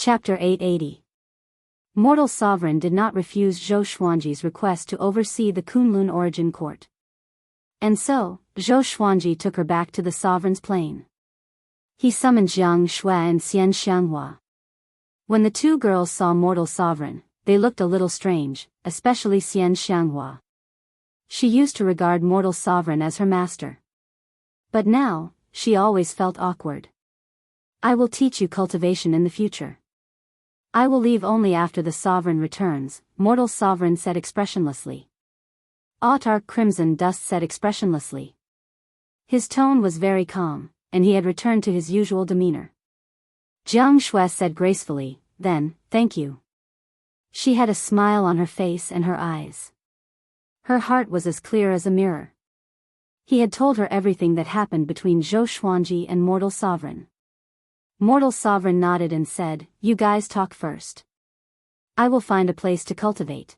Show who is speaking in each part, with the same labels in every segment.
Speaker 1: Chapter 880. Mortal Sovereign did not refuse Zhou Xuanji's request to oversee the Kunlun origin court. And so, Zhou Xuanji took her back to the sovereign's plane. He summoned Jiang Shui and Xian Xianghua. When the two girls saw Mortal Sovereign, they looked a little strange, especially Xian Xianghua. She used to regard Mortal Sovereign as her master. But now, she always felt awkward. I will teach you cultivation in the future. I will leave only after the sovereign returns, Mortal Sovereign said expressionlessly. Autarch Crimson Dust said expressionlessly. His tone was very calm, and he had returned to his usual demeanor. Jiang Shui said gracefully, then, thank you. She had a smile on her face and her eyes. Her heart was as clear as a mirror. He had told her everything that happened between Zhou Xuanji and Mortal Sovereign. Mortal Sovereign nodded and said, you guys talk first. I will find a place to cultivate.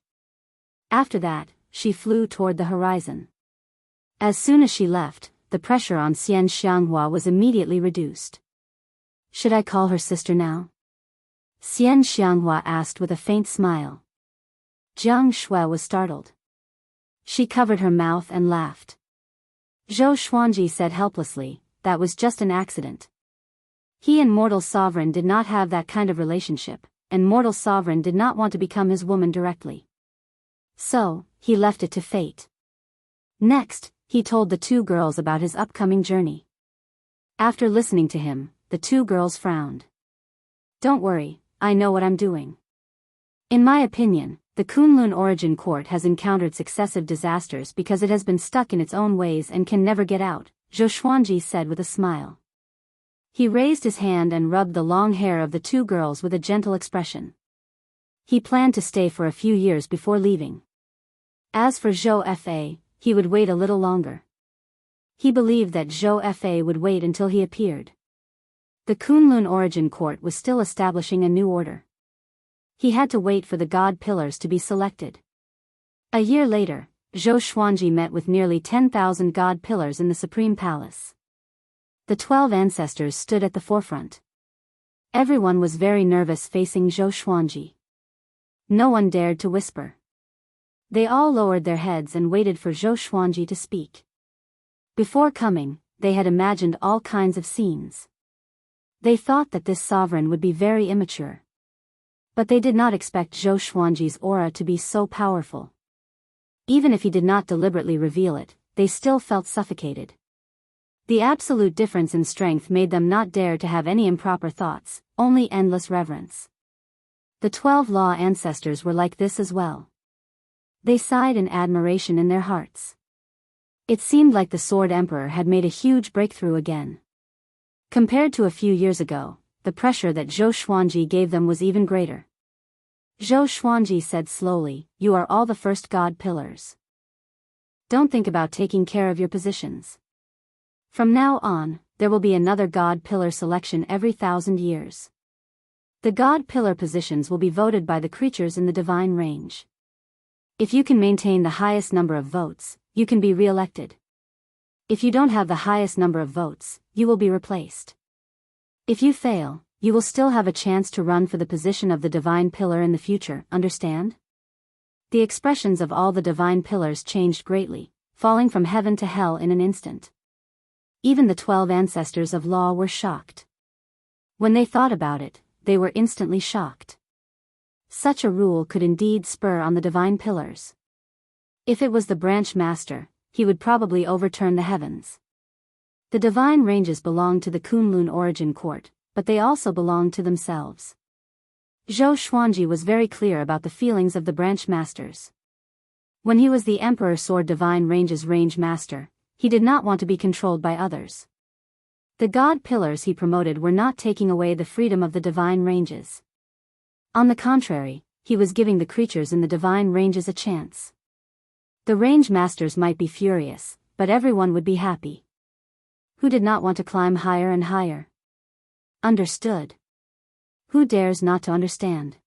Speaker 1: After that, she flew toward the horizon. As soon as she left, the pressure on Xian Xianghua was immediately reduced. Should I call her sister now? Xian Xianghua asked with a faint smile. Jiang Shui was startled. She covered her mouth and laughed. Zhou Xuanji said helplessly, that was just an accident. He and Mortal Sovereign did not have that kind of relationship, and Mortal Sovereign did not want to become his woman directly. So, he left it to fate. Next, he told the two girls about his upcoming journey. After listening to him, the two girls frowned. Don't worry, I know what I'm doing. In my opinion, the Kunlun origin court has encountered successive disasters because it has been stuck in its own ways and can never get out, Zhou Xuanji said with a smile. He raised his hand and rubbed the long hair of the two girls with a gentle expression. He planned to stay for a few years before leaving. As for Zhou Fa, he would wait a little longer. He believed that Zhou Fa would wait until he appeared. The Kunlun origin court was still establishing a new order. He had to wait for the god pillars to be selected. A year later, Zhou Xuanji met with nearly 10,000 god pillars in the Supreme Palace. The 12 ancestors stood at the forefront. Everyone was very nervous facing Zhou Xuanji. No one dared to whisper. They all lowered their heads and waited for Zhou Xuanji to speak. Before coming, they had imagined all kinds of scenes. They thought that this sovereign would be very immature. But they did not expect Zhou Xuanji's aura to be so powerful. Even if he did not deliberately reveal it, they still felt suffocated. The absolute difference in strength made them not dare to have any improper thoughts, only endless reverence. The 12 law ancestors were like this as well. They sighed in admiration in their hearts. It seemed like the Sword Emperor had made a huge breakthrough again. Compared to a few years ago, the pressure that Zhou Xuanji gave them was even greater. Zhou Xuanji said slowly, you are all the first god pillars. Don't think about taking care of your positions. From now on, there will be another god pillar selection every 1,000 years. The god pillar positions will be voted by the creatures in the divine range. If you can maintain the highest number of votes, you can be re-elected. If you don't have the highest number of votes, you will be replaced. If you fail, you will still have a chance to run for the position of the divine pillar in the future, understand? The expressions of all the divine pillars changed greatly, falling from heaven to hell in an instant. Even the 12 ancestors of law were shocked. When they thought about it, they were instantly shocked. Such a rule could indeed spur on the divine pillars. If it was the branch master, he would probably overturn the heavens. The divine ranges belonged to the Kunlun origin court, but they also belonged to themselves. Zhou Xuanji was very clear about the feelings of the branch masters. When he was the Emperor Sword Divine Ranges range master, he did not want to be controlled by others. The god pillars he promoted were not taking away the freedom of the divine ranges. On the contrary, he was giving the creatures in the divine ranges a chance. The range masters might be furious, but everyone would be happy. Who did not want to climb higher and higher? Understood. Who dares not to understand?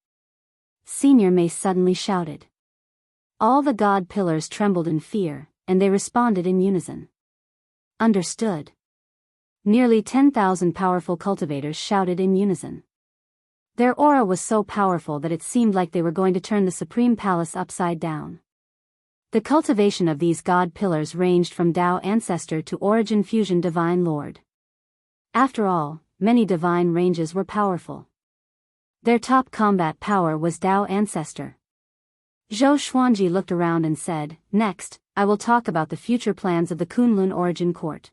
Speaker 1: Senior Mace suddenly shouted. All the god pillars trembled in fear, and they responded in unison. Understood. Nearly 10,000 powerful cultivators shouted in unison. Their aura was so powerful that it seemed like they were going to turn the Supreme Palace upside down. The cultivation of these god pillars ranged from Tao Ancestor to Origin Fusion Divine Lord. After all, many divine ranges were powerful. Their top combat power was Tao Ancestor. Zhou Xuanji looked around and said, "Next, I will talk about the future plans of the Kunlun Origin Court.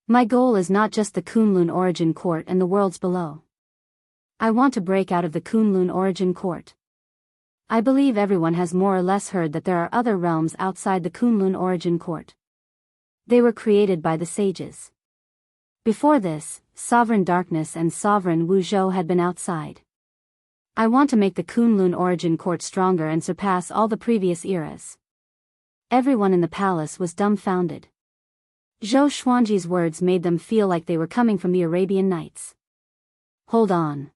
Speaker 1: My goal is not just the Kunlun Origin Court and the worlds below. I want to break out of the Kunlun Origin Court. I believe everyone has more or less heard that there are other realms outside the Kunlun Origin Court. They were created by the sages. Before this, Sovereign Darkness and Sovereign Wuzhou had been outside. I want to make the Kunlun Origin Court stronger and surpass all the previous eras." Everyone in the palace was dumbfounded. Zhou Xuanji's words made them feel like they were coming from the Arabian Nights. Hold on.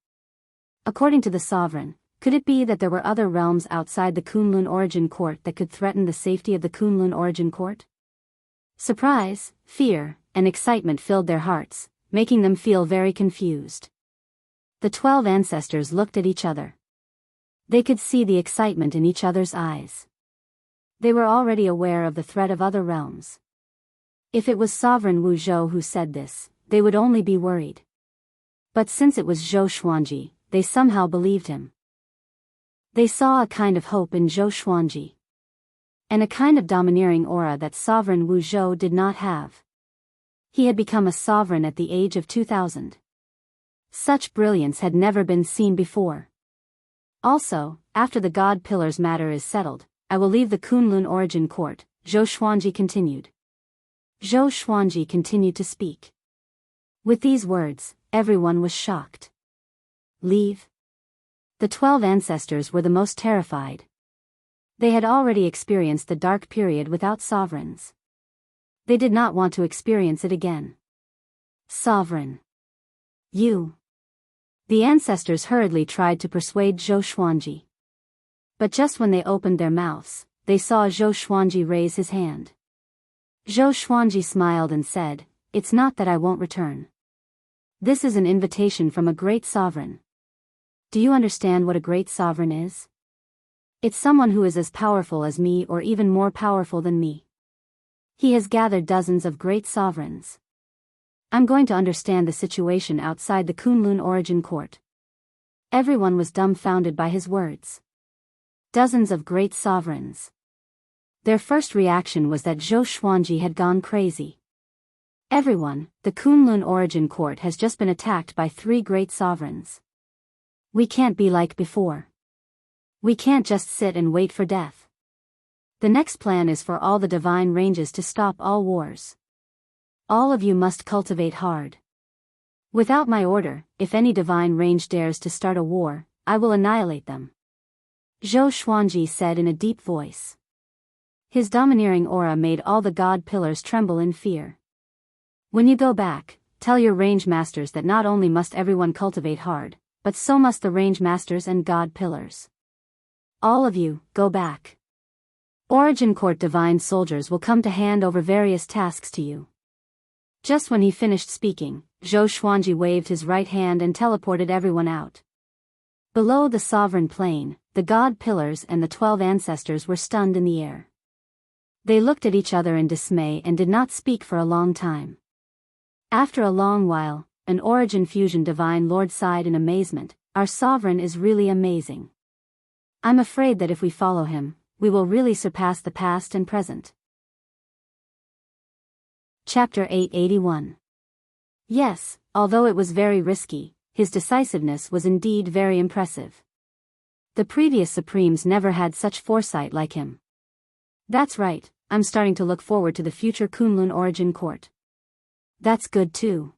Speaker 1: According to the Sovereign, could it be that there were other realms outside the Kunlun Origin Court that could threaten the safety of the Kunlun Origin Court? Surprise, fear, and excitement filled their hearts, making them feel very confused. The 12 ancestors looked at each other. They could see the excitement in each other's eyes. They were already aware of the threat of other realms. If it was Sovereign Wuzhou who said this, they would only be worried. But since it was Zhou Xuanji, they somehow believed him. They saw a kind of hope in Zhou Xuanji. And a kind of domineering aura that Sovereign Wuzhou did not have. He had become a sovereign at the age of 2000. Such brilliance had never been seen before. Also, after the God Pillars matter is settled, I will leave the Kunlun Origin Court, Zhou Xuanji continued. Zhou Xuanji continued to speak. With these words, everyone was shocked. Leave? The 12 ancestors were the most terrified. They had already experienced the dark period without sovereigns. They did not want to experience it again. Sovereign. You. The ancestors hurriedly tried to persuade Zhou Xuanji. But just when they opened their mouths, they saw Zhou Xuanji raise his hand. Zhou Xuanji smiled and said, "It's not that I won't return. This is an invitation from a great sovereign. Do you understand what a great sovereign is? It's someone who is as powerful as me or even more powerful than me. He has gathered dozens of great sovereigns. I'm going to understand the situation outside the Kunlun Origin Court." Everyone was dumbfounded by his words. Dozens of great sovereigns. Their first reaction was that Zhou Xuanji had gone crazy. Everyone, the Kunlun Origin Court has just been attacked by 3 great sovereigns. We can't be like before. We can't just sit and wait for death. The next plan is for all the divine ranges to stop all wars. All of you must cultivate hard. Without my order, if any divine range dares to start a war, I will annihilate them. Zhou Xuanji said in a deep voice. His domineering aura made all the god pillars tremble in fear. When you go back, tell your range masters that not only must everyone cultivate hard, but so must the range masters and god pillars. All of you, go back. Origin Court divine soldiers will come to hand over various tasks to you. Just when he finished speaking, Zhou Xuanji waved his right hand and teleported everyone out. Below the sovereign plane, the god pillars and the 12 ancestors were stunned in the air. They looked at each other in dismay and did not speak for a long time. After a long while, an Origin Fusion Divine Lord sighed in amazement, "Our sovereign is really amazing. I'm afraid that if we follow him, we will really surpass the past and present." Chapter 881. Yes, although it was very risky, his decisiveness was indeed very impressive. The previous Supremes never had such foresight like him. That's right, I'm starting to look forward to the future Kunlun Origin Court. That's good too.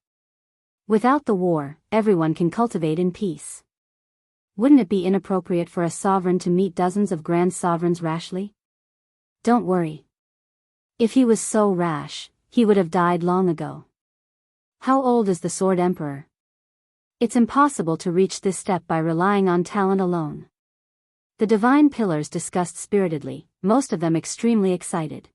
Speaker 1: Without the war, everyone can cultivate in peace. Wouldn't it be inappropriate for a sovereign to meet dozens of grand sovereigns rashly? Don't worry. If he was so rash, he would have died long ago. How old is the Sword Emperor? It's impossible to reach this step by relying on talent alone. The divine pillars discussed spiritedly, most of them extremely excited.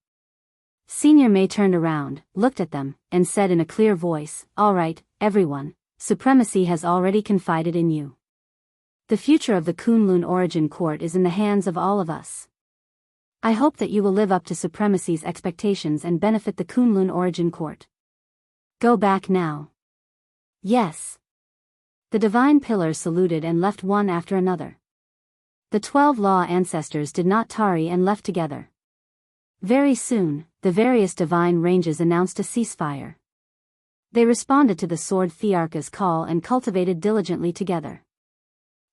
Speaker 1: Senior Mei turned around, looked at them, and said in a clear voice, "All right, everyone, supremacy has already confided in you. The future of the Kunlun Origin Court is in the hands of all of us. I hope that you will live up to Supremacy's expectations and benefit the Kunlun Origin Court. Go back now. Yes. The divine pillars saluted and left one after another. The 12 law ancestors did not tarry and left together. Very soon, the various divine ranges announced a ceasefire. They responded to the Sword Thearka's call and cultivated diligently together.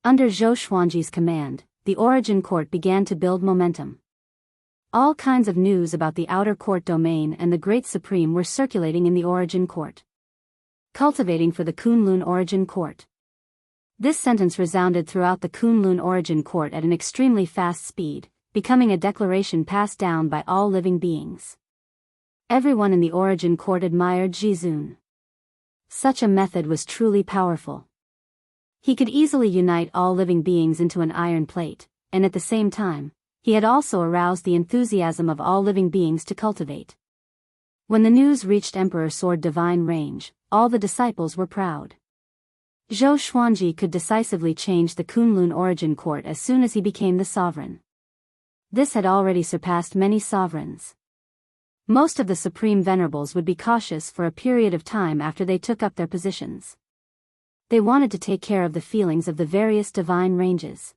Speaker 1: Under Zhou Xuanji's command, the Origin Court began to build momentum. All kinds of news about the Outer Court domain and the Great Supreme were circulating in the Origin Court. Cultivating for the Kunlun Origin Court. This sentence resounded throughout the Kunlun Origin Court at an extremely fast speed, becoming a declaration passed down by all living beings. Everyone in the Origin Court admired Jizun. Such a method was truly powerful. He could easily unite all living beings into an iron plate, and at the same time, he had also aroused the enthusiasm of all living beings to cultivate. When the news reached Emperor Sword Divine Range, all the disciples were proud. Zhou Xuanji could decisively change the Kunlun Origin Court as soon as he became the sovereign. This had already surpassed many sovereigns. Most of the Supreme Venerables would be cautious for a period of time after they took up their positions. They wanted to take care of the feelings of the various divine ranges.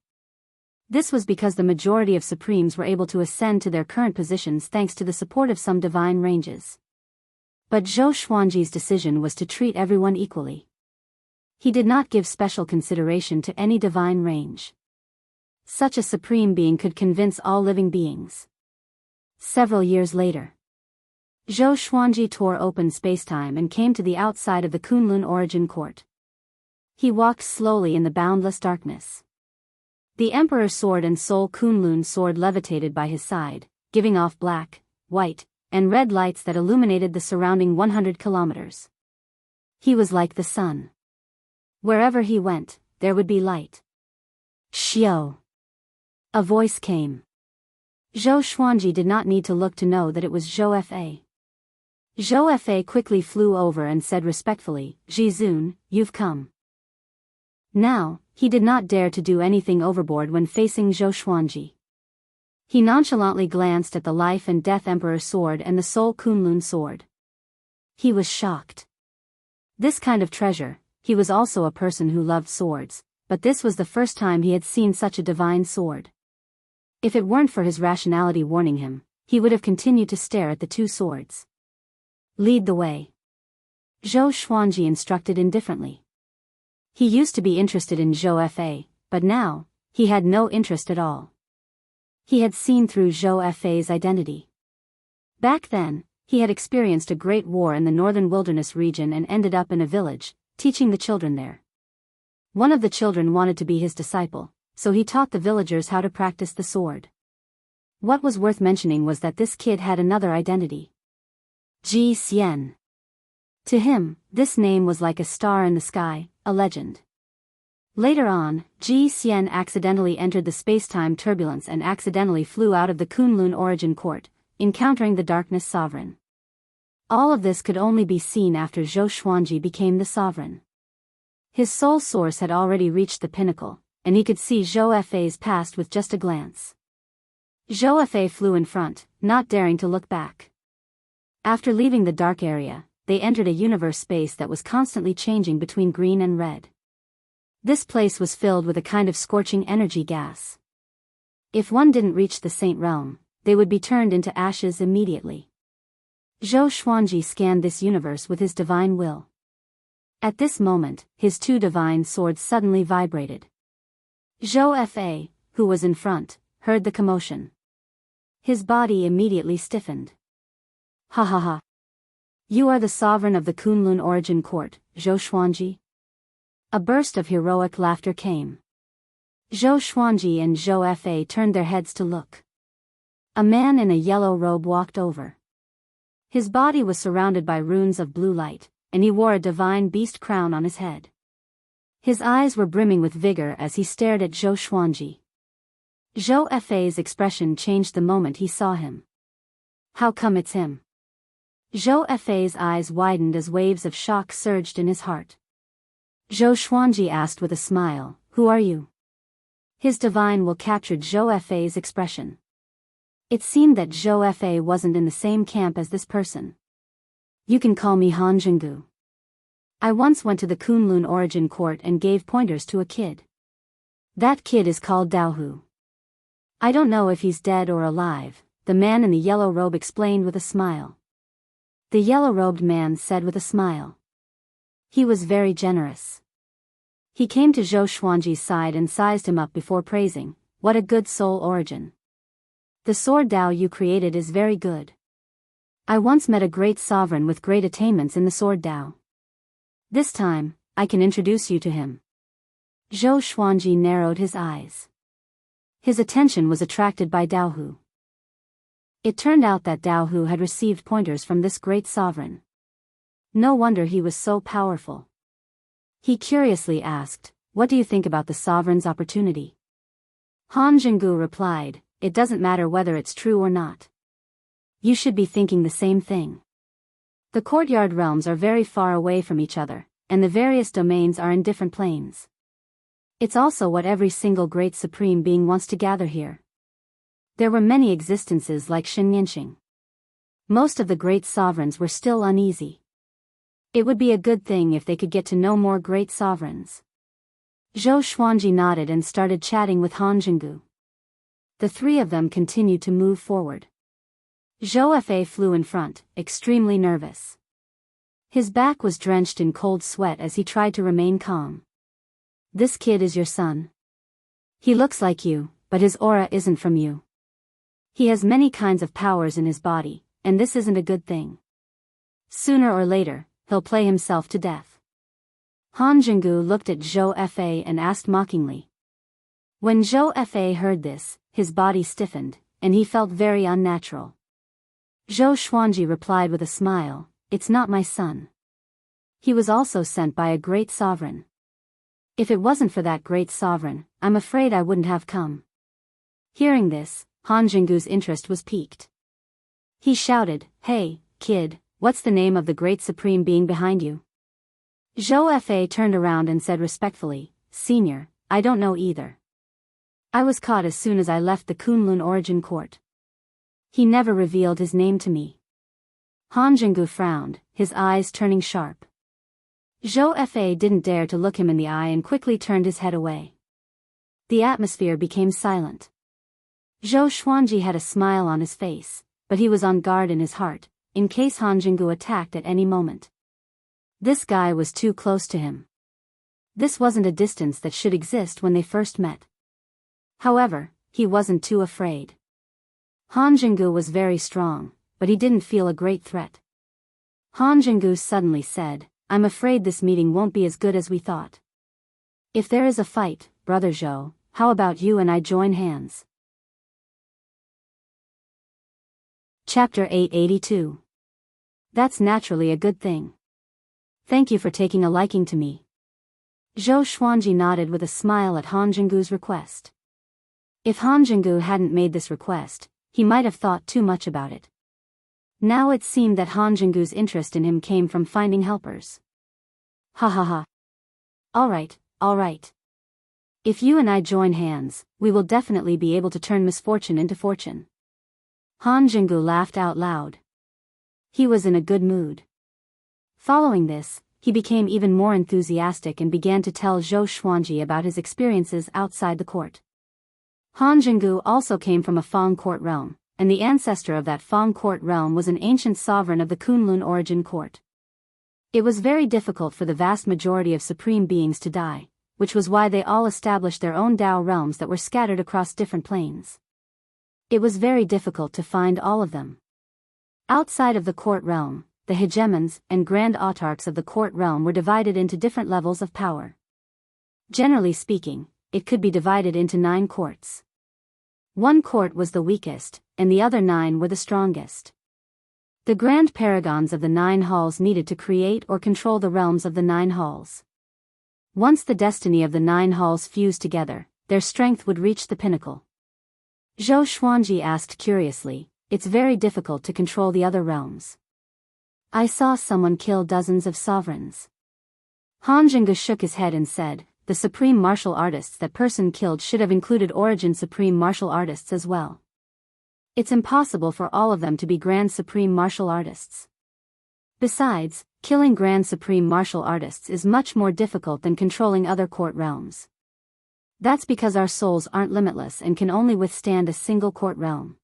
Speaker 1: This was because the majority of Supremes were able to ascend to their current positions thanks to the support of some divine ranges. But Zhou Xuanji's decision was to treat everyone equally. He did not give special consideration to any divine range. Such a supreme being could convince all living beings. Several years later, Zhou Xuanji tore open spacetime and came to the outside of the Kunlun Origin Court. He walked slowly in the boundless darkness. The Emperor's sword and Soul Kunlun sword levitated by his side, giving off black, white, and red lights that illuminated the surrounding 100 kilometers. He was like the sun. Wherever he went, there would be light. Xiao. A voice came. Zhou Xuanji did not need to look to know that it was Zhou Fa. Zhou Fa quickly flew over and said respectfully, "Jizun, you've come." Now, he did not dare to do anything overboard when facing Zhou Xuanji. He nonchalantly glanced at the Life and Death Emperor sword and the Soul Kunlun sword. He was shocked. This kind of treasure, he was also a person who loved swords, but this was the first time he had seen such a divine sword. If it weren't for his rationality warning him, he would have continued to stare at the two swords. Lead the way. Zhou Xuanji instructed indifferently. He used to be interested in Zhou Fa, but now, he had no interest at all. He had seen through Zhou Fa's identity. Back then, he had experienced a great war in the northern wilderness region and ended up in a village, teaching the children there. One of the children wanted to be his disciple, so he taught the villagers how to practice the sword. What was worth mentioning was that this kid had another identity. Ji Xian. To him, this name was like a star in the sky, a legend. Later on, Ji Xian accidentally entered the space-time turbulence and accidentally flew out of the Kunlun Origin Court, encountering the Darkness Sovereign. All of this could only be seen after Zhou Xuanji became the sovereign. His soul source had already reached the pinnacle, and he could see Zhou Fa's past with just a glance. Zhou Fa flew in front, not daring to look back. After leaving the dark area, they entered a universe space that was constantly changing between green and red. This place was filled with a kind of scorching energy gas. If one didn't reach the Saint Realm, they would be turned into ashes immediately. Zhou Xuanji scanned this universe with his divine will. At this moment, his two divine swords suddenly vibrated. Zhou Fa, who was in front, heard the commotion. His body immediately stiffened. Ha ha ha. You are the sovereign of the Kunlun Origin Court, Zhou Xuanji? A burst of heroic laughter came. Zhou Xuanji and Zhou Fa turned their heads to look. A man in a yellow robe walked over. His body was surrounded by runes of blue light, and he wore a divine beast crown on his head. His eyes were brimming with vigor as he stared at Zhou Xuanji. Zhou Fa's expression changed the moment he saw him. How come it's him? Zhou Fa's eyes widened as waves of shock surged in his heart. Zhou Xuanji asked with a smile, "Who are you?" His divine will captured Zhou Fei's expression. It seemed that Zhou Fei wasn't in the same camp as this person. You can call me Han Zhenggu. I once went to the Kunlun Origin Court and gave pointers to a kid. That kid is called Daohu. I don't know if he's dead or alive, the man in the yellow robe explained with a smile. The yellow-robed man said with a smile. He was very generous. He came to Zhou Xuanji's side and sized him up before praising, "What a good soul origin. The sword Dao you created is very good. I once met a great sovereign with great attainments in the sword Dao. This time, I can introduce you to him." Zhou Xuanji narrowed his eyes. His attention was attracted by Daohu. It turned out that Daohu had received pointers from this great sovereign. No wonder he was so powerful. He curiously asked, "What do you think about the sovereign's opportunity?" Han Zhenggu replied, "It doesn't matter whether it's true or not. You should be thinking the same thing. The courtyard realms are very far away from each other, and the various domains are in different planes. It's also what every single great supreme being wants to gather here. There were many existences like Shen Yanxing. Most of the great sovereigns were still uneasy. It would be a good thing if they could get to know more great sovereigns." Zhou Xuanji nodded and started chatting with Han Zhenggu. The three of them continued to move forward. Zhou Fei flew in front, extremely nervous. His back was drenched in cold sweat as he tried to remain calm. "This kid is your son. He looks like you, but his aura isn't from you. He has many kinds of powers in his body, and this isn't a good thing. Sooner or later, he'll play himself to death." Han Zhenggu looked at Zhou Fei and asked mockingly. When Zhou Fei heard this, his body stiffened, and he felt very unnatural. Zhou Xuanji replied with a smile, "It's not my son. He was also sent by a great sovereign. If it wasn't for that great sovereign, I'm afraid I wouldn't have come." Hearing this, Han Zhenggu's interest was piqued. He shouted, "Hey, kid, what's the name of the great supreme being behind you?" Zhou Fei turned around and said respectfully, "Senior, I don't know either. I was caught as soon as I left the Kunlun Origin Court. He never revealed his name to me." Han Zhenggu frowned, his eyes turning sharp. Zhou Fei didn't dare to look him in the eye and quickly turned his head away. The atmosphere became silent. Zhou Xuanji had a smile on his face, but he was on guard in his heart, in case Han Zhenggu attacked at any moment. This guy was too close to him. This wasn't a distance that should exist when they first met. However, he wasn't too afraid. Han Zhenggu was very strong, but he didn't feel a great threat. Han Zhenggu suddenly said, "I'm afraid this meeting won't be as good as we thought. If there is a fight, Brother Zhou, how about you and I join hands?" Chapter 882. That's naturally a good thing. Thank you for taking a liking to me. Zhou Xuanji nodded with a smile at Han Zhenggu's request. If Han Zhenggu hadn't made this request, he might have thought too much about it. Now it seemed that Han Zhenggu's interest in him came from finding helpers. Ha ha ha. All right. If you and I join hands, we will definitely be able to turn misfortune into fortune. Han Zhenggu laughed out loud. He was in a good mood. Following this, he became even more enthusiastic and began to tell Zhou Xuanji about his experiences outside the court. Han Zhenggu also came from a Fang court realm, and the ancestor of that Fang court realm was an ancient sovereign of the Kunlun Origin Court. It was very difficult for the vast majority of supreme beings to die, which was why they all established their own Dao realms that were scattered across different planes. It was very difficult to find all of them. Outside of the court realm, the hegemons and grand autarchs of the court realm were divided into different levels of power. Generally speaking, it could be divided into 9 courts. One court was the weakest, and the other 9 were the strongest. The grand paragons of the 9 halls needed to create or control the realms of the 9 halls. Once the destiny of the 9 halls fused together, their strength would reach the pinnacle. Zhou Xuanji asked curiously, "It's very difficult to control the other realms. I saw someone kill dozens of sovereigns." Han Zhenggu shook his head and said, the supreme martial artists that person killed should have included origin supreme martial artists as well. It's impossible for all of them to be grand supreme martial artists. Besides, killing grand supreme martial artists is much more difficult than controlling other court realms. That's because our souls aren't limitless and can only withstand a single court realm.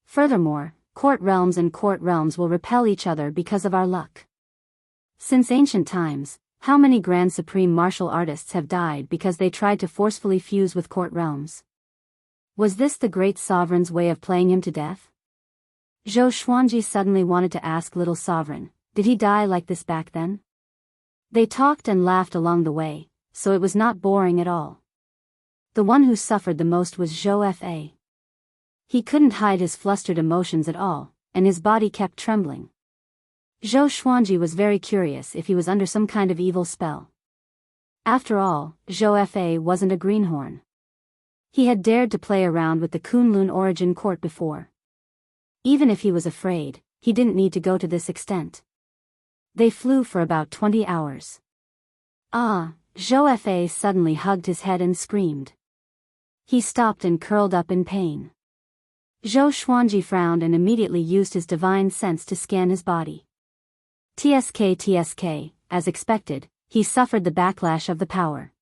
Speaker 1: Furthermore, court realms and court realms will repel each other because of our luck. Since ancient times, how many grand supreme martial artists have died because they tried to forcefully fuse with court realms? Was this the great sovereign's way of playing him to death? Zhou Xuanji suddenly wanted to ask little sovereign, did he die like this back then? They talked and laughed along the way, so it was not boring at all. The one who suffered the most was Zhou Fa. He couldn't hide his flustered emotions at all, and his body kept trembling. Zhou Xuanji was very curious if he was under some kind of evil spell. After all, Zhou Fa wasn't a greenhorn. He had dared to play around with the Kunlun origin court before. Even if he was afraid, he didn't need to go to this extent. They flew for about 20 hours. Ah, Zhou Fa suddenly hugged his head and screamed. He stopped and curled up in pain. Zhou Xuanji frowned and immediately used his divine sense to scan his body. TSK, as expected, he suffered the backlash of the power.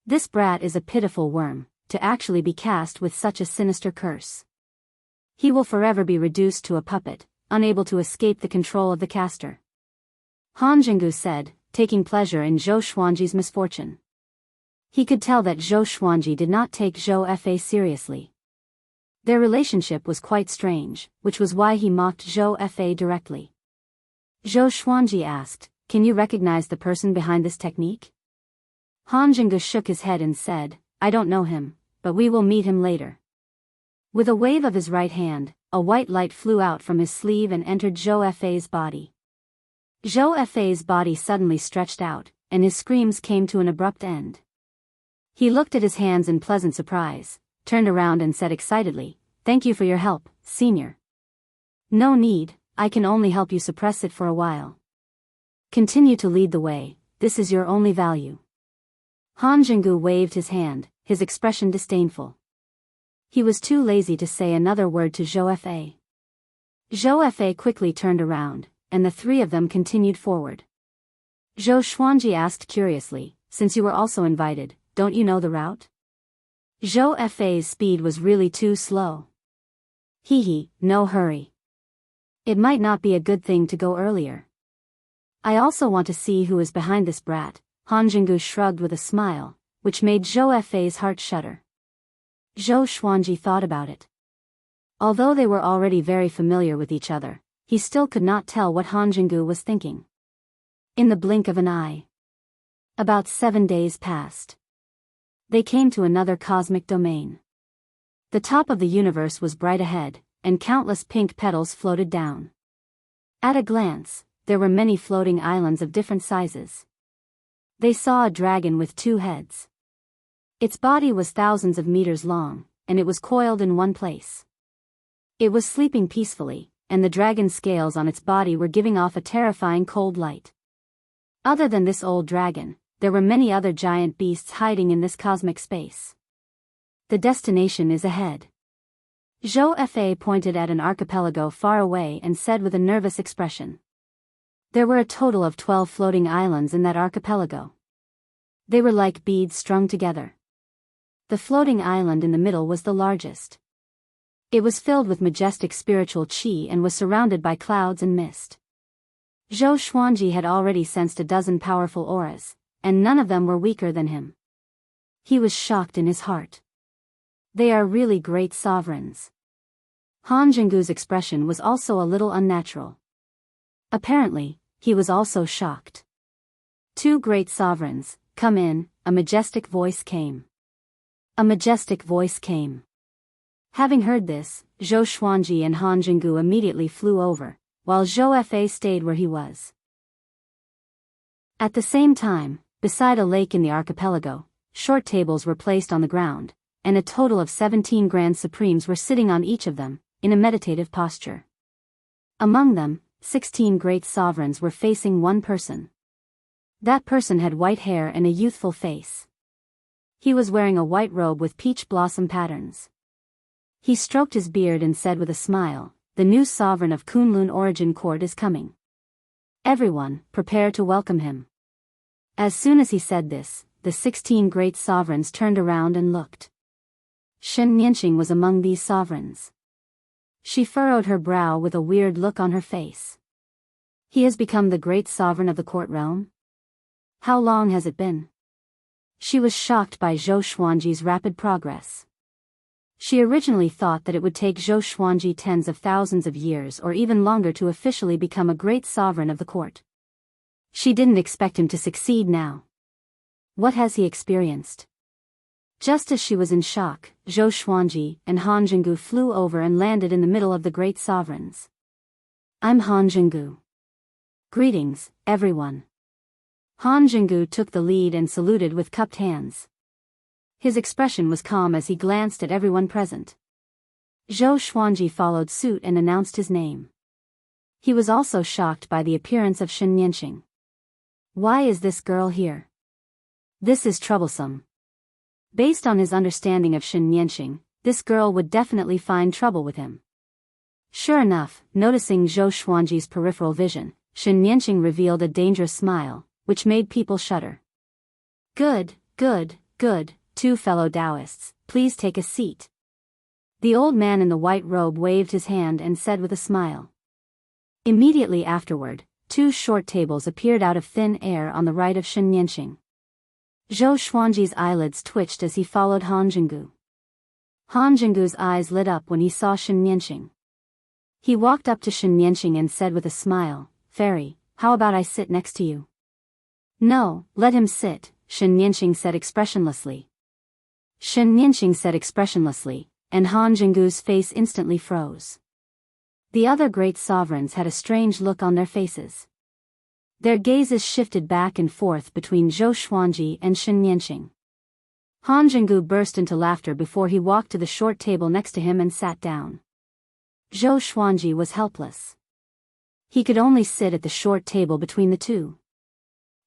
Speaker 1: This brat is a pitiful worm, to actually be cast with such a sinister curse. He will forever be reduced to a puppet, unable to escape the control of the caster. Han Jinggu said, taking pleasure in Zhou Xuanji's misfortune. He could tell that Zhou Xuanji did not take Zhou Fa seriously. Their relationship was quite strange, which was why he mocked Zhou Fa directly. Zhou Xuanji asked, can you recognize the person behind this technique? Han Jinggu shook his head and said, I don't know him, but we will meet him later. With a wave of his right hand, a white light flew out from his sleeve and entered Zhou Fa's body. Zhou Fa's body suddenly stretched out, and his screams came to an abrupt end. He looked at his hands in pleasant surprise, turned around and said excitedly, thank you for your help, senior. No need, I can only help you suppress it for a while. Continue to lead the way, this is your only value. Han Jinggu waved his hand, his expression disdainful. He was too lazy to say another word to Zhou Fa. Zhou Fa quickly turned around, and the three of them continued forward. Zhou Xuanji asked curiously, since you were also invited, don't you know the route? Zhou Fa's speed was really too slow. Hee, no hurry. It might not be a good thing to go earlier. I also want to see who is behind this brat. Han Jinggu shrugged with a smile, which made Zhou Fa's heart shudder. Zhou Xuanji thought about it. Although they were already very familiar with each other, he still could not tell what Han Jinggu was thinking. In the blink of an eye. About 7 days passed. They came to another cosmic domain. The top of the universe was bright ahead, and countless pink petals floated down. At a glance, there were many floating islands of different sizes. They saw a dragon with 2 heads. Its body was thousands of meters long, and it was coiled in one place. It was sleeping peacefully, and the dragon's scales on its body were giving off a terrifying cold light. Other than this old dragon, there were many other giant beasts hiding in this cosmic space. The destination is ahead. Zhou Fa pointed at an archipelago far away and said with a nervous expression. There were a total of 12 floating islands in that archipelago. They were like beads strung together. The floating island in the middle was the largest. It was filled with majestic spiritual qi and was surrounded by clouds and mist. Zhou Xuanji had already sensed a dozen powerful auras, and none of them were weaker than him. He was shocked in his heart. They are really great sovereigns. Han Jinggu's expression was also a little unnatural. Apparently, he was also shocked. 2 great sovereigns, come in, a majestic voice came. A majestic voice came. Having heard this, Zhou Xuanji and Han Jinggu immediately flew over, while Zhou Fa stayed where he was. At the same time, beside a lake in the archipelago, short tables were placed on the ground, and a total of 17 Grand Supremes were sitting on each of them, in a meditative posture. Among them, 16 great sovereigns were facing one person. That person had white hair and a youthful face. He was wearing a white robe with peach blossom patterns. He stroked his beard and said with a smile, "The new sovereign of Kunlun Origin Court is coming. Everyone, prepare to welcome him." As soon as he said this, the 16 great sovereigns turned around and looked. Shen Nianqing was among these sovereigns. She furrowed her brow with a weird look on her face. He has become the great sovereign of the court realm? How long has it been? She was shocked by Zhou Xuanji's rapid progress. She originally thought that it would take Zhou Xuanji tens of thousands of years or even longer to officially become a great sovereign of the court. She didn't expect him to succeed now. What has he experienced? Just as she was in shock, Zhou Xuanji and Han Zhenggu flew over and landed in the middle of the great sovereigns. "I'm Han Zhenggu. Greetings, everyone." Han Zhenggu took the lead and saluted with cupped hands. His expression was calm as he glanced at everyone present. Zhou Xuanji followed suit and announced his name. He was also shocked by the appearance of Shen Nianqing. Why is this girl here? This is troublesome. Based on his understanding of Shen Nianqing, this girl would definitely find trouble with him. Sure enough, noticing Zhou Xuanji's peripheral vision, Shen Nianqing revealed a dangerous smile, which made people shudder. Good, good, good, two fellow Taoists, please take a seat. The old man in the white robe waved his hand and said with a smile. Immediately afterward, two short tables appeared out of thin air on the right of Shen Nianqing. Zhou Xuanji's eyelids twitched as he followed Han Zhenggu. Han Zhenggu's eyes lit up when he saw Shen Nianqing. He walked up to Shen Nianqing and said with a smile, "Fairy, how about I sit next to you?" "No, let him sit," Shen Nianqing said expressionlessly. Shen Nianqing said expressionlessly, and Han Zhenggu's face instantly froze. The other great sovereigns had a strange look on their faces. Their gazes shifted back and forth between Zhou Xuanji and Shen Nianqing. Han Zhenggu burst into laughter before he walked to the short table next to him and sat down. Zhou Xuanji was helpless. He could only sit at the short table between the two.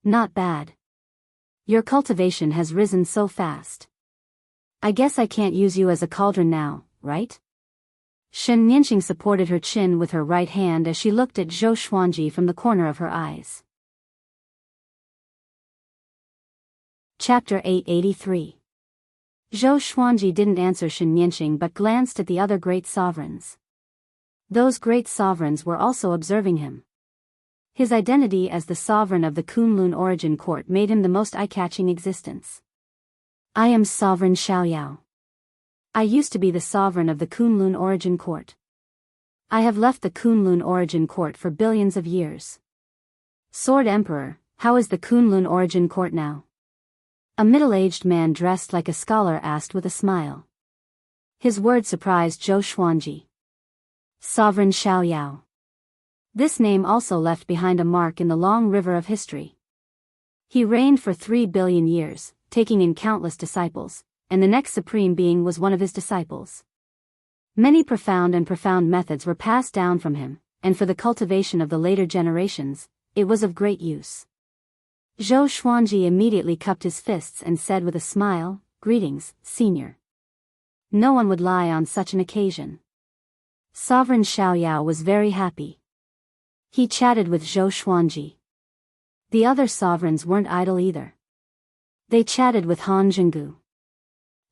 Speaker 1: Not bad. Your cultivation has risen so fast. I guess I can't use you as a cauldron now, right? Shen Nianqing supported her chin with her right hand as she looked at Zhou Xuanji from the corner of her eyes. Chapter 883. Zhou Xuanji didn't answer Shen Nianqing but glanced at the other great sovereigns. Those great sovereigns were also observing him. His identity as the sovereign of the Kunlun Origin Court made him the most eye-catching existence. "I am Sovereign Xiaoyao. I used to be the sovereign of the Kunlun Origin Court. I have left the Kunlun Origin Court for billions of years." "Sword Emperor, how is the Kunlun Origin Court now?" A middle-aged man dressed like a scholar asked with a smile. His words surprised Zhou Xuanji. Sovereign Xiaoyao. This name also left behind a mark in the long river of history. He reigned for 3 billion years, taking in countless disciples, and the next supreme being was one of his disciples. Many profound methods were passed down from him, and for the cultivation of the later generations, it was of great use. Zhou Xuanji immediately cupped his fists and said with a smile, "Greetings, senior." No one would lie on such an occasion. Sovereign Xiaoyao was very happy. He chatted with Zhou Xuanji. The other sovereigns weren't idle either. They chatted with Han Zhenggu.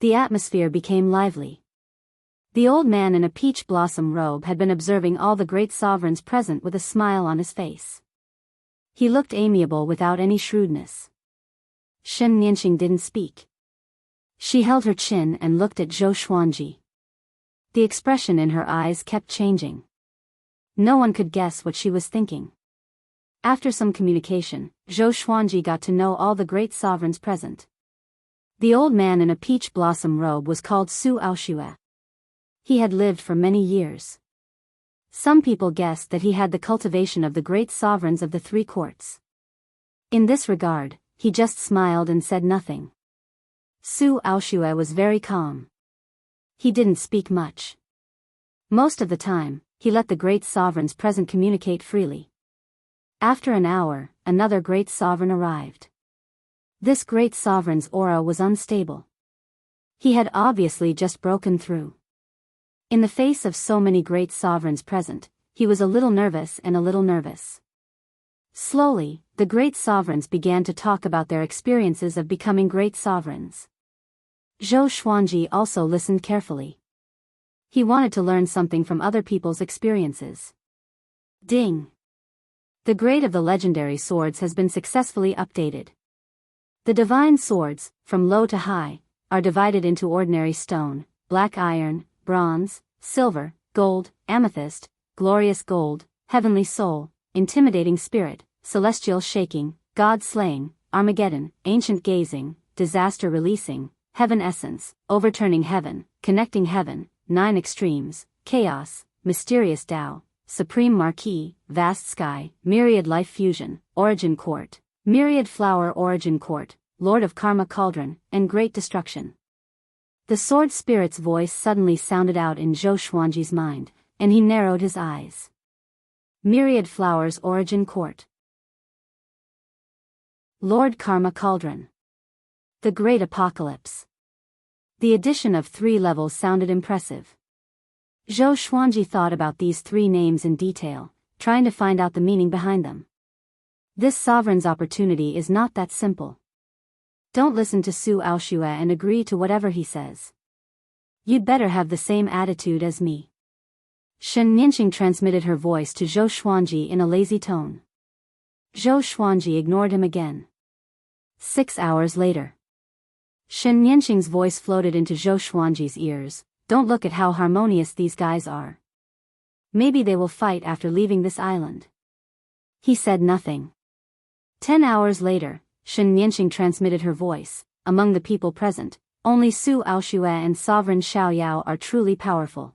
Speaker 1: The atmosphere became lively. The old man in a peach blossom robe had been observing all the great sovereigns present with a smile on his face. He looked amiable without any shrewdness. Shen Nianqing didn't speak. She held her chin and looked at Zhou Xuanji. The expression in her eyes kept changing. No one could guess what she was thinking. After some communication, Zhou Xuanji got to know all the great sovereigns present. The old man in a peach blossom robe was called Su Aoxue. He had lived for many years. Some people guessed that he had the cultivation of the great sovereigns of the 3 courts. In this regard, he just smiled and said nothing. Su Aoxue was very calm. He didn't speak much. Most of the time, he let the great sovereigns present communicate freely. After an hour, another great sovereign arrived. This great sovereign's aura was unstable. He had obviously just broken through. In the face of so many great sovereigns present, he was a little nervous. Slowly, the great sovereigns began to talk about their experiences of becoming great sovereigns. Zhou Xuanji also listened carefully. He wanted to learn something from other people's experiences. Ding! The grade of the legendary swords has been successfully updated. The divine swords, from low to high, are divided into ordinary stone, black iron, bronze, silver, gold, amethyst, glorious gold, heavenly soul, intimidating spirit, celestial shaking, God slaying, Armageddon, ancient gazing, disaster releasing, heaven essence, overturning heaven, connecting heaven, 9 extremes, chaos, mysterious Tao, supreme marquee, vast sky, myriad life fusion, origin court, myriad flower origin court, lord of karma cauldron, and great destruction. The sword spirit's voice suddenly sounded out in Zhou Xuanji's mind, and he narrowed his eyes. Myriad flowers origin court. Lord Karma Cauldron. The Great Apocalypse. The addition of 3 levels sounded impressive. Zhou Xuanji thought about these 3 names in detail, trying to find out the meaning behind them. This sovereign's opportunity is not that simple. Don't listen to Su Aoxue and agree to whatever he says. You'd better have the same attitude as me. Shen Nianqing transmitted her voice to Zhou Xuanji in a lazy tone. Zhou Xuanji ignored him again. 6 hours later. Shen Nianqing's voice floated into Zhou Xuanji's ears. Don't look at how harmonious these guys are. Maybe they will fight after leaving this island. He said nothing. 10 hours later, Shen Nianqing transmitted her voice. Among the people present, only Su Aoxue and Sovereign Xiaoyao are truly powerful.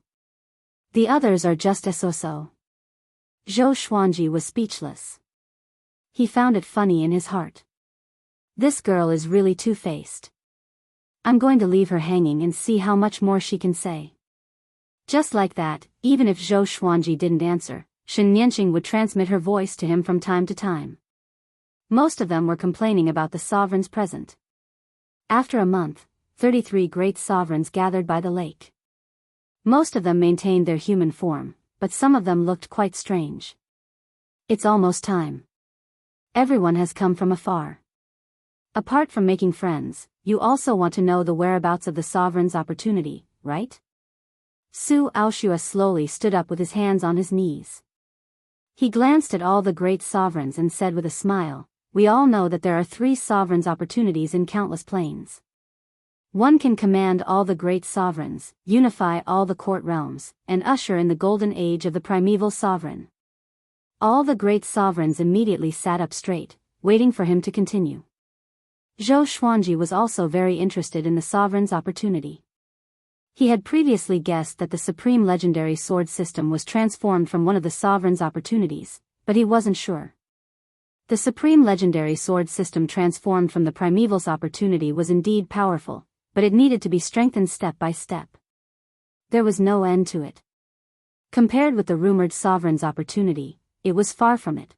Speaker 1: The others are just so. Zhou Xuanji was speechless. He found it funny in his heart. This girl is really two-faced. I'm going to leave her hanging and see how much more she can say. Just like that, even if Zhou Xuanji didn't answer, Shen Nianqing would transmit her voice to him from time to time. Most of them were complaining about the sovereigns present. After a month, 33 great sovereigns gathered by the lake. Most of them maintained their human form, but some of them looked quite strange. It's almost time. Everyone has come from afar. Apart from making friends, you also want to know the whereabouts of the sovereign's opportunity, right? Su Aoxue slowly stood up with his hands on his knees. He glanced at all the great sovereigns and said with a smile, we all know that there are 3 sovereigns' opportunities in countless planes. One can command all the great sovereigns, unify all the court realms, and usher in the golden age of the primeval sovereign. All the great sovereigns immediately sat up straight, waiting for him to continue. Zhou Xuanji was also very interested in the sovereign's opportunity. He had previously guessed that the supreme legendary sword system was transformed from one of the sovereign's opportunities, but he wasn't sure. The supreme legendary sword system transformed from the primeval's opportunity was indeed powerful, but it needed to be strengthened step by step. There was no end to it. Compared with the rumored sovereign's opportunity, it was far from it.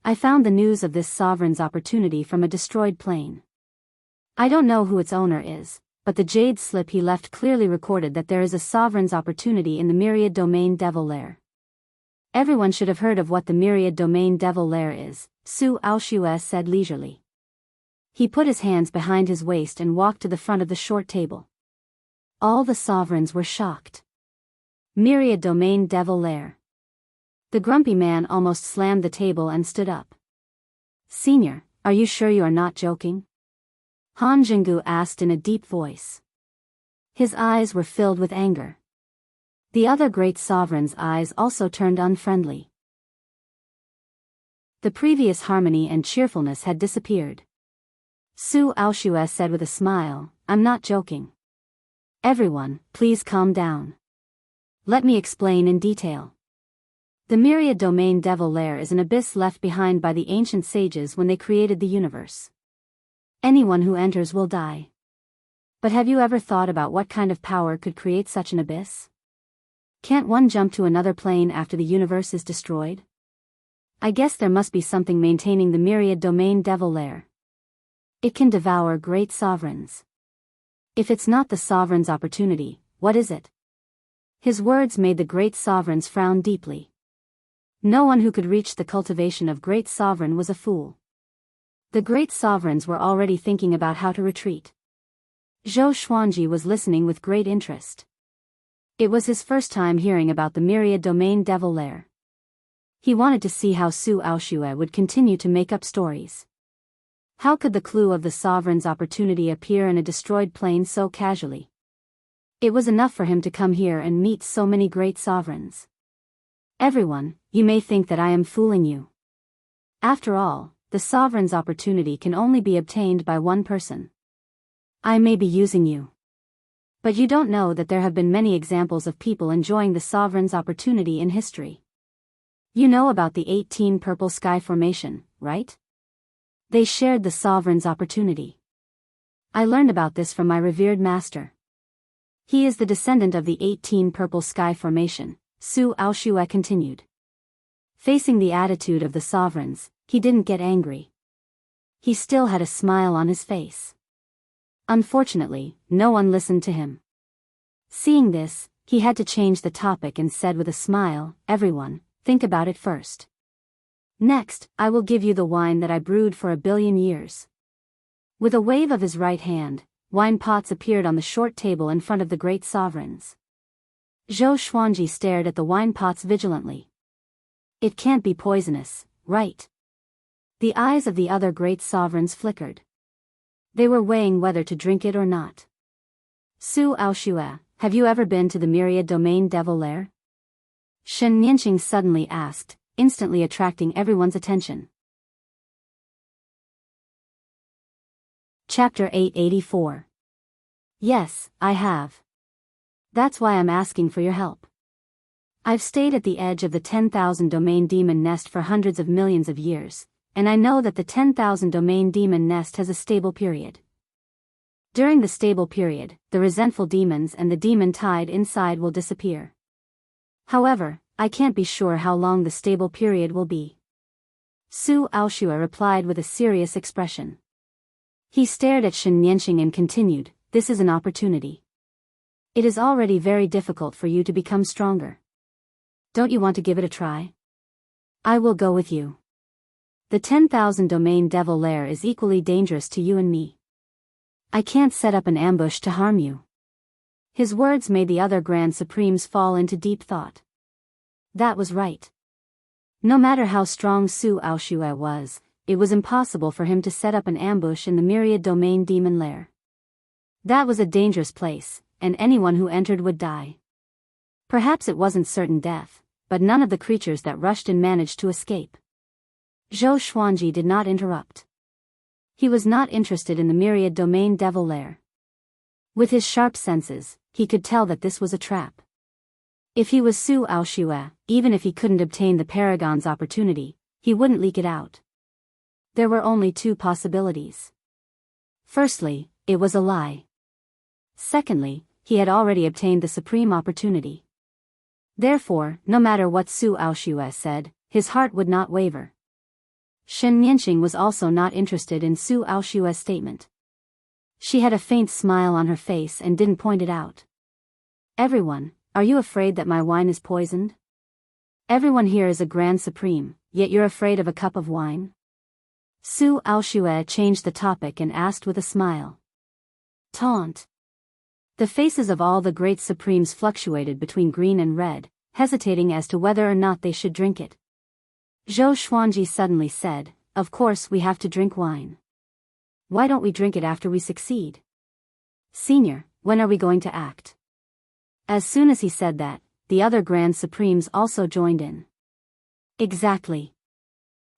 Speaker 1: I found the news of this sovereign's opportunity from a destroyed plane. I don't know who its owner is, but the jade slip he left clearly recorded that there is a sovereign's opportunity in the Myriad Domain Devil Lair. Everyone should have heard of what the Myriad Domain Devil Lair is, Su Aoxue said leisurely. He put his hands behind his waist and walked to the front of the short table. All the sovereigns were shocked. Myriad Domain Devil Lair. The grumpy man almost slammed the table and stood up. Senior, are you sure you are not joking? Han Jinggu asked in a deep voice. His eyes were filled with anger. The other great sovereign's eyes also turned unfriendly. The previous harmony and cheerfulness had disappeared. Su Aoxue said with a smile, I'm not joking. Everyone, please calm down. Let me explain in detail. The Myriad Domain Devil Lair is an abyss left behind by the ancient sages when they created the universe. Anyone who enters will die. But have you ever thought about what kind of power could create such an abyss? Can't one jump to another plane after the universe is destroyed? I guess there must be something maintaining the myriad domain devil lair. It can devour great sovereigns. If it's not the sovereign's opportunity, what is it? His words made the great sovereigns frown deeply. No one who could reach the cultivation of great sovereign was a fool. The great sovereigns were already thinking about how to retreat. Zhou Xuanji was listening with great interest. It was his first time hearing about the myriad domain devil lair. He wanted to see how Su Aoshue would continue to make up stories. How could the clue of the sovereign's opportunity appear in a destroyed plane so casually? It was enough for him to come here and meet so many great sovereigns. Everyone, you may think that I am fooling you. After all, the sovereign's opportunity can only be obtained by one person. I may be using you. But you don't know that there have been many examples of people enjoying the sovereign's opportunity in history. You know about the 18 Purple Sky Formation, right? They shared the sovereign's opportunity. I learned about this from my revered master. He is the descendant of the 18 Purple Sky Formation, Su Aoshue continued. Facing the attitude of the sovereigns, he didn't get angry. He still had a smile on his face. Unfortunately, no one listened to him. Seeing this, he had to change the topic and said with a smile, "Everyone, think about it first. Next, I will give you the wine that I brewed for 1,000,000,000 years." With a wave of his right hand, wine pots appeared on the short table in front of the great sovereigns. Zhou Xuanji stared at the wine pots vigilantly. It can't be poisonous, right? The eyes of the other great sovereigns flickered. They were weighing whether to drink it or not. Su Aoshue, have you ever been to the myriad domain devil lair? Shen Nianqing suddenly asked, instantly attracting everyone's attention. Chapter 884. Yes, I have. That's why I'm asking for your help. I've stayed at the edge of the 10,000 domain demon nest for hundreds of millions of years, and I know that the 10,000 domain demon nest has a stable period. During the stable period, the resentful demons and the demon tied inside will disappear. However, I can't be sure how long the stable period will be. Su Aoshue replied with a serious expression. He stared at Shen Nianqing and continued, "This is an opportunity. It is already very difficult for you to become stronger. Don't you want to give it a try? I will go with you. The 10,000 domain devil lair is equally dangerous to you and me. I can't set up an ambush to harm you." His words made the other Grand Supremes fall into deep thought. That was right. No matter how strong Su Aoshue was, it was impossible for him to set up an ambush in the myriad domain demon lair. That was a dangerous place, and anyone who entered would die. Perhaps it wasn't certain death, but none of the creatures that rushed in managed to escape. Zhou Xuanji did not interrupt. He was not interested in the myriad domain devil lair. With his sharp senses, he could tell that this was a trap. If he was Su Aoshue, even if he couldn't obtain the Paragon's opportunity, he wouldn't leak it out. There were only two possibilities. Firstly, it was a lie. Secondly, he had already obtained the supreme opportunity. Therefore, no matter what Su Aoshue said, his heart would not waver. Shen Nianqing was also not interested in Su Aoshue's statement. She had a faint smile on her face and didn't point it out. "Everyone, are you afraid that my wine is poisoned? Everyone here is a Grand Supreme, yet you're afraid of a cup of wine?" Su Aoshue changed the topic and asked with a smile. Taunt. The faces of all the great Supremes fluctuated between green and red, hesitating as to whether or not they should drink it. Zhou Xuanji suddenly said, "Of course we have to drink wine. Why don't we drink it after we succeed? Senior, when are we going to act?" As soon as he said that, the other Grand Supremes also joined in. Exactly.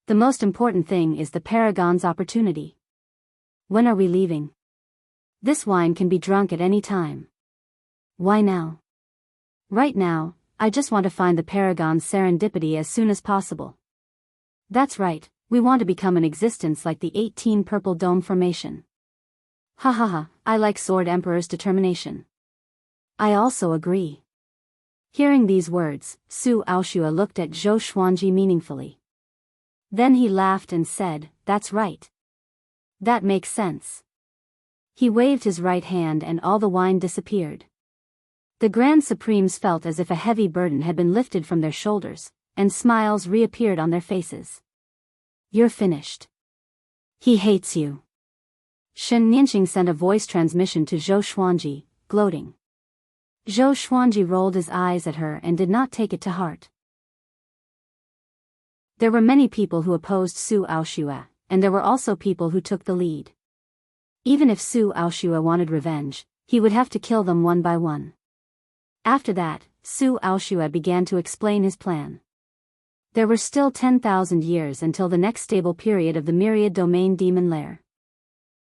Speaker 1: The most important thing is the Paragon's opportunity. When are we leaving? This wine can be drunk at any time. Why now? Right now, I just want to find the Paragon's serendipity as soon as possible. That's right, we want to become an existence like the 18 Purple Dome Formation. Ha ha ha, I like Sword Emperor's determination. I also agree. Hearing these words, Su Aoshue looked at Zhou Xuanji meaningfully. Then he laughed and said, "That's right. That makes sense." He waved his right hand and all the wine disappeared. The Grand Supremes felt as if a heavy burden had been lifted from their shoulders, and smiles reappeared on their faces. "You're finished. He hates you." Shen Nianqing sent a voice transmission to Zhou Xuanji, gloating. Zhou Xuanji rolled his eyes at her and did not take it to heart. There were many people who opposed Su Aoshue, and there were also people who took the lead. Even if Su Aoshue wanted revenge, he would have to kill them one by one. After that, Su Aoshue began to explain his plan. There were still 10,000 years until the next stable period of the Myriad Domain Demon Lair.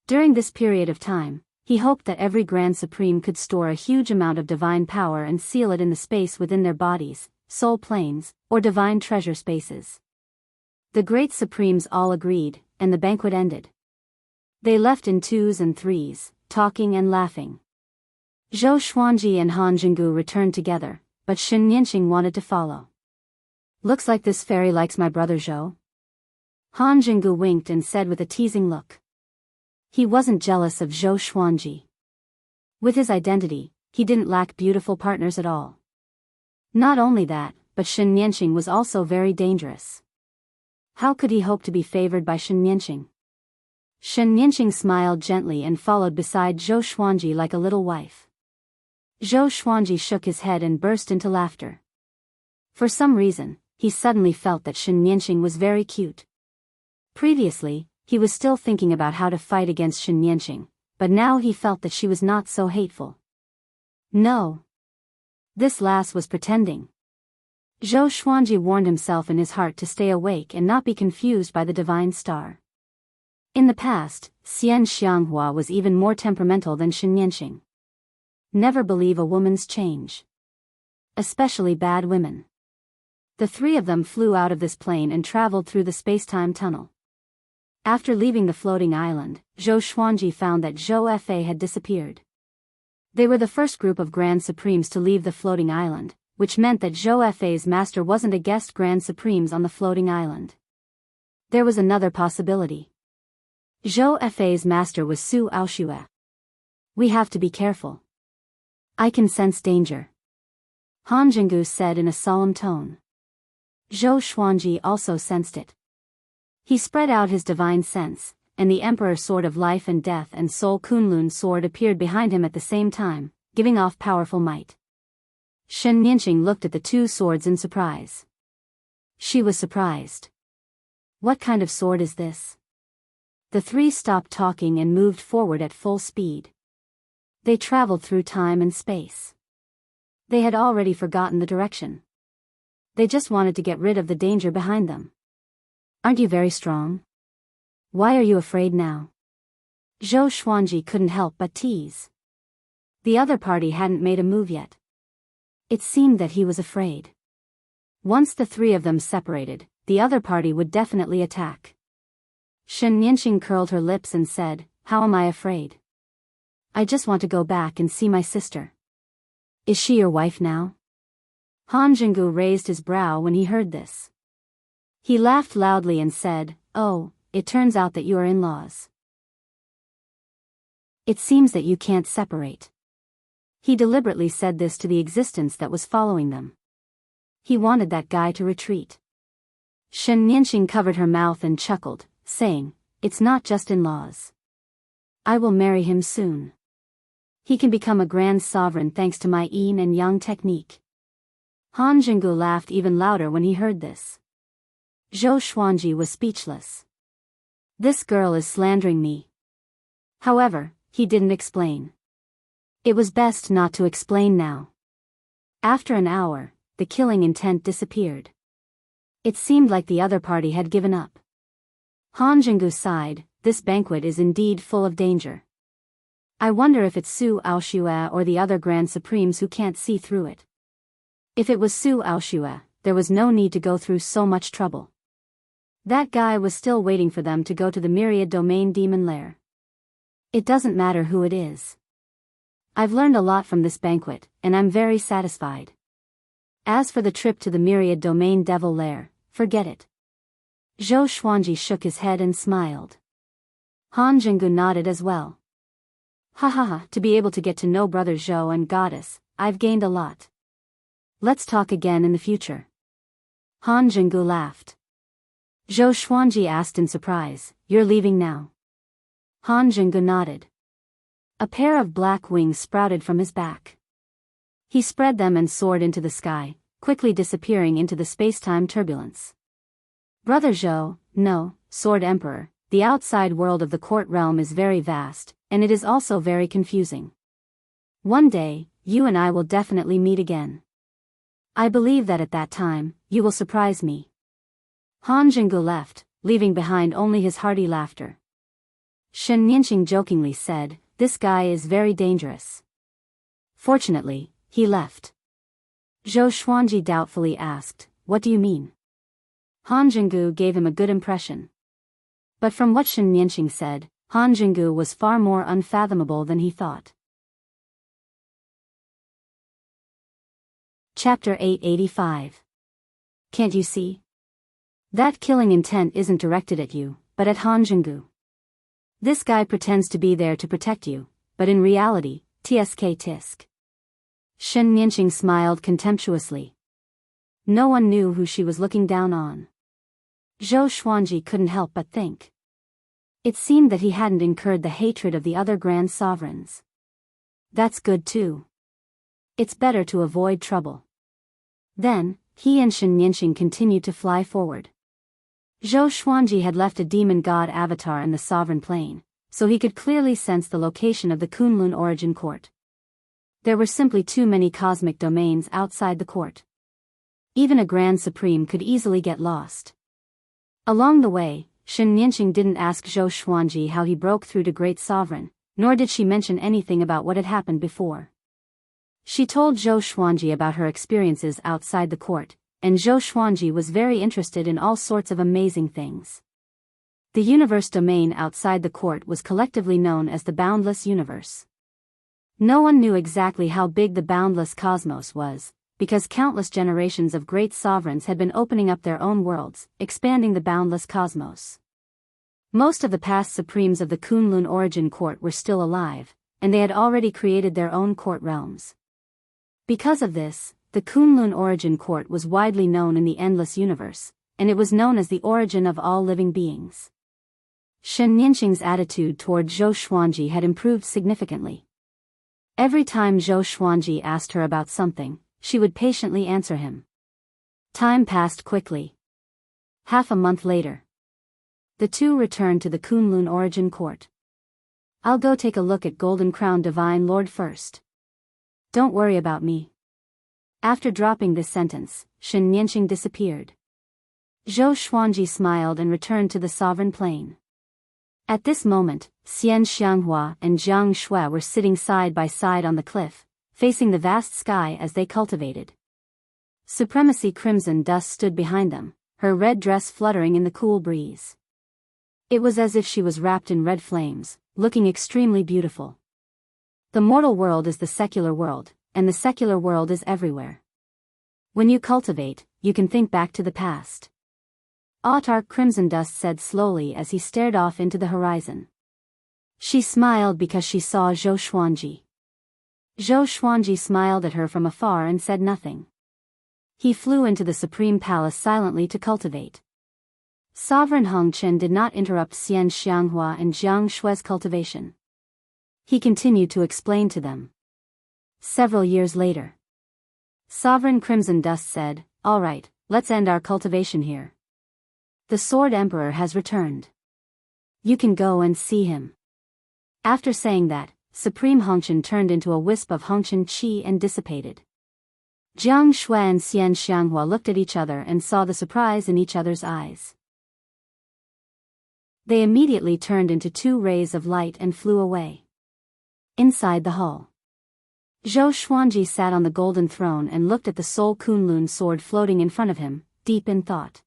Speaker 1: During this period of time, he hoped that every Grand Supreme could store a huge amount of divine power and seal it in the space within their bodies, soul planes, or divine treasure spaces. The Great Supremes all agreed, and the banquet ended. They left in twos and threes, talking and laughing. Zhou Xuanji and Han Jinggu returned together, but Shen Nianqing wanted to follow. "Looks like this fairy likes my brother Zhou." Han Jinggu winked and said with a teasing look. He wasn't jealous of Zhou Xuanji. With his identity, he didn't lack beautiful partners at all. Not only that, but Shen Nianqing was also very dangerous. How could he hope to be favored by Shen Nianqing? Shen Nianqing smiled gently and followed beside Zhou Xuanji like a little wife. Zhou Xuanji shook his head and burst into laughter. For some reason, he suddenly felt that Shen Nianqing was very cute. Previously, he was still thinking about how to fight against Shen Nianqing, but now he felt that she was not so hateful. No. This lass was pretending. Zhou Xuanji warned himself in his heart to stay awake and not be confused by the divine star. In the past, Xian Xianghua was even more temperamental than Shen Nianqing. Never believe a woman's change. Especially bad women. The three of them flew out of this plane and traveled through the space-time tunnel. After leaving the floating island, Zhou Xuanji found that Zhou Fa had disappeared. They were the first group of Grand Supremes to leave the floating island, which meant that Zhou Fa's master wasn't a guest Grand Supremes on the floating island. There was another possibility. Zhou Fa's master was Su Aoshue. "We have to be careful. I can sense danger," Han Jinggu said in a solemn tone. Zhou Xuanji also sensed it. He spread out his divine sense, and the Emperor's Sword of Life and Death and Soul Kunlun sword appeared behind him at the same time, giving off powerful might. Shen Nianqing looked at the two swords in surprise. She was surprised. What kind of sword is this? The three stopped talking and moved forward at full speed. They traveled through time and space. They had already forgotten the direction. They just wanted to get rid of the danger behind them. "Aren't you very strong? Why are you afraid now?" Zhou Xuanji couldn't help but tease. The other party hadn't made a move yet. It seemed that he was afraid. Once the three of them separated, the other party would definitely attack. Shen Nianqing curled her lips and said, "How am I afraid? I just want to go back and see my sister." "Is she your wife now?" Han Jinggu raised his brow when he heard this. He laughed loudly and said, "Oh, it turns out that you are in-laws. It seems that you can't separate." He deliberately said this to the existence that was following them. He wanted that guy to retreat. Shen Nianqing covered her mouth and chuckled, saying, "It's not just in-laws. I will marry him soon. He can become a grand sovereign thanks to my yin and yang technique." Han Jinggu laughed even louder when he heard this. Zhou Xuanji was speechless. "This girl is slandering me." However, he didn't explain. It was best not to explain now. After an hour, the killing intent disappeared. It seemed like the other party had given up. Han Jinggu sighed, "This banquet is indeed full of danger. I wonder if it's Su Aoshue or the other Grand Supremes who can't see through it." If it was Su Aoshue, there was no need to go through so much trouble. That guy was still waiting for them to go to the Myriad Domain Demon Lair. It doesn't matter who it is. I've learned a lot from this banquet, and I'm very satisfied. As for the trip to the Myriad Domain Devil Lair, forget it. Zhou Xuanji shook his head and smiled. Han Jinggu nodded as well. Ha ha ha, to be able to get to know Brother Zhou and Goddess, I've gained a lot. Let's talk again in the future. Han Jinggu laughed. Zhou Xuanji asked in surprise, you're leaving now? Han Jinggu nodded. A pair of black wings sprouted from his back. He spread them and soared into the sky, quickly disappearing into the space-time turbulence. Brother Zhou, no, Sword Emperor, the outside world of the court realm is very vast, and it is also very confusing. One day, you and I will definitely meet again. I believe that at that time, you will surprise me. Han Jinggu left, leaving behind only his hearty laughter. Shen Nianqing jokingly said, this guy is very dangerous. Fortunately, he left. Zhou Xuanji doubtfully asked, what do you mean? Han Jinggu gave him a good impression. But from what Shen Nianqing said, Han Jinggu was far more unfathomable than he thought. Chapter 885. Can't you see? That killing intent isn't directed at you, but at Han Jinggu. This guy pretends to be there to protect you, but in reality, tsk tisk. Shen Nianqing smiled contemptuously. No one knew who she was looking down on. Zhou Xuanji couldn't help but think. It seemed that he hadn't incurred the hatred of the other grand sovereigns. That's good too. It's better to avoid trouble. Then, he and Shen Nianqing continued to fly forward. Zhou Xuanji had left a demon god avatar in the sovereign plane, so he could clearly sense the location of the Kunlun origin court. There were simply too many cosmic domains outside the court. Even a Grand Supreme could easily get lost. Along the way, Shen Nianqing didn't ask Zhou Xuanji how he broke through to Great Sovereign, nor did she mention anything about what had happened before. She told Zhou Xuanji about her experiences outside the court, and Zhou Xuanji was very interested in all sorts of amazing things. The universe domain outside the court was collectively known as the Boundless Universe. No one knew exactly how big the boundless cosmos was, because countless generations of great sovereigns had been opening up their own worlds, expanding the boundless cosmos. Most of the past supremes of the Kunlun origin court were still alive, and they had already created their own court realms. Because of this, the Kunlun origin court was widely known in the endless universe, and it was known as the origin of all living beings. Shen Nianqing's attitude toward Zhou Xuanji had improved significantly. Every time Zhou Xuanji asked her about something, she would patiently answer him. Time passed quickly. Half a month later, the two returned to the Kunlun origin court. I'll go take a look at Golden Crown Divine Lord first. Don't worry about me. After dropping this sentence, Shen Nianqing disappeared. Zhou Xuanji smiled and returned to the sovereign plane. At this moment, Xian Xianghua and Jiang Shui were sitting side by side on the cliff, facing the vast sky as they cultivated. Supremacy Crimson Dust stood behind them, her red dress fluttering in the cool breeze. It was as if she was wrapped in red flames, looking extremely beautiful. The mortal world is the secular world, and the secular world is everywhere. When you cultivate, you can think back to the past. Autarch Crimson Dust said slowly as he stared off into the horizon. She smiled because she saw Zhou Xuanji. Zhou Xuanji smiled at her from afar and said nothing. He flew into the Supreme Palace silently to cultivate. Sovereign Hong Chen did not interrupt Xian Xianghua and Jiang Shui's cultivation. He continued to explain to them. Several years later, Sovereign Crimson Dust said, "All right, let's end our cultivation here. The Sword Emperor has returned. You can go and see him." After saying that, Supreme Hongchen turned into a wisp of Hongchen Qi and dissipated. Jiang Shui and Xian Xianghua looked at each other and saw the surprise in each other's eyes. They immediately turned into two rays of light and flew away. Inside the hall, Zhou Xuanji sat on the golden throne and looked at the Soul Kunlun sword floating in front of him, deep in thought.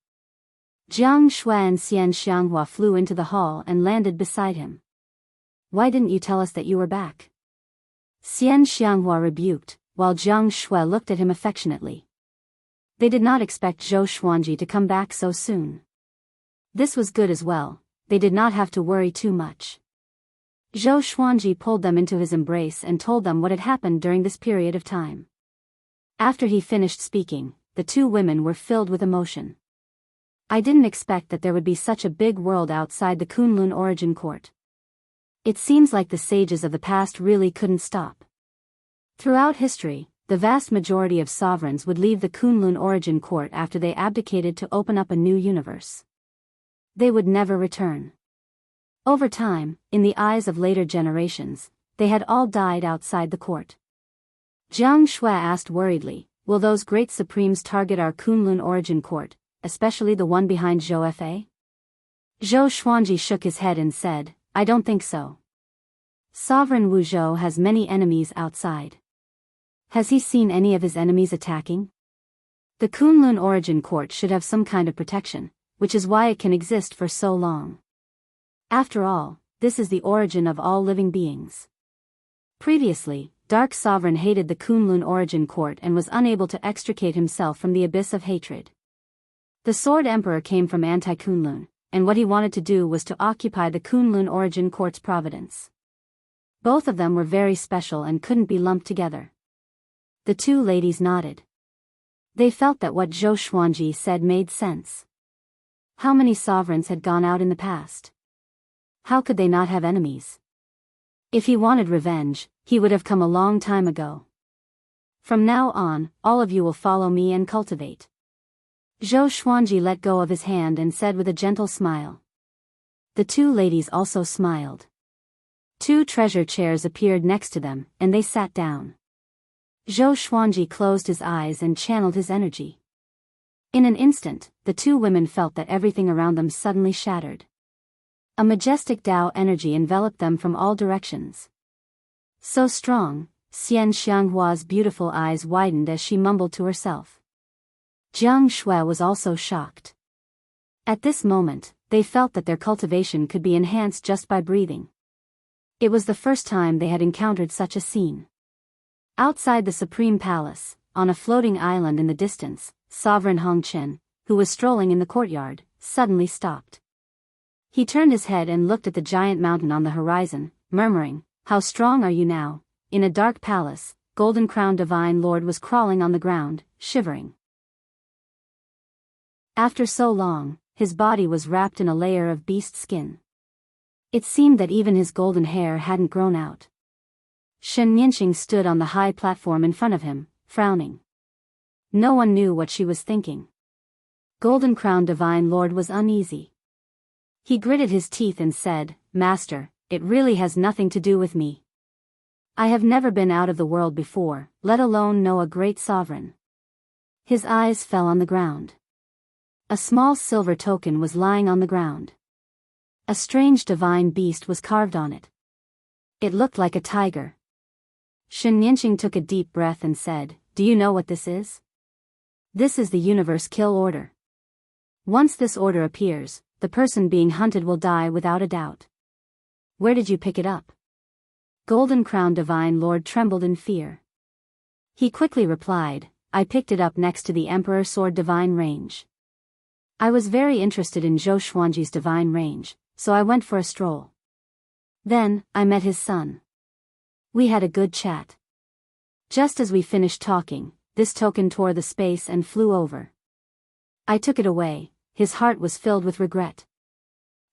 Speaker 1: Jiang Shui and Xian Xianghua flew into the hall and landed beside him. "Why didn't you tell us that you were back?" Xian Xianghua rebuked, while Jiang Shui looked at him affectionately. They did not expect Zhou Xuanji to come back so soon. This was good as well, they did not have to worry too much. Zhou Xuanji pulled them into his embrace and told them what had happened during this period of time. After he finished speaking, the two women were filled with emotion. I didn't expect that there would be such a big world outside the Kunlun origin court. It seems like the sages of the past really couldn't stop. Throughout history, the vast majority of sovereigns would leave the Kunlun origin court after they abdicated to open up a new universe. They would never return. Over time, in the eyes of later generations, they had all died outside the court. Jiang Shui asked worriedly, will those great supremes target our Kunlun origin court, especially the one behind Zhou Fa? Zhou Xuanji shook his head and said, I don't think so. Sovereign Wu Zhou has many enemies outside. Has he seen any of his enemies attacking? The Kunlun origin court should have some kind of protection, which is why it can exist for so long. After all, this is the origin of all living beings. Previously, Dark Sovereign hated the Kunlun origin court and was unable to extricate himself from the abyss of hatred. The Sword Emperor came from anti-Kunlun, and what he wanted to do was to occupy the Kunlun origin court's providence. Both of them were very special and couldn't be lumped together. The two ladies nodded. They felt that what Zhou Xuanji said made sense. How many sovereigns had gone out in the past? How could they not have enemies? If he wanted revenge, he would have come a long time ago. From now on, all of you will follow me and cultivate. Zhou Xuanji let go of his hand and said with a gentle smile. The two ladies also smiled. Two treasure chairs appeared next to them, and they sat down. Zhou Xuanji closed his eyes and channeled his energy. In an instant, the two women felt that everything around them suddenly shattered. A majestic Tao energy enveloped them from all directions. So strong, Xian Xianghua's beautiful eyes widened as she mumbled to herself. Jiang Shui was also shocked. At this moment, they felt that their cultivation could be enhanced just by breathing. It was the first time they had encountered such a scene. Outside the Supreme Palace, on a floating island in the distance, Sovereign Hongqian, who was strolling in the courtyard, suddenly stopped. He turned his head and looked at the giant mountain on the horizon, murmuring, "How strong are you now?" In a dark palace, golden-crowned divine lord was crawling on the ground, shivering. After so long, his body was wrapped in a layer of beast skin. It seemed that even his golden hair hadn't grown out. Shen Yinxing stood on the high platform in front of him, frowning. No one knew what she was thinking. Golden-crowned divine lord was uneasy. He gritted his teeth and said, "Master, it really has nothing to do with me. I have never been out of the world before, let alone know a great sovereign." His eyes fell on the ground. A small silver token was lying on the ground. A strange divine beast was carved on it. It looked like a tiger. Shen Yinxing took a deep breath and said, "Do you know what this is? This is the universe kill order. Once this order appears, the person being hunted will die without a doubt." "Where did you pick it up?" Golden-crowned divine lord trembled in fear. He quickly replied, "I picked it up next to the Emperor Sword Divine Range. I was very interested in Zhou Xuanji's divine range, so I went for a stroll. Then, I met his son. We had a good chat. Just as we finished talking, this token tore the space and flew over. I took it away. His heart was filled with regret.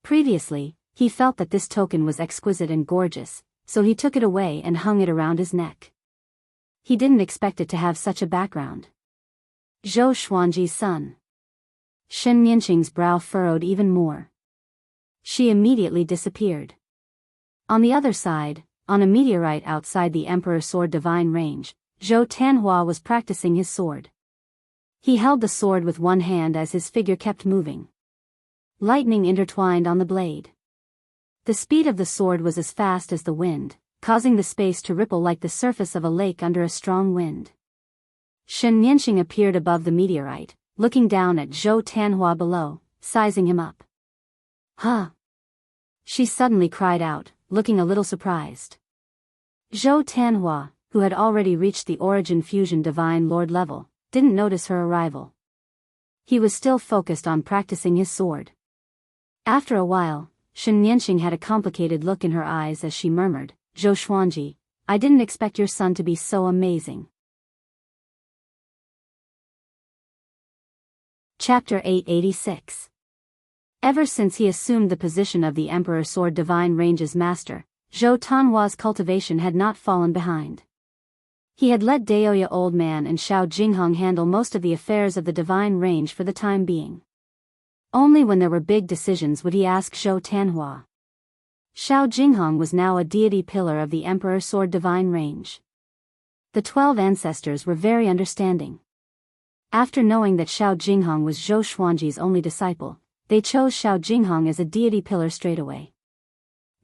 Speaker 1: Previously, he felt that this token was exquisite and gorgeous, so he took it away and hung it around his neck. He didn't expect it to have such a background. Zhou Xuanji's son. Shen Yinxing's brow furrowed even more. She immediately disappeared. On the other side, on a meteorite outside the Emperor Sword Divine Range, Zhou Tanhua was practicing his sword. He held the sword with one hand as his figure kept moving. Lightning intertwined on the blade. The speed of the sword was as fast as the wind, causing the space to ripple like the surface of a lake under a strong wind. Shen Yinxing appeared above the meteorite, looking down at Zhou Tanhua below, sizing him up. "Huh!" She suddenly cried out, looking a little surprised. Zhou Tanhua, who had already reached the Origin Fusion Divine Lord level, didn't notice her arrival. He was still focused on practicing his sword. After a while, Shen Nianqing had a complicated look in her eyes as she murmured, "Zhou Xuanji, I didn't expect your son to be so amazing." Chapter 886. Ever since he assumed the position of the Emperor Sword Divine Range's master, Zhou Tanhua's cultivation had not fallen behind. He had let Daoya Old Man and Xiao Jinghong handle most of the affairs of the Divine Range for the time being. Only when there were big decisions would he ask Zhou Tanhua. Xiao Jinghong was now a deity pillar of the Emperor Sword Divine Range. The 12 ancestors were very understanding. After knowing that Xiao Jinghong was Zhou Xuanji's only disciple, they chose Xiao Jinghong as a deity pillar straight away.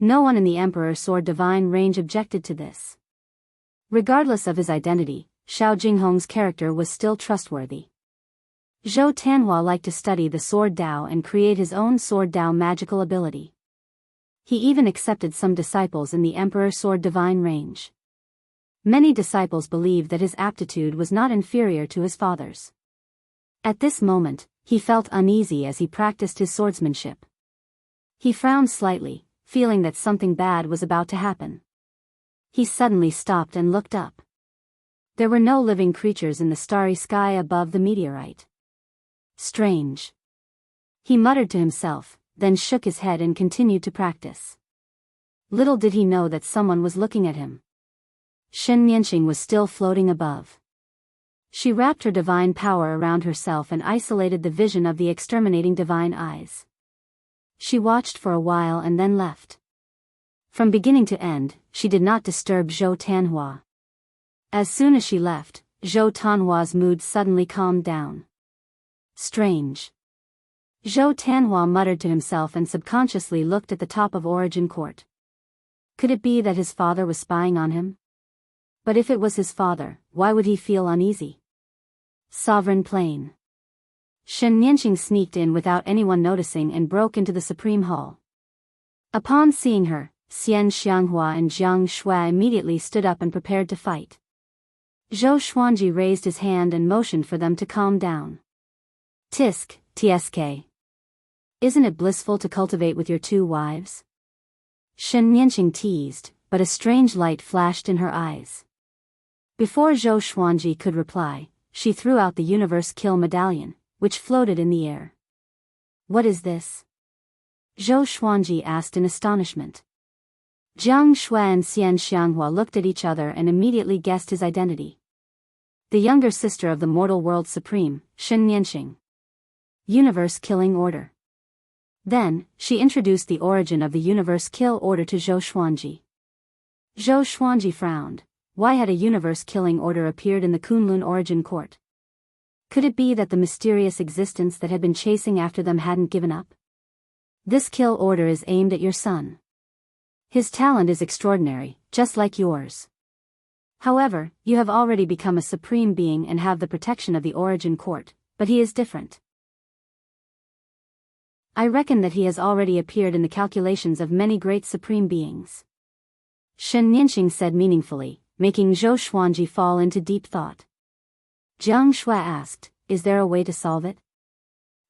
Speaker 1: No one in the Emperor Sword Divine Range objected to this. Regardless of his identity, Xiao Jinghong's character was still trustworthy. Zhou Tanhua liked to study the Sword Dao and create his own Sword Dao magical ability. He even accepted some disciples in the Emperor Sword Divine Range. Many disciples believed that his aptitude was not inferior to his father's. At this moment, he felt uneasy as he practiced his swordsmanship. He frowned slightly, feeling that something bad was about to happen. He suddenly stopped and looked up. There were no living creatures in the starry sky above the meteorite. Strange. He muttered to himself, then shook his head and continued to practice. Little did he know that someone was looking at him. Shen Nianqing was still floating above. She wrapped her divine power around herself and isolated the vision of the exterminating divine eyes. She watched for a while and then left. From beginning to end, she did not disturb Zhou Tanhua. As soon as she left, Zhou Tanhua's mood suddenly calmed down. Strange. Zhou Tanhua muttered to himself and subconsciously looked at the top of Origin Court. Could it be that his father was spying on him? But if it was his father, why would he feel uneasy? Sovereign Plain. Shen Nianqing sneaked in without anyone noticing and broke into the Supreme Hall. Upon seeing her, Xian Xianghua and Jiang Shui immediately stood up and prepared to fight. Zhou Xuanji raised his hand and motioned for them to calm down. Tisk, tsk. Isn't it blissful to cultivate with your 2 wives? Shen Nianqing teased, but a strange light flashed in her eyes. Before Zhou Xuanji could reply, she threw out the Universe Kill Medallion, which floated in the air. What is this? Zhou Xuanji asked in astonishment. Jiang Shui and Xian Xianghua looked at each other and immediately guessed his identity. The younger sister of the Mortal World Supreme, Shen Nianqing. Universe Killing Order. Then, she introduced the origin of the Universe Kill Order to Zhou Xuanji. Zhou Xuanji frowned. Why had a Universe Killing Order appeared in the Kunlun Origin Court? Could it be that the mysterious existence that had been chasing after them hadn't given up? This kill order is aimed at your son. His talent is extraordinary, just like yours. However, you have already become a supreme being and have the protection of the Origin Court, but he is different. I reckon that he has already appeared in the calculations of many great supreme beings. Shen Nianqing said meaningfully, making Zhou Xuanji fall into deep thought. Jiang Shui asked, is there a way to solve it?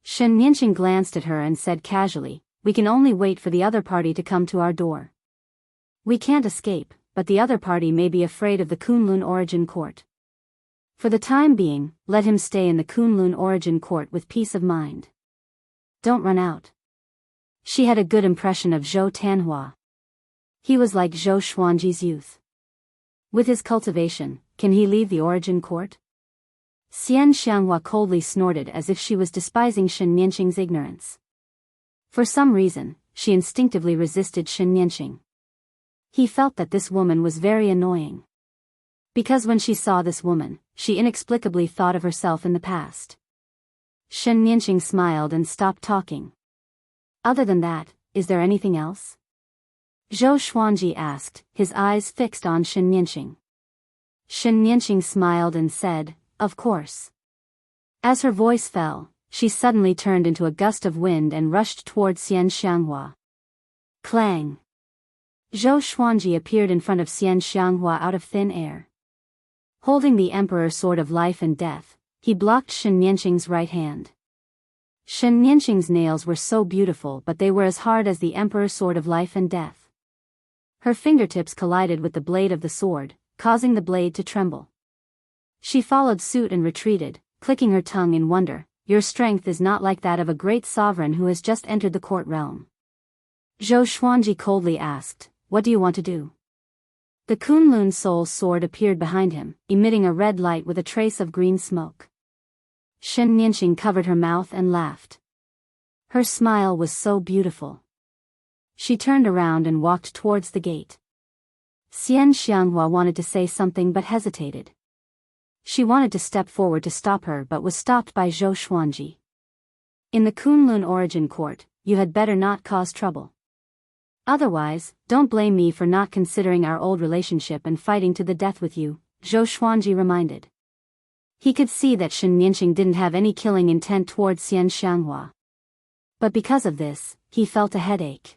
Speaker 1: Shen Nianqing glanced at her and said casually, we can only wait for the other party to come to our door. We can't escape, but the other party may be afraid of the Kunlun Origin Court. For the time being, let him stay in the Kunlun Origin Court with peace of mind. Don't run out. She had a good impression of Zhou Tanhua. He was like Zhou Xuanji's youth. With his cultivation, can he leave the Origin Court? Xian Xianghua coldly snorted as if she was despising Shen Nianqing's ignorance. For some reason, she instinctively resisted Shen Nianqing. He felt that this woman was very annoying. Because when she saw this woman, she inexplicably thought of herself in the past. Shen Nianqing smiled and stopped talking. Other than that, is there anything else? Zhou Xuanji asked, his eyes fixed on Shen Nianqing. Shen Nianqing smiled and said, of course. As her voice fell, she suddenly turned into a gust of wind and rushed toward Xian Xianghua. Clang! Zhou Xuanji appeared in front of Xian Xianghua out of thin air. Holding the Emperor Sword of Life and Death, he blocked Shen Nianqing's right hand. Shen Nianqing's nails were so beautiful, but they were as hard as the emperor's sword of life and death. Her fingertips collided with the blade of the sword, causing the blade to tremble. She followed suit and retreated, clicking her tongue in wonder. Your strength is not like that of a great sovereign who has just entered the court realm. Zhou Xuanji coldly asked, what do you want to do? The Kunlun Soul's sword appeared behind him, emitting a red light with a trace of green smoke. Shen Nianqing covered her mouth and laughed. Her smile was so beautiful. She turned around and walked towards the gate. Xian Xianghua wanted to say something but hesitated. She wanted to step forward to stop her but was stopped by Zhou Xuanji. In the Kunlun Origin Court, you had better not cause trouble. Otherwise, don't blame me for not considering our old relationship and fighting to the death with you, Zhou Xuanji reminded. He could see that Shen Nianqing didn't have any killing intent towards Xian Xianghua. But because of this, he felt a headache.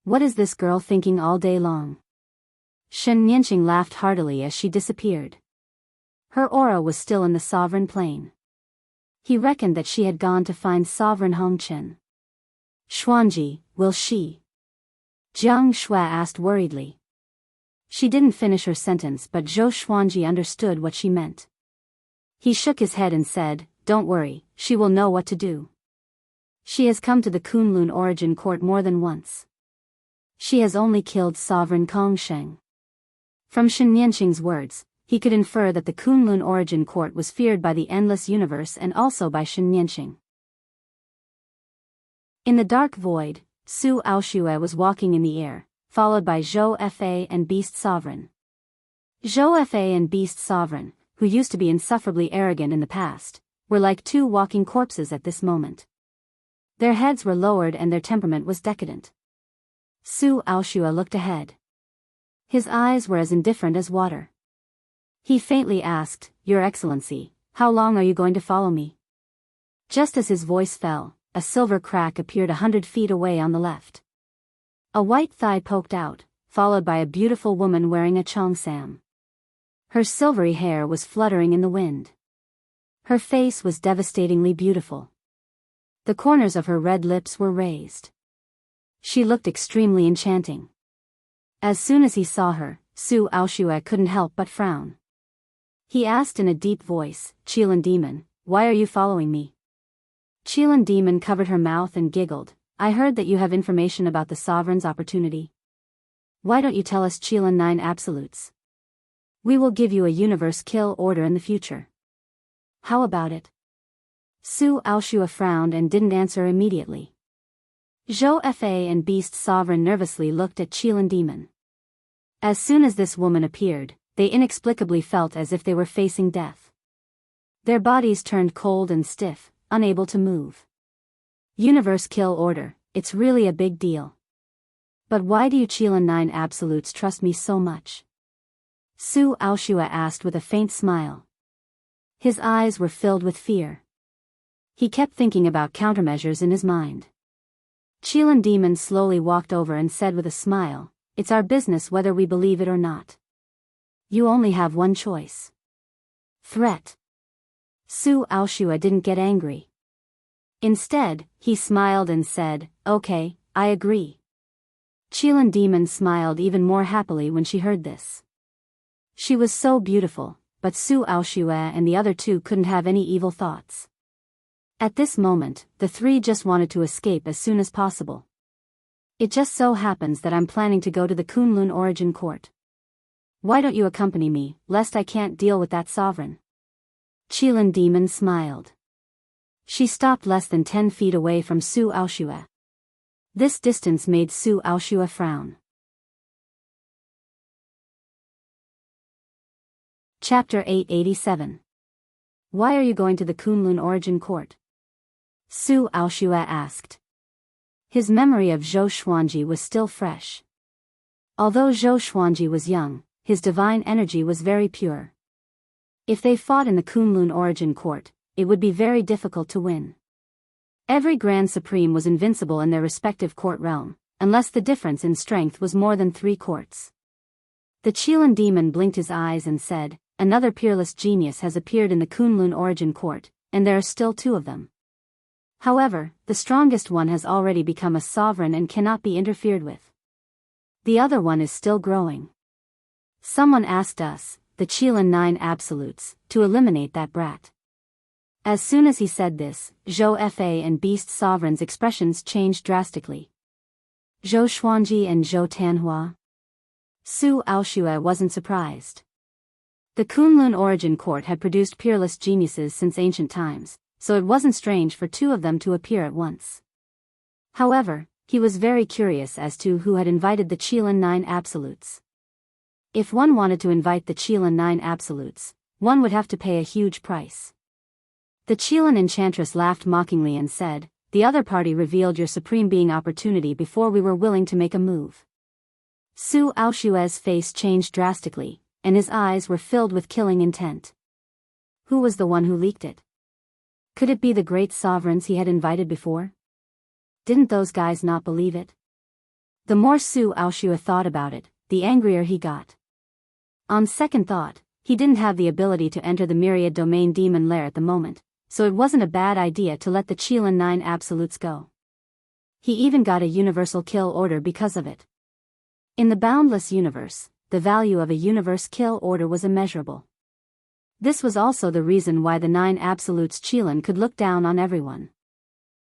Speaker 1: What is this girl thinking all day long? Shen Nianqing laughed heartily as she disappeared. Her aura was still in the sovereign plane. He reckoned that she had gone to find sovereign Hongchen. Xuanji, will she? Jiang Shui asked worriedly. She didn't finish her sentence, but Zhou Xuanji understood what she meant. He shook his head and said, don't worry, she will know what to do. She has come to the Kunlun Origin Court more than once. She has only killed Sovereign Kongsheng. From Shen Nianqing's words, he could infer that the Kunlun Origin Court was feared by the Endless Universe and also by Shen Nianqing. In the dark void, Su Aoshue was walking in the air, followed by Zhou Fa and Beast Sovereign. Zhou Fa and Beast Sovereign, who used to be insufferably arrogant in the past, were like two walking corpses at this moment. Their heads were lowered and their temperament was decadent. Su Aoshue looked ahead. His eyes were as indifferent as water. He faintly asked, Your Excellency, how long are you going to follow me? Just as his voice fell, a silver crack appeared 100 feet away on the left. A white thigh poked out, followed by a beautiful woman wearing a cheongsam. Her silvery hair was fluttering in the wind. Her face was devastatingly beautiful. The corners of her red lips were raised. She looked extremely enchanting. As soon as he saw her, Su Aoshue couldn't help but frown. He asked in a deep voice, Qilin Demon, why are you following me? Qilin Demon covered her mouth and giggled, I heard that you have information about the Sovereign's opportunity. Why don't you tell us Qilin 9 absolutes? We will give you a universe kill order in the future. How about it? Su Aoshue frowned and didn't answer immediately. Zhou Fa and Beast Sovereign nervously looked at Qilin Demon. As soon as this woman appeared, they inexplicably felt as if they were facing death. Their bodies turned cold and stiff, unable to move. Universe kill order, it's really a big deal. But why do you Qilin 9 absolutes trust me so much? Su Aoshue asked with a faint smile. His eyes were filled with fear. He kept thinking about countermeasures in his mind. Qilin Demon slowly walked over and said with a smile, It's our business whether we believe it or not. You only have one choice. Threat. Su Aoshue didn't get angry. Instead, he smiled and said, Okay, I agree. Qilin Demon smiled even more happily when she heard this. She was so beautiful, but Su Aoshue and the other two couldn't have any evil thoughts. At this moment, the three just wanted to escape as soon as possible. It just so happens that I'm planning to go to the Kunlun Origin Court. Why don't you accompany me, lest I can't deal with that sovereign? Qilin Demon smiled. She stopped less than 10 feet away from Su Aoshue. This distance made Su Aoshue frown. Chapter 887. Why are you going to the Kunlun Origin Court? Su Aoshue asked. His memory of Zhou Xuanji was still fresh. Although Zhou Xuanji was young, his divine energy was very pure. If they fought in the Kunlun Origin Court, it would be very difficult to win. Every Grand Supreme was invincible in their respective court realm, unless the difference in strength was more than 3 courts. The Qilin Demon blinked his eyes and said, Another peerless genius has appeared in the Kunlun Origin Court, and there are still 2 of them. However, the strongest one has already become a sovereign and cannot be interfered with. The other one is still growing. Someone asked us, the Qilin 9 Absolutes, to eliminate that brat. As soon as he said this, Zhou Fa and Beast Sovereign's expressions changed drastically. Zhou Xuanji and Zhou Tanhua. Su Aoshue wasn't surprised. The Kunlun Origin Court had produced peerless geniuses since ancient times, so it wasn't strange for two of them to appear at once. However, he was very curious as to who had invited the Qilin 9 Absolutes. If one wanted to invite the Qilin 9 Absolutes, one would have to pay a huge price. The Qilin Enchantress laughed mockingly and said, "The other party revealed your supreme being opportunity before we were willing to make a move." Su Aoshue's face changed drastically, and his eyes were filled with killing intent. Who was the one who leaked it? Could it be the great sovereigns he had invited before? Didn't those guys not believe it? The more Su Aoshue thought about it, the angrier he got. On second thought, he didn't have the ability to enter the Myriad Domain Demon Lair at the moment, so it wasn't a bad idea to let the Qilin 9 Absolutes go. He even got a universal kill order because of it. In the boundless universe, the value of a universe kill order was immeasurable. This was also the reason why the 9 Absolutes Qilin could look down on everyone.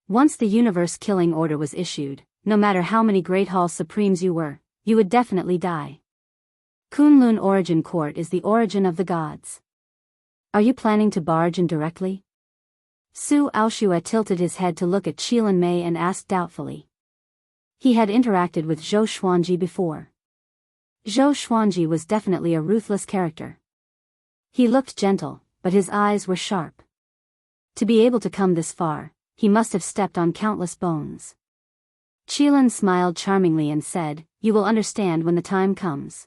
Speaker 1: Once the universe killing order was issued, no matter how many Great Hall Supremes you were, you would definitely die. Kunlun Origin Court is the origin of the gods. Are you planning to barge in directly? Su Aoshue tilted his head to look at Qilin Mei and asked doubtfully. He had interacted with Zhou Xuanji before. Zhou Xuanji was definitely a ruthless character. He looked gentle, but his eyes were sharp. To be able to come this far, he must have stepped on countless bones. Qilin smiled charmingly and said, "You will understand when the time comes."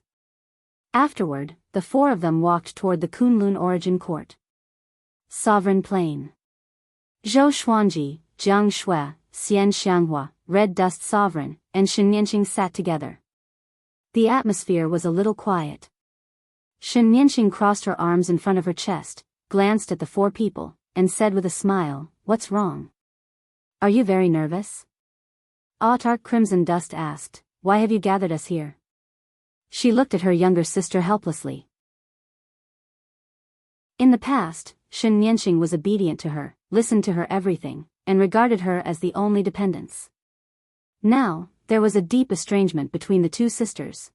Speaker 1: Afterward, the four of them walked toward the Kunlun Origin Court. Sovereign Plain. Zhou Xuanji, Jiang Shui, Xian Xianghua, Red Dust Sovereign, and Shen Yanqing sat together. The atmosphere was a little quiet. Shen Yanqing crossed her arms in front of her chest, glanced at the four people, and said with a smile, "What's wrong? Are you very nervous?" Autarch Crimson Dust asked, "Why have you gathered us here?" She looked at her younger sister helplessly. In the past, Shen Yanqing was obedient to her, listened to her everything, and regarded her as the only dependence. Now, there was a deep estrangement between the two sisters.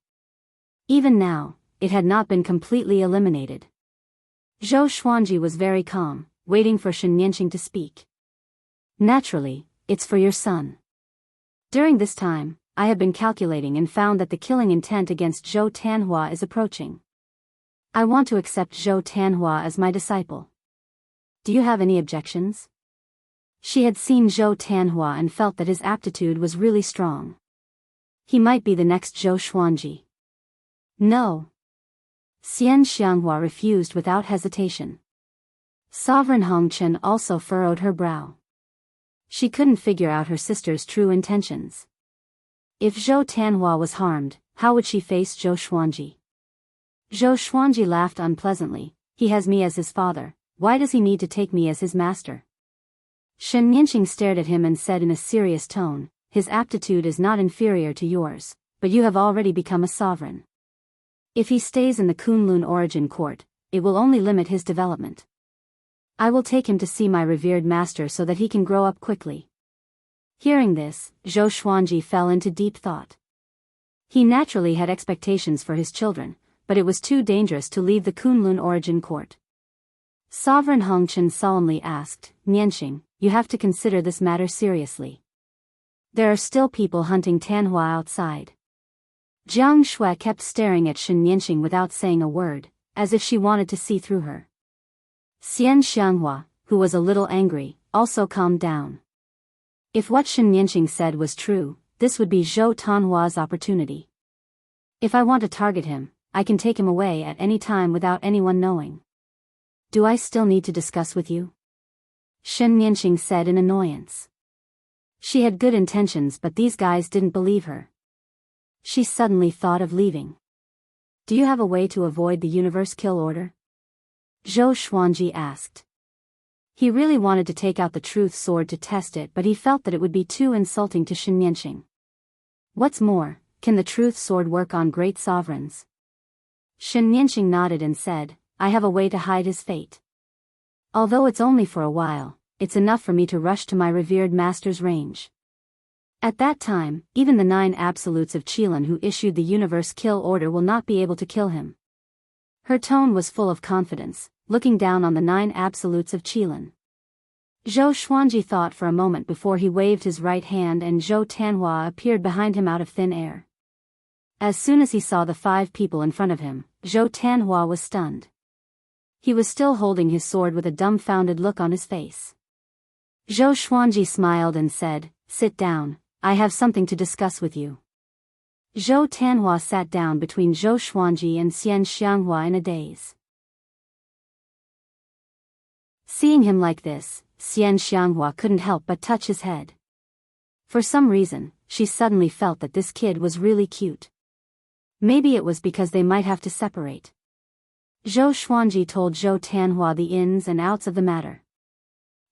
Speaker 1: Even now, it had not been completely eliminated. Zhou Xuanji was very calm, waiting for Shen Yanqing to speak. "Naturally, it's for your son. During this time, I have been calculating and found that the killing intent against Zhou Tanhua is approaching. I want to accept Zhou Tanhua as my disciple. Do you have any objections?" She had seen Zhou Tanhua and felt that his aptitude was really strong. He might be the next Zhou Xuanji. "No." Xian Xianghua refused without hesitation. Sovereign Hongchen also furrowed her brow. She couldn't figure out her sister's true intentions. If Zhou Tanhua was harmed, how would she face Zhou Xuanji? Zhou Xuanji laughed unpleasantly. "He has me as his father, why does he need to take me as his master?" Shen Yanqing stared at him and said in a serious tone, "His aptitude is not inferior to yours, but you have already become a sovereign. If he stays in the Kunlun Origin Court, it will only limit his development. I will take him to see my revered master so that he can grow up quickly." Hearing this, Zhou Xuanji fell into deep thought. He naturally had expectations for his children, but it was too dangerous to leave the Kunlun Origin Court. Sovereign Hongchen solemnly asked, "Nianxing, you have to consider this matter seriously. There are still people hunting Tanhua outside." Jiang Shui kept staring at Shen Yanqing without saying a word, as if she wanted to see through her. Xian Xianghua, who was a little angry, also calmed down. If what Shen Yanqing said was true, this would be Zhou Tanhua's opportunity. If I want to target him, I can take him away at any time without anyone knowing. "Do I still need to discuss with you?" Shen Yanqing said in annoyance. She had good intentions, but these guys didn't believe her. She suddenly thought of leaving. "Do you have a way to avoid the universe kill order?" Zhou Xuanji asked. He really wanted to take out the truth sword to test it, but he felt that it would be too insulting to Shen Nianqing. What's more, can the truth sword work on great sovereigns? Shen Nianqing nodded and said, I have a way to hide his fate. Although it's only for a while, it's enough for me to rush to my revered master's range. At that time, even the 9 absolutes of Qilin who issued the universe kill order will not be able to kill him. Her tone was full of confidence, looking down on the 9 absolutes of Qilin. Zhou Xuanji thought for a moment before he waved his right hand, and Zhou Tanhua appeared behind him out of thin air. As soon as he saw the 5 people in front of him, Zhou Tanhua was stunned. He was still holding his sword with a dumbfounded look on his face. Zhou Xuanji smiled and said, Sit down, I have something to discuss with you. Zhou Tanhua sat down between Zhou Xuanji and Xian Xianghua in a daze. Seeing him like this, Xian Xianghua couldn't help but touch his head. For some reason, she suddenly felt that this kid was really cute. Maybe it was because they might have to separate. Zhou Xuanji told Zhou Tanhua the ins and outs of the matter.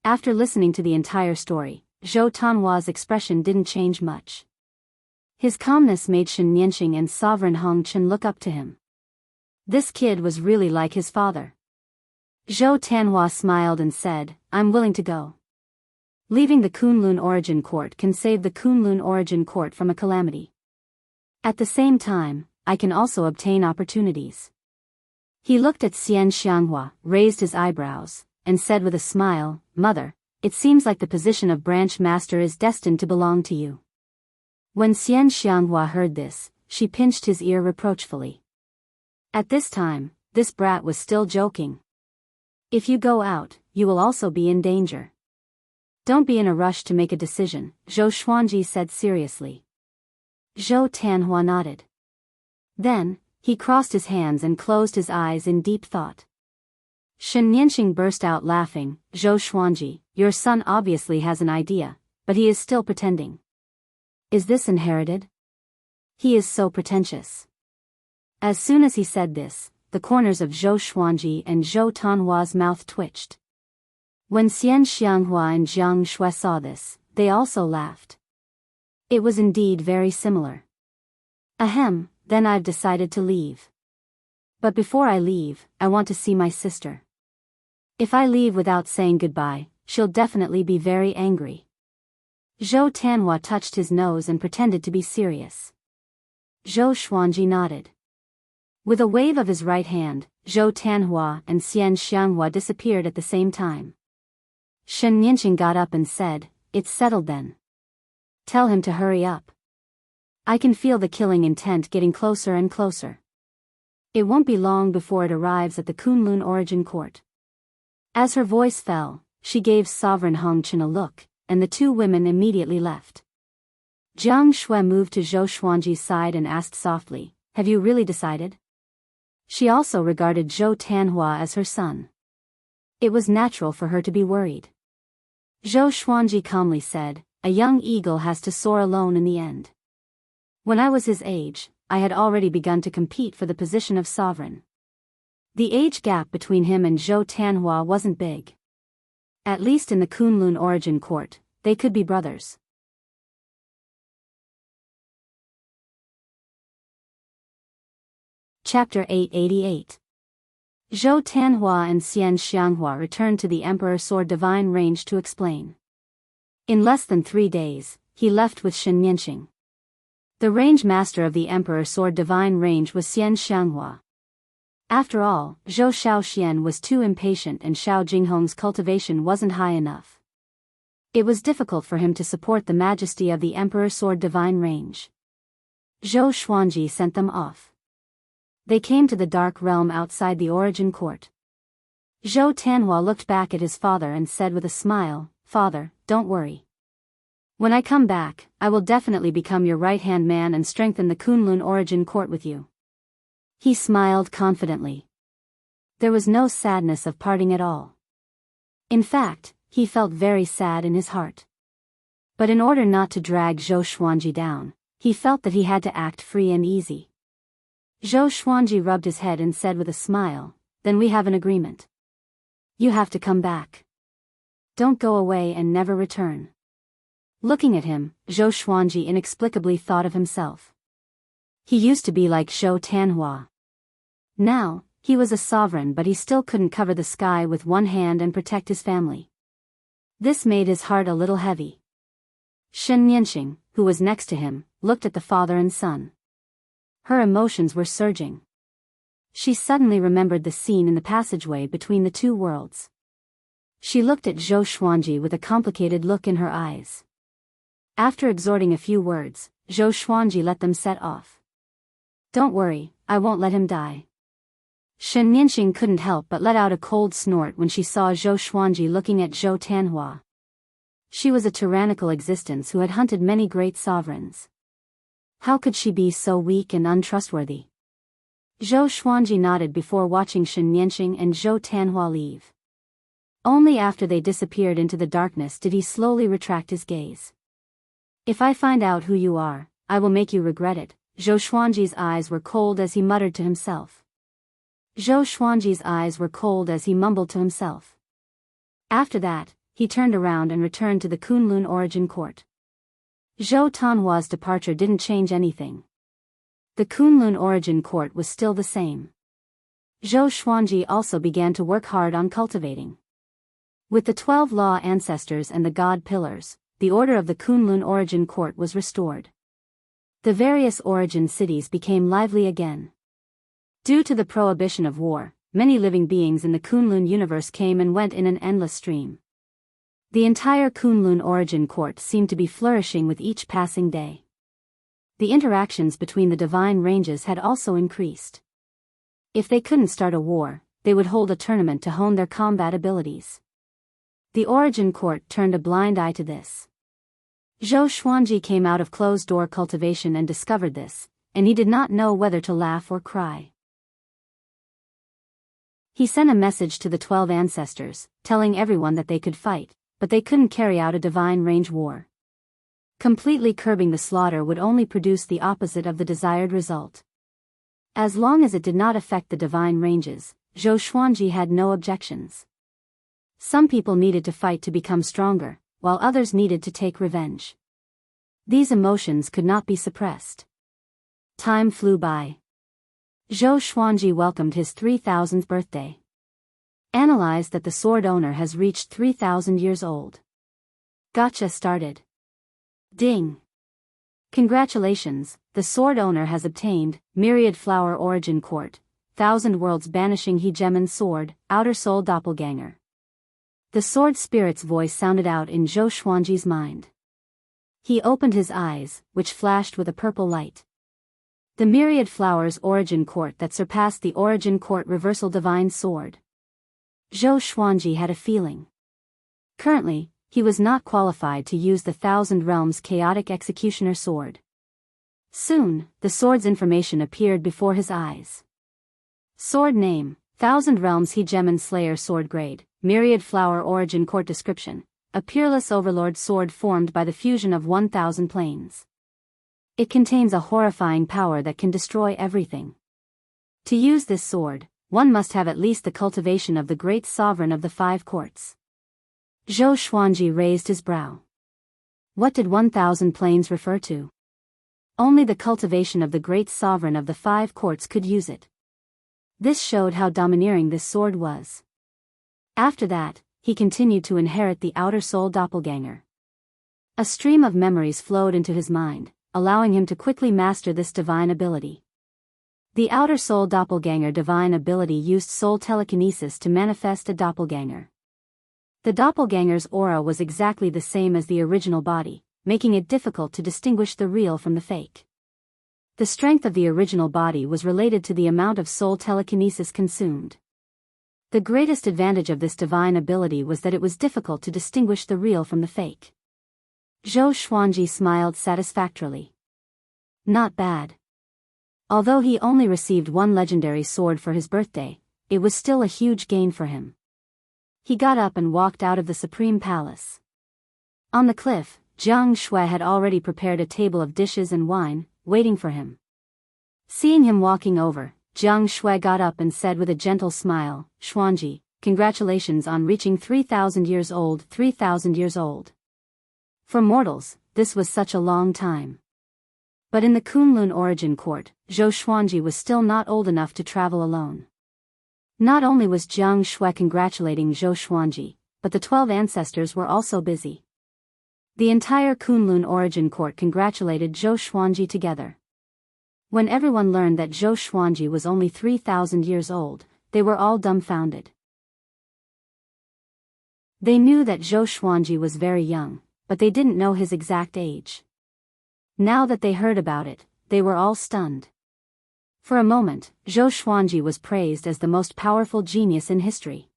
Speaker 1: After listening to the entire story, Zhou Tanhua's expression didn't change much. His calmness made Shen Nianqing and Sovereign Hong Chen look up to him. This kid was really like his father. Zhou Tanhua smiled and said, I'm willing to go. Leaving the Kunlun Origin Court can save the Kunlun Origin Court from a calamity. At the same time, I can also obtain opportunities. He looked at Xian Xianghua, raised his eyebrows, and said with a smile, Mother, it seems like the position of branch master is destined to belong to you. When Xian Xianghua heard this, she pinched his ear reproachfully. At this time, this brat was still joking. If you go out, you will also be in danger. Don't be in a rush to make a decision, Zhou Xuanji said seriously. Zhou Tanhua nodded. Then, he crossed his hands and closed his eyes in deep thought. Shen Nianqing burst out laughing, Zhou Xuanji, your son obviously has an idea, but he is still pretending. Is this inherited? He is so pretentious. As soon as he said this, the corners of Zhou Xuanji and Zhou Tanhua's mouth twitched. When Xian Xianghua and Jiang Shui saw this, they also laughed. It was indeed very similar. Ahem, then I've decided to leave. But before I leave, I want to see my sister. If I leave without saying goodbye, she'll definitely be very angry. Zhou Tanhua touched his nose and pretended to be serious. Zhou Xuanji nodded. With a wave of his right hand, Zhou Tanhua and Xian Xianghua disappeared at the same time. Shen Nianqing got up and said, It's settled then. Tell him to hurry up. I can feel the killing intent getting closer and closer. It won't be long before it arrives at the Kunlun Origin Court. As her voice fell, she gave Sovereign Hong Chen a look, and the 2 women immediately left. Jiang Shui moved to Zhou Xuanji's side and asked softly, Have you really decided? She also regarded Zhou Tanhua as her son. It was natural for her to be worried. Zhou Xuanji calmly said, A young eagle has to soar alone in the end. When I was his age, I had already begun to compete for the position of sovereign. The age gap between him and Zhou Tanhua wasn't big. At least in the Kunlun Origin Court, they could be brothers. Chapter 888. Zhou Tanhua and Xian Xianghua returned to the Emperor Sword Divine Range to explain. In less than 3 days, he left with Shen Nianqing. The range master of the Emperor Sword Divine Range was Xian Xianghua. After all, Zhou Shaoxian was too impatient and Xiao Jinghong's cultivation wasn't high enough. It was difficult for him to support the majesty of the Emperor Sword Divine Range. Zhou Xuanji sent them off. They came to the dark realm outside the Origin Court. Zhou Tanhua looked back at his father and said with a smile, Father, don't worry. When I come back, I will definitely become your right-hand man and strengthen the Kunlun Origin Court with you. He smiled confidently. There was no sadness of parting at all. In fact, he felt very sad in his heart. But in order not to drag Zhou Xuanji down, he felt that he had to act free and easy. Zhou Xuanji rubbed his head and said with a smile, Then we have an agreement. You have to come back. Don't go away and never return. Looking at him, Zhou Xuanji inexplicably thought of himself. He used to be like Zhou Tanhua. Now, he was a sovereign, but he still couldn't cover the sky with one hand and protect his family. This made his heart a little heavy. Shen Nianxing, who was next to him, looked at the father and son. Her emotions were surging. She suddenly remembered the scene in the passageway between the two worlds. She looked at Zhou Xuanji with a complicated look in her eyes. After exhorting a few words, Zhou Xuanji let them set off. Don't worry, I won't let him die. Shen Nianxing couldn't help but let out a cold snort when she saw Zhou Xuanji looking at Zhou Tanhua. She was a tyrannical existence who had hunted many great sovereigns. How could she be so weak and untrustworthy? Zhou Xuanji nodded before watching Shen Nianxing and Zhou Tanhua leave. Only after they disappeared into the darkness did he slowly retract his gaze. If I find out who you are, I will make you regret it. Zhou Xuanji's eyes were cold as he muttered to himself. Zhou Xuanji's eyes were cold as he mumbled to himself. After that, he turned around and returned to the Kunlun origin court. Zhou Tanhua's departure didn't change anything. The Kunlun origin court was still the same. Zhou Xuanji also began to work hard on cultivating. With the 12 law ancestors and the god pillars, the order of the Kunlun origin court was restored. The various origin cities became lively again. Due to the prohibition of war, many living beings in the Kunlun universe came and went in an endless stream. The entire Kunlun origin court seemed to be flourishing with each passing day. The interactions between the divine ranges had also increased. If they couldn't start a war, they would hold a tournament to hone their combat abilities. The origin court turned a blind eye to this. Zhou Xuanji came out of closed-door cultivation and discovered this, and he did not know whether to laugh or cry. He sent a message to the 12 ancestors, telling everyone that they could fight, but they couldn't carry out a divine range war. Completely curbing the slaughter would only produce the opposite of the desired result. As long as it did not affect the divine ranges, Zhou Xuanji had no objections. Some people needed to fight to become stronger, while others needed to take revenge. These emotions could not be suppressed. Time flew by. Zhou Xuanji welcomed his 3000th birthday. Analyzed that the sword owner has reached 3000 years old. Gotcha started. Ding. Congratulations, the sword owner has obtained Myriad Flower Origin Court, 1000 Worlds Banishing Hegemon Sword, Outer Soul Doppelganger. The sword spirit's voice sounded out in Zhou Xuanji's mind. He opened his eyes, which flashed with a purple light. The Myriad Flowers Origin Court that surpassed the Origin Court Reversal Divine Sword. Zhou Xuanji had a feeling. Currently, he was not qualified to use the Thousand Realms Chaotic Executioner Sword. Soon, the sword's information appeared before his eyes. Sword name, Thousand Realms Hegemon Slayer Sword Grade, Myriad Flower Origin Court Description, a peerless overlord sword formed by the fusion of 1000 planes. It contains a horrifying power that can destroy everything. To use this sword, one must have at least the cultivation of the great sovereign of the 5 courts. Zhou Xuanji raised his brow. What did 1000 planes refer to? Only the cultivation of the great sovereign of the 5 courts could use it. This showed how domineering this sword was. After that, he continued to inherit the Outer Soul Doppelganger. A stream of memories flowed into his mind, allowing him to quickly master this divine ability. The Outer Soul Doppelganger divine ability used soul telekinesis to manifest a doppelganger. The doppelganger's aura was exactly the same as the original body, making it difficult to distinguish the real from the fake. The strength of the original body was related to the amount of soul telekinesis consumed. The greatest advantage of this divine ability was that it was difficult to distinguish the real from the fake. Zhou Xuanji smiled satisfactorily. Not bad. Although he only received 1 legendary sword for his birthday, it was still a huge gain for him. He got up and walked out of the Supreme Palace. On the cliff, Jiang Shui had already prepared a table of dishes and wine, waiting for him. Seeing him walking over, Jiang Shui got up and said with a gentle smile, "Xuanji, congratulations on reaching 3,000 years old, 3,000 years old. For mortals, this was such a long time. But in the Kunlun origin court, Zhou Xuanji was still not old enough to travel alone. Not only was Jiang Shui congratulating Zhou Xuanji, but the 12 ancestors were also busy. The entire Kunlun origin court congratulated Zhou Xuanji together. When everyone learned that Zhou Xuanji was only 3,000 years old, they were all dumbfounded. They knew that Zhou Xuanji was very young, but they didn't know his exact age. Now that they heard about it, they were all stunned. For a moment, Zhou Xuanji was praised as the most powerful genius in history.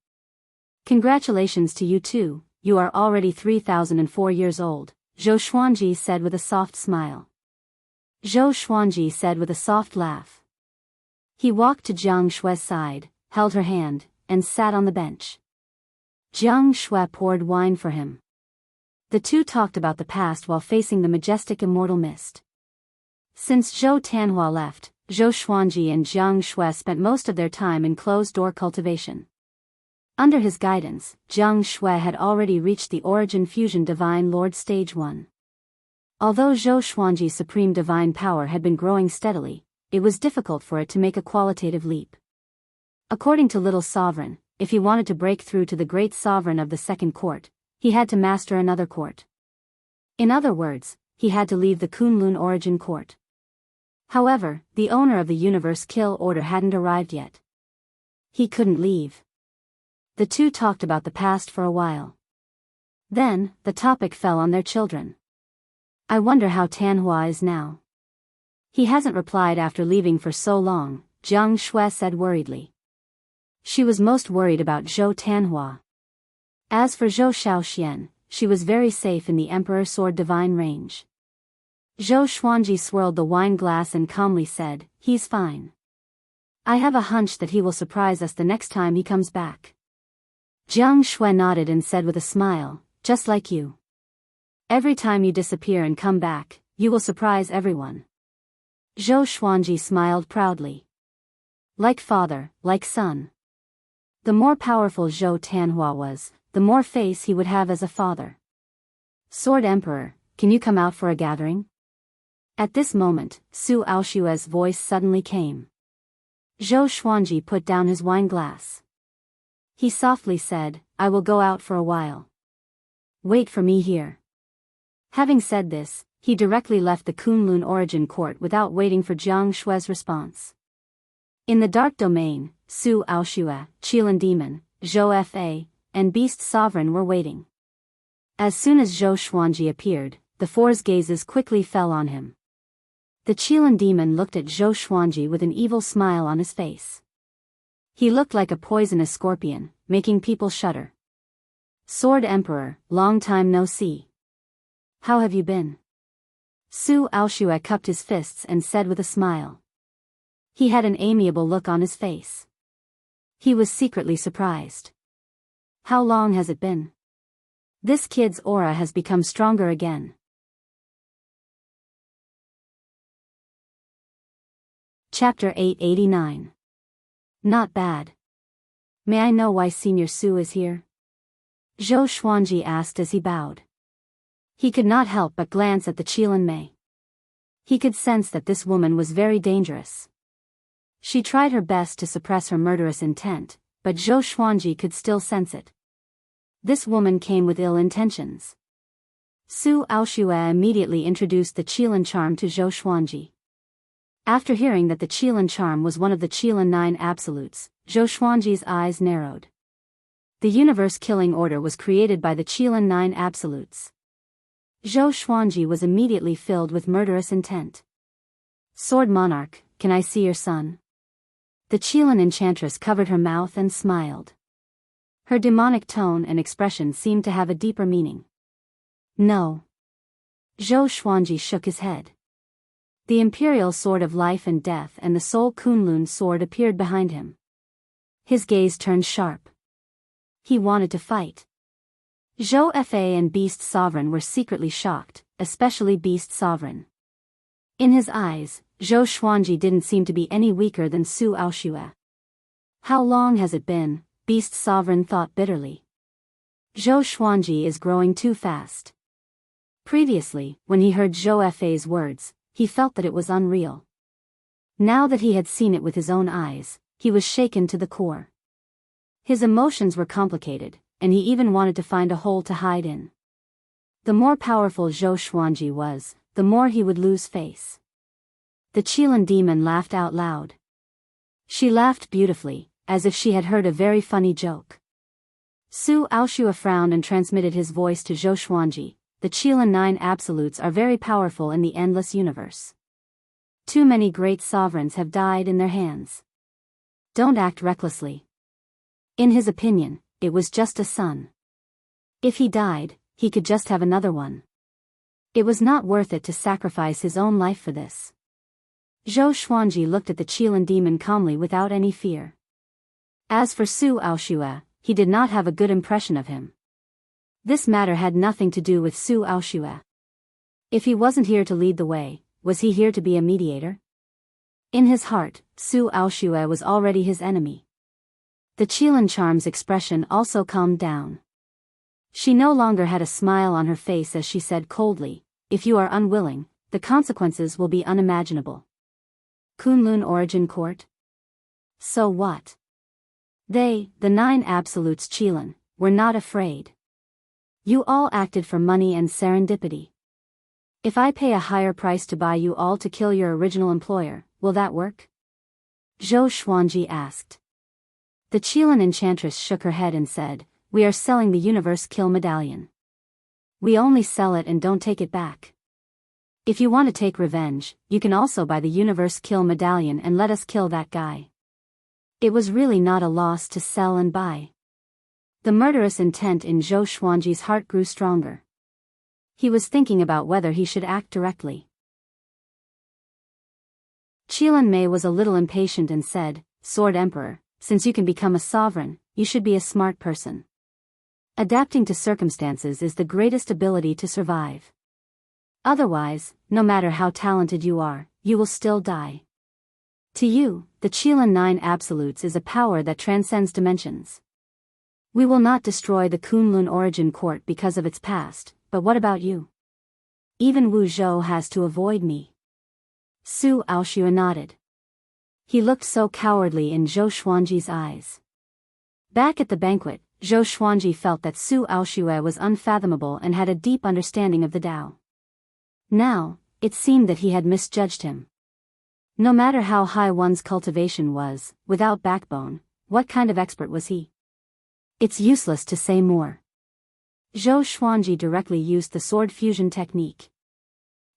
Speaker 1: Congratulations to you too, you are already 3,004 years old, Zhou Xuanji said with a soft smile. Zhou Xuanji said with a soft laugh. He walked to Jiang Shui's side, held her hand, and sat on the bench. Jiang Shui poured wine for him. The two talked about the past while facing the majestic immortal mist. Since Zhou Tanhua left, Zhou Xuanji and Jiang Shui spent most of their time in closed-door cultivation. Under his guidance, Jiang Shui had already reached the Origin Fusion Divine Lord Stage 1. Although Zhou Xuanji's supreme divine power had been growing steadily, it was difficult for it to make a qualitative leap. According to Little Sovereign, if he wanted to break through to the Great Sovereign of the Second Court, he had to master another court. In other words, he had to leave the Kunlun Origin Court. However, the owner of the Universe Kill Order hadn't arrived yet. He couldn't leave. The two talked about the past for a while. Then, the topic fell on their children. I wonder how Tanhua is now. He hasn't replied after leaving for so long, Jiang Shui said worriedly. She was most worried about Zhou Tanhua. As for Zhou Shaoxian, she was very safe in the Emperor Sword Divine range. Zhou Xuanji swirled the wine glass and calmly said, he's fine. I have a hunch that he will surprise us the next time he comes back. Jiang Shui nodded and said with a smile, just like you. Every time you disappear and come back, you will surprise everyone. Zhou Xuanji smiled proudly. Like father, like son. The more powerful Zhou Tanhua was, the more face he would have as a father. Sword Emperor, can you come out for a gathering? At this moment, Su Aoshue's voice suddenly came. Zhou Xuanji put down his wine glass. He softly said, I will go out for a while. Wait for me here. Having said this, he directly left the Kunlun Origin Court without waiting for Jiang Shui's response. In the Dark Domain, Su Aoshue, Qilin Demon, Zhou Fa, and Beast Sovereign were waiting. As soon as Zhou Xuanji appeared, the four's gazes quickly fell on him. The Qilin Demon looked at Zhou Xuanji with an evil smile on his face. He looked like a poisonous scorpion, making people shudder. Sword Emperor, long time no see. How have you been? Su Aoshue cupped his fists and said with a smile. He had an amiable look on his face. He was secretly surprised. How long has it been? This kid's aura has become stronger again. Chapter 889. Not bad. May I know why Senior Su is here? Zhou Xuanji asked as he bowed. He could not help but glance at the Qilin Mei. He could sense that this woman was very dangerous. She tried her best to suppress her murderous intent, but Zhou Xuanji could still sense it. This woman came with ill intentions. Su Aoshue immediately introduced the Qilin charm to Zhou Xuanji. After hearing that the Qilin charm was one of the Qilin 9 absolutes, Zhou Xuanji's eyes narrowed. The universe killing order was created by the Qilin 9 absolutes. Zhou Xuanji was immediately filled with murderous intent. Sword Monarch, can I see your son? The Qilin enchantress covered her mouth and smiled. Her demonic tone and expression seemed to have a deeper meaning. No. Zhou Xuanji shook his head. The imperial sword of life and death and the soul Kunlun sword appeared behind him. His gaze turned sharp. He wanted to fight. Zhou Fa and Beast Sovereign were secretly shocked, especially Beast Sovereign. In his eyes, Zhou Xuanji didn't seem to be any weaker than Su Aoshue. How long has it been, Beast Sovereign thought bitterly. Zhou Xuanji is growing too fast. Previously, when he heard Zhou Fei's words, he felt that it was unreal. Now that he had seen it with his own eyes, he was shaken to the core. His emotions were complicated, and he even wanted to find a hole to hide in. The more powerful Zhou Xuanji was, the more he would lose face. The Qilin demon laughed out loud. She laughed beautifully, as if she had heard a very funny joke. Su Aoshua frowned and transmitted his voice to Zhou Xuanji. The Qilin 9 absolutes are very powerful in the endless universe. Too many great sovereigns have died in their hands. Don't act recklessly. In his opinion, it was just a son. If he died, he could just have another one. It was not worth it to sacrifice his own life for this. Zhou Xuanji looked at the Qilin demon calmly without any fear. As for Su Aoshua, he did not have a good impression of him. This matter had nothing to do with Su Aoshua. If he wasn't here to lead the way, was he here to be a mediator? In his heart, Su Aoshua was already his enemy. The Qilin charm's expression also calmed down. She no longer had a smile on her face as she said coldly, "If you are unwilling, the consequences will be unimaginable." Kunlun Origin Court? So what? They, the 9 absolutes Qilin, were not afraid. You all acted for money and serendipity. If I pay a higher price to buy you all to kill your original employer, will that work? Zhou Xuanji asked. The Qilin enchantress shook her head and said, "We are selling the Universe Kill Medallion. We only sell it and don't take it back. If you want to take revenge, you can also buy the Universe Kill Medallion and let us kill that guy." It was really not a loss to sell and buy. The murderous intent in Zhou Xuanji's heart grew stronger. He was thinking about whether he should act directly. Qilin Mei was a little impatient and said, "Sword Emperor, since you can become a sovereign, you should be a smart person. Adapting to circumstances is the greatest ability to survive. Otherwise, no matter how talented you are, you will still die. To you, the Qilin 9 absolutes is a power that transcends dimensions. We will not destroy the Kunlun Origin Court because of its past, but what about you? Even Wu Zhou has to avoid me." Su Aoshua nodded. He looked so cowardly in Zhou Xuanji's eyes. Back at the banquet, Zhou Xuanji felt that Su Aoshua was unfathomable and had a deep understanding of the Tao. Now, it seemed that he had misjudged him. No matter how high one's cultivation was, without backbone, what kind of expert was he? It's useless to say more. Zhou Xuanji directly used the sword fusion technique.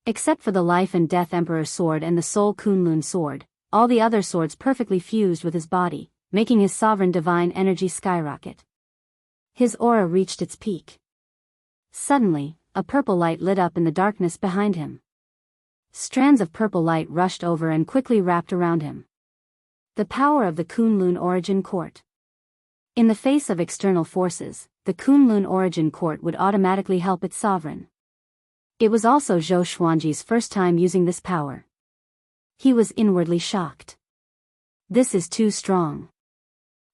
Speaker 1: Except for the Life and Death Emperor sword and the Soul Kunlun sword, all the other swords perfectly fused with his body, making his sovereign divine energy skyrocket. His aura reached its peak. Suddenly, a purple light lit up in the darkness behind him. Strands of purple light rushed over and quickly wrapped around him. The power of the Kunlun Origin Court. In the face of external forces, the Kunlun Origin Court would automatically help its sovereign. It was also Zhou Xuanji's first time using this power. He was inwardly shocked. This is too strong.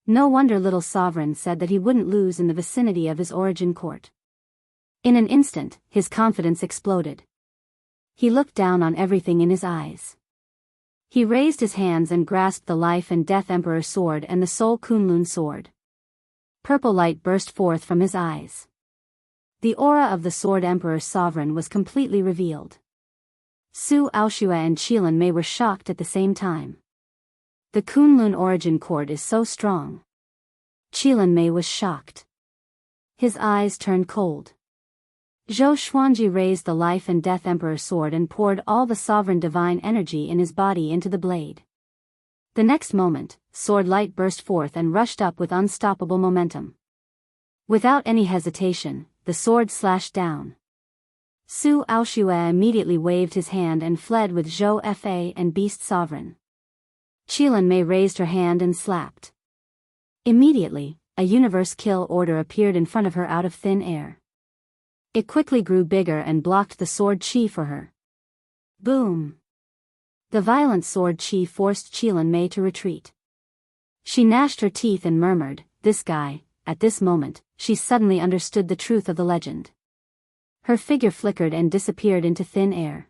Speaker 1: No wonder little sovereign said that he wouldn't lose in the vicinity of his origin court. In an instant, his confidence exploded. He looked down on everything in his eyes. He raised his hands and grasped the Life and Death Emperor sword and the Soul Kunlun sword. Purple light burst forth from his eyes. The aura of the Sword Emperor sovereign was completely revealed. Su Aoshua and Qilin Mei were shocked at the same time. The Kunlun Origin Court is so strong. Qilin Mei was shocked. His eyes turned cold. Zhou Xuanji raised the Life and Death Emperor sword and poured all the sovereign divine energy in his body into the blade. The next moment, sword light burst forth and rushed up with unstoppable momentum. Without any hesitation, the sword slashed down. Su Aoshua immediately waved his hand and fled with Zhou Fa and Beast Sovereign. Qilin Mei raised her hand and slapped. Immediately, a universe kill order appeared in front of her out of thin air. It quickly grew bigger and blocked the sword chi for her. Boom! The violent sword chi forced Qilin Mei to retreat. She gnashed her teeth and murmured, this guy. At this moment, she suddenly understood the truth of the legend. Her figure flickered and disappeared into thin air.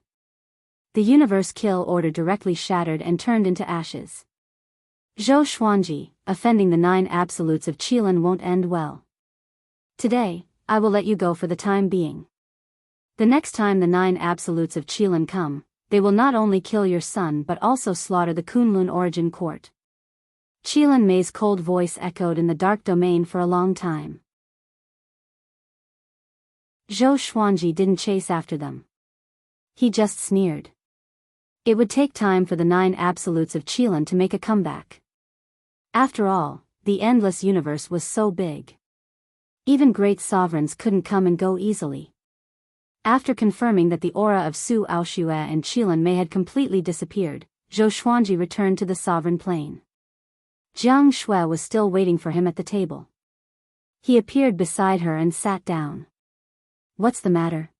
Speaker 1: The universe kill order directly shattered and turned into ashes. Zhou Xuanji, offending the 9 absolutes of Qilin won't end well. Today, I will let you go for the time being. The next time the 9 absolutes of Qilin come, they will not only kill your son but also slaughter the Kunlun origin court. Qilin Mei's cold voice echoed in the dark domain for a long time. Zhou Xuanji didn't chase after them. He just sneered. It would take time for the 9 absolutes of Qilin to make a comeback. After all, the endless universe was so big. Even great sovereigns couldn't come and go easily. After confirming that the aura of Su Aoxue and Qilin Mei had completely disappeared, Zhou Xuanji returned to the sovereign plane. Jiang Shui was still waiting for him at the table. He appeared beside her and sat down. "What's the matter?"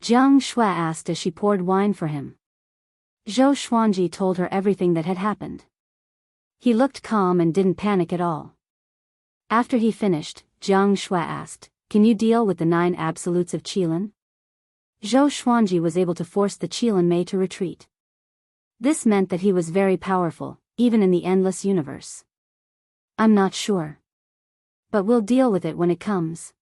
Speaker 1: Jiang Shui asked as she poured wine for him. Zhou Xuanji told her everything that had happened. He looked calm and didn't panic at all. After he finished, Jiang Shui asked, "Can you deal with the 9 absolutes of Qilin?" Zhou Xuanji was able to force the Qilin Mei to retreat. This meant that he was very powerful, even in the endless universe. "I'm not sure. But we'll deal with it when it comes.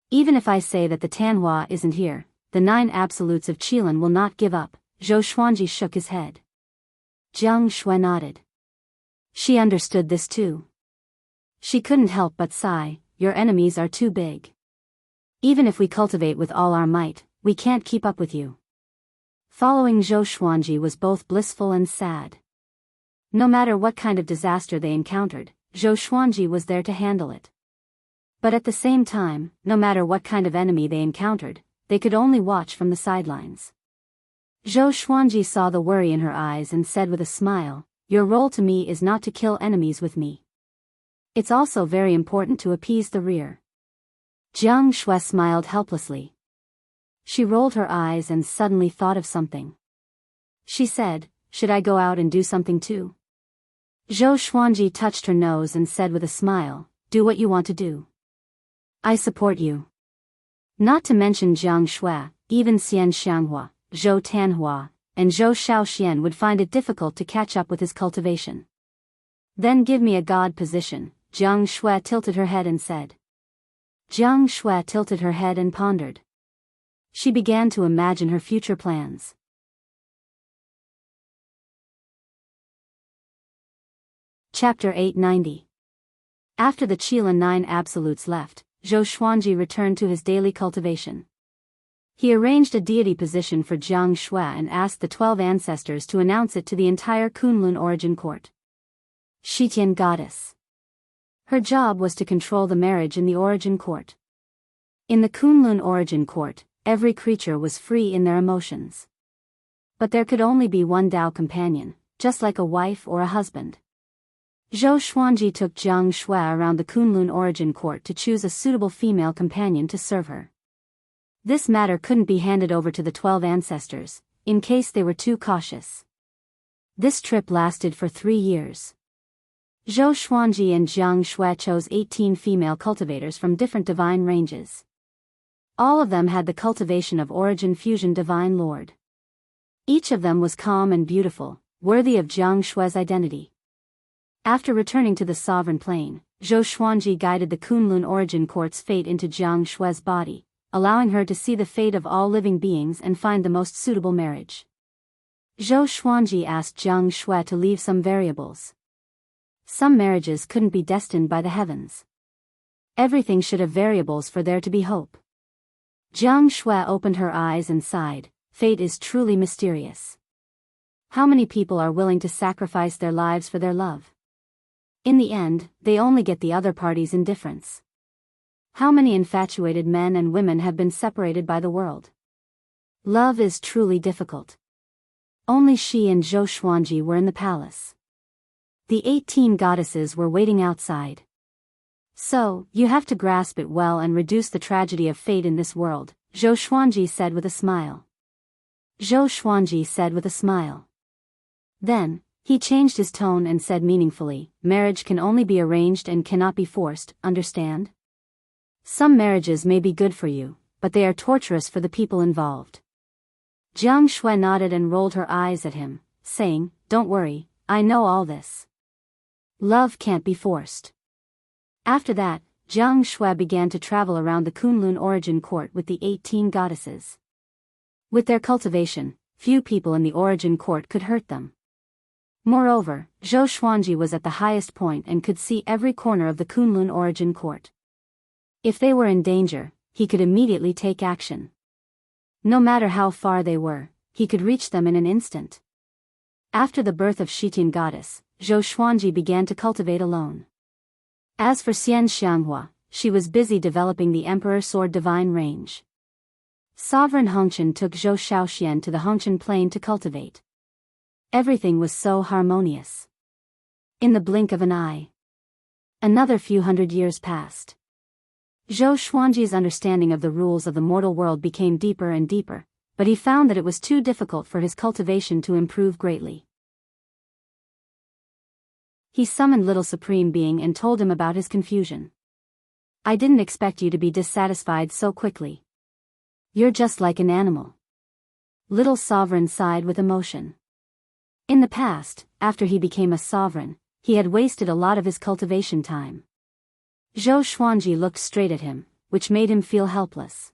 Speaker 1: Even if I say that the Tanhua isn't here, the 9 absolutes of Qilin will not give up." Zhou Xuanji shook his head. Jiang Shui nodded. She understood this too. She couldn't help but sigh, "Your enemies are too big. Even if we cultivate with all our might, we can't keep up with you." Following Zhou Xuanji was both blissful and sad. No matter what kind of disaster they encountered, Zhou Xuanji was there to handle it. But at the same time, no matter what kind of enemy they encountered, they could only watch from the sidelines. Zhou Xuanji saw the worry in her eyes and said with a smile, "Your role to me is not to kill enemies with me. It's also very important to appease the rear." Jiang Shui smiled helplessly. She rolled her eyes and suddenly thought of something. She said, "Should I go out and do something too?" Zhou Xuanji touched her nose and said with a smile, "Do what you want to do. I support you." Not to mention Jiang Shui, even Xian Xianghua, Zhou Tanhua, and Zhou Shaoxian would find it difficult to catch up with his cultivation. "Then give me a god position," Jiang Shui tilted her head and said. Jiang Shui tilted her head and pondered. She began to imagine her future plans. Chapter 890. After the Qilin 9 absolutes left, Zhou Xuanji returned to his daily cultivation. He arranged a deity position for Jiang Shui and asked the 12 ancestors to announce it to the entire Kunlun origin court. Shitian goddess. Her job was to control the marriage in the origin court. In the Kunlun origin court, every creature was free in their emotions. But there could only be one Tao companion, just like a wife or a husband. Zhou Xuanji took Jiang Shui around the Kunlun origin court to choose a suitable female companion to serve her. This matter couldn't be handed over to the 12 ancestors, in case they were too cautious. This trip lasted for 3 years. Zhou Xuanji and Jiang Shui chose 18 female cultivators from different divine ranges. All of them had the cultivation of origin fusion divine lord. Each of them was calm and beautiful, worthy of Jiang Shui's identity. After returning to the sovereign plane, Zhou Xuanji guided the Kunlun origin court's fate into Jiang Shui's body, allowing her to see the fate of all living beings and find the most suitable marriage. Zhou Xuanji asked Jiang Shui to leave some variables. Some marriages couldn't be destined by the heavens. Everything should have variables for there to be hope. Jiang Shui opened her eyes and sighed, "Fate is truly mysterious. How many people are willing to sacrifice their lives for their love? In the end, they only get the other party's indifference. How many infatuated men and women have been separated by the world? Love is truly difficult." Only she and Zhou Xuanji were in the palace. The 18 goddesses were waiting outside. "So, you have to grasp it well and reduce the tragedy of fate in this world," Zhou Xuanji said with a smile. Zhou Xuanji said with a smile. Then, He changed his tone and said meaningfully, "Marriage can only be arranged and cannot be forced, understand? Some marriages may be good for you, but they are torturous for the people involved." Jiang Shui nodded and rolled her eyes at him, saying, "Don't worry, I know all this. Love can't be forced." After that, Jiang Shui began to travel around the Kunlun origin court with the 18 goddesses. With their cultivation, few people in the origin court could hurt them. Moreover, Zhou Xuanji was at the highest point and could see every corner of the Kunlun origin court. If they were in danger, he could immediately take action. No matter how far they were, he could reach them in an instant. After the birth of Shitian goddess, Zhou Xuanji began to cultivate alone. As for Xian Xianghua, she was busy developing the Emperor Sword Divine range. Sovereign Hongqian took Zhou Shaoxian to the Hongqian plain to cultivate. Everything was so harmonious. In the blink of an eye. Another few hundred years passed. Zhou Xuanji's understanding of the rules of the mortal world became deeper and deeper, but he found that it was too difficult for his cultivation to improve greatly. He summoned Little Supreme Being and told him about his confusion. "I didn't expect you to be dissatisfied so quickly. You're just like an animal." Little Sovereign sighed with emotion. In the past, after he became a sovereign, he had wasted a lot of his cultivation time. Zhou Xuanji looked straight at him, which made him feel helpless.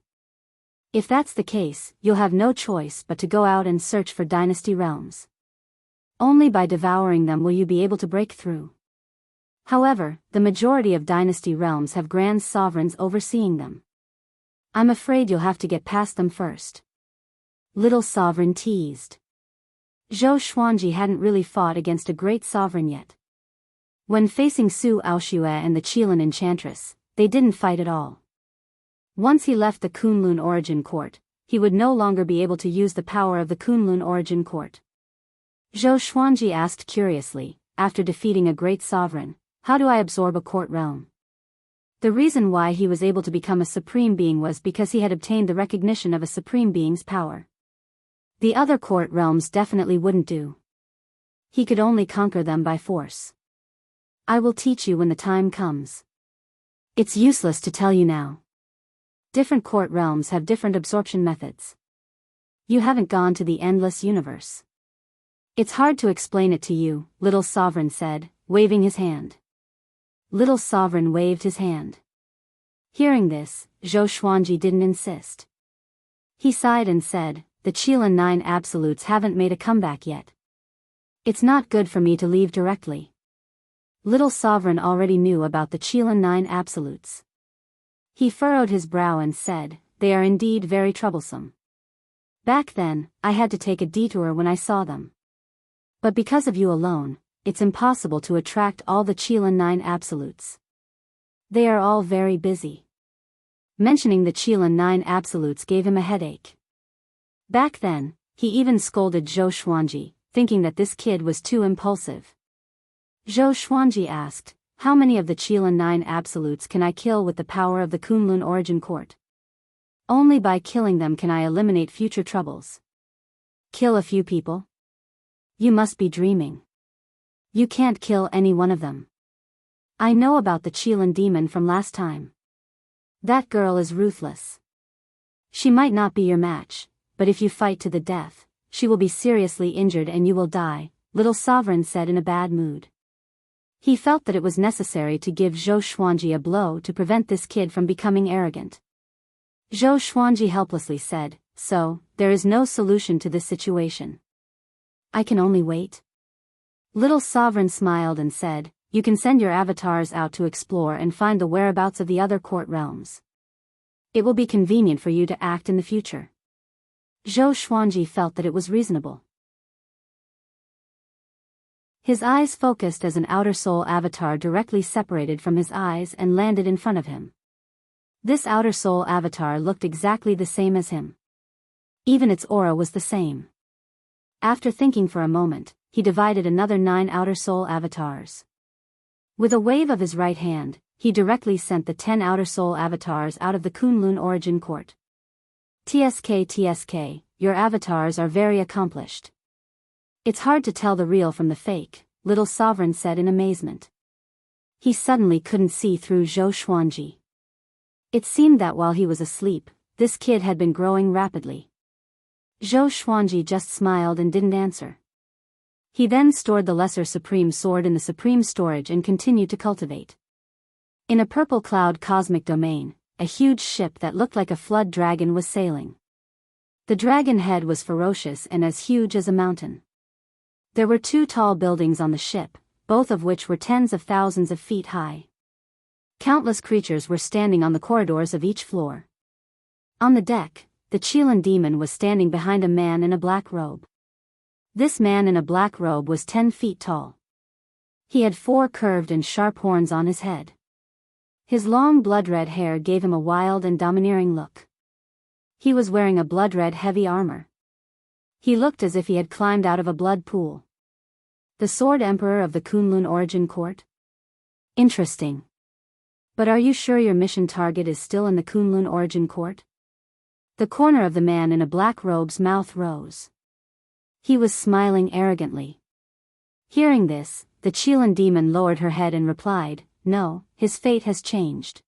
Speaker 1: "If that's the case, you'll have no choice but to go out and search for dynasty realms. Only by devouring them will you be able to break through. However, the majority of dynasty realms have grand sovereigns overseeing them. I'm afraid you'll have to get past them first." Little Sovereign teased. Zhou Xuanji hadn't really fought against a great sovereign yet. When facing Su Aoxue and the Qilin Enchantress, they didn't fight at all. Once he left the Kunlun origin court, he would no longer be able to use the power of the Kunlun origin court. Zhou Xuanji asked curiously, after defeating a great sovereign, "How do I absorb a court realm?" The reason why he was able to become a supreme being was because he had obtained the recognition of a supreme being's power. The other court realms definitely wouldn't do. He could only conquer them by force. "I will teach you when the time comes. It's useless to tell you now. Different court realms have different absorption methods. You haven't gone to the endless universe. It's hard to explain it to you," Little Sovereign said, waving his hand. Little Sovereign waved his hand. Hearing this, Zhou Xuanji didn't insist. He sighed and said, "The Qilin 9 Absolutes haven't made a comeback yet. It's not good for me to leave directly." Little Sovereign already knew about the Qilin 9 Absolutes. He furrowed his brow and said, "They are indeed very troublesome. Back then, I had to take a detour when I saw them. But because of you alone, it's impossible to attract all the Qilin 9 Absolutes. They are all very busy." Mentioning the Qilin 9 Absolutes gave him a headache. Back then, he even scolded Zhou Xuanji, thinking that this kid was too impulsive. Zhou Xuanji asked, "How many of the Qilin 9 Absolutes can I kill with the power of the Kunlun origin court? Only by killing them can I eliminate future troubles." "Kill a few people? You must be dreaming. You can't kill any one of them. I know about the Qilin demon from last time. That girl is ruthless. She might not be your match, but if you fight to the death, she will be seriously injured and you will die," Little Sovereign said in a bad mood. He felt that it was necessary to give Zhou Xuanji a blow to prevent this kid from becoming arrogant. Zhou Xuanji helplessly said, "So, there is no solution to this situation. I can only wait?" Little Sovereign smiled and said, "You can send your avatars out to explore and find the whereabouts of the other court realms. It will be convenient for you to act in the future." Zhou Xuanji felt that it was reasonable. His eyes focused as an outer soul avatar directly separated from his eyes and landed in front of him. This outer soul avatar looked exactly the same as him. Even its aura was the same. After thinking for a moment, he divided another 9 outer soul avatars. With a wave of his right hand, he directly sent the 10 outer soul avatars out of the Kunlun origin court. "TSK, your avatars are very accomplished. It's hard to tell the real from the fake, little sovereign said in amazement. He suddenly couldn't see through Zhou Xuanji. It seemed that while he was asleep, this kid had been growing rapidly. Zhou Xuanji just smiled and didn't answer. He then stored the Lesser Supreme Sword in the Supreme Storage and continued to cultivate. In a purple cloud cosmic domain, a huge ship that looked like a flood dragon was sailing. The dragon head was ferocious and as huge as a mountain. There were 2 tall buildings on the ship, both of which were tens of thousands of feet high. Countless creatures were standing on the corridors of each floor. On the deck, the Qilin demon was standing behind a man in a black robe. This man in a black robe was 10 feet tall. He had 4 curved and sharp horns on his head. His long blood-red hair gave him a wild and domineering look. He was wearing a blood-red heavy armor. He looked as if he had climbed out of a blood pool. The Sword Emperor of the Kunlun Origin Court? Interesting. But are you sure your mission target is still in the Kunlun Origin Court? The corner of the man in a black robe's mouth rose. He was smiling arrogantly. Hearing this, the Qilin demon lowered her head and replied, "No, his fate has changed."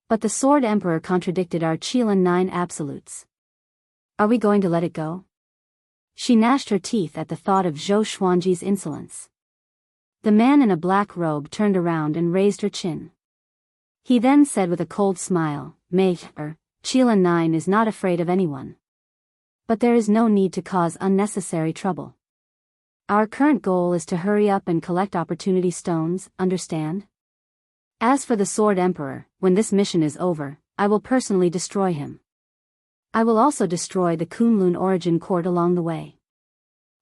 Speaker 1: But the Sword Emperor contradicted our Qilin 9 absolutes. Are we going to let it go? She gnashed her teeth at the thought of Zhou Xuanji's insolence. The man in a black robe turned around and raised her chin. He then said with a cold smile, "Mater, Qilin 9 is not afraid of anyone. But there is no need to cause unnecessary trouble. Our current goal is to hurry up and collect opportunity stones, understand? As for the Sword Emperor, when this mission is over, I will personally destroy him. I will also destroy the Kunlun Origin Court along the way.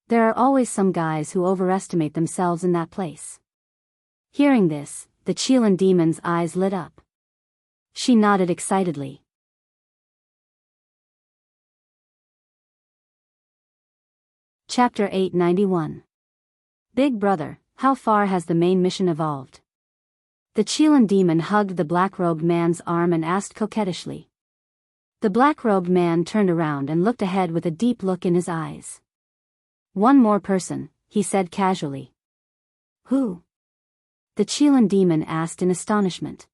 Speaker 1: There are always some guys who overestimate themselves in that place." Hearing this, the Qilin demon's eyes lit up. She nodded excitedly. Chapter 891. Big Brother, how far has the main mission evolved? The Qilin demon hugged the black-robed man's arm and asked coquettishly. The black-robed man turned around and looked ahead with a deep look in his eyes. "One more person," he said casually. "Who?" The Qilin demon asked in astonishment.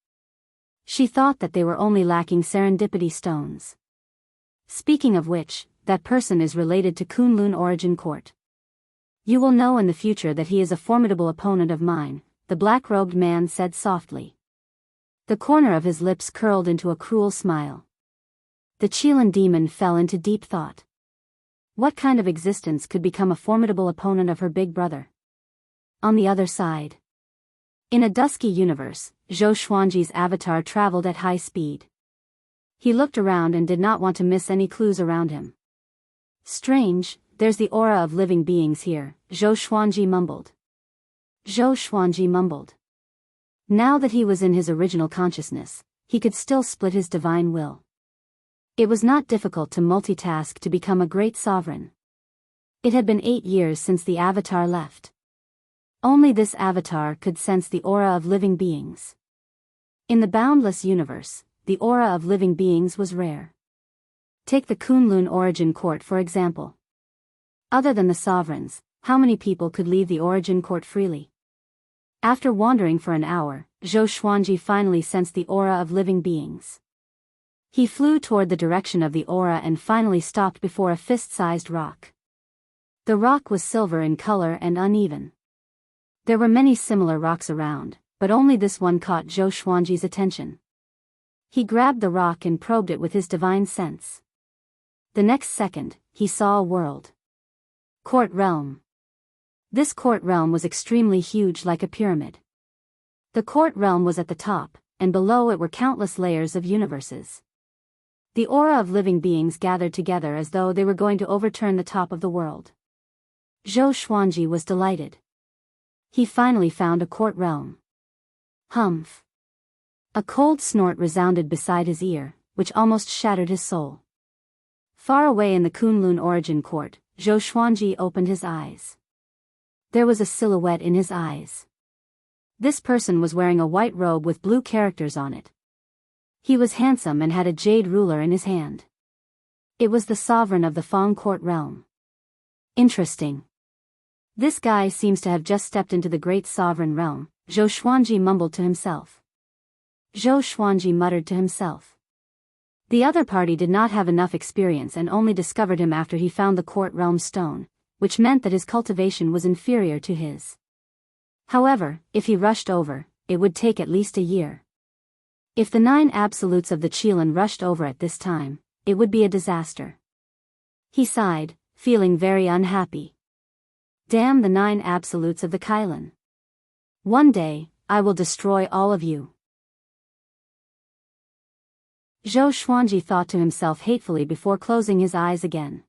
Speaker 1: She thought that they were only lacking serendipity stones. "Speaking of which, that person is related to Kunlun Origin Court. You will know in the future that he is a formidable opponent of mine," the black-robed man said softly. The corner of his lips curled into a cruel smile. The Qilin demon fell into deep thought. What kind of existence could become a formidable opponent of her big brother? On the other side. In a dusky universe, Zhou Xuanji's avatar traveled at high speed. He looked around and did not want to miss any clues around him. "Strange, there's the aura of living beings here," Zhou Xuanji mumbled. Zhou Xuanji mumbled. Now that he was in his original consciousness, he could still split his divine will. It was not difficult to multitask to become a great sovereign. It had been 8 years since the avatar left. Only this avatar could sense the aura of living beings. In the boundless universe, the aura of living beings was rare. Take the Kunlun Origin Court for example. Other than the sovereigns, how many people could leave the Origin Court freely? After wandering for an hour, Zhou Xuanji finally sensed the aura of living beings. He flew toward the direction of the aura and finally stopped before a fist-sized rock. The rock was silver in color and uneven. There were many similar rocks around, but only this one caught Zhou Xuanji's attention. He grabbed the rock and probed it with his divine sense. The next second, he saw a world. Court realm. This court realm was extremely huge, like a pyramid. The court realm was at the top, and below it were countless layers of universes. The aura of living beings gathered together as though they were going to overturn the top of the world. Zhou Xuanji was delighted. He finally found a court realm. Humph. A cold snort resounded beside his ear, which almost shattered his soul. Far away in the Kunlun Origin Court, Zhou Xuanji opened his eyes. There was a silhouette in his eyes. This person was wearing a white robe with blue characters on it. He was handsome and had a jade ruler in his hand. It was the sovereign of the Fang Court realm. Interesting. This guy seems to have just stepped into the great sovereign realm, Zhou Xuanji mumbled to himself. Zhou Xuanji muttered to himself. The other party did not have enough experience and only discovered him after he found the court realm stone, which meant that his cultivation was inferior to his. However, if he rushed over, it would take at least a year. If the 9 absolutes of the Qilin rushed over at this time, it would be a disaster. He sighed, feeling very unhappy. Damn the 9 absolutes of the Qilin. One day, I will destroy all of you. Zhou Xuanji thought to himself hatefully before closing his eyes again.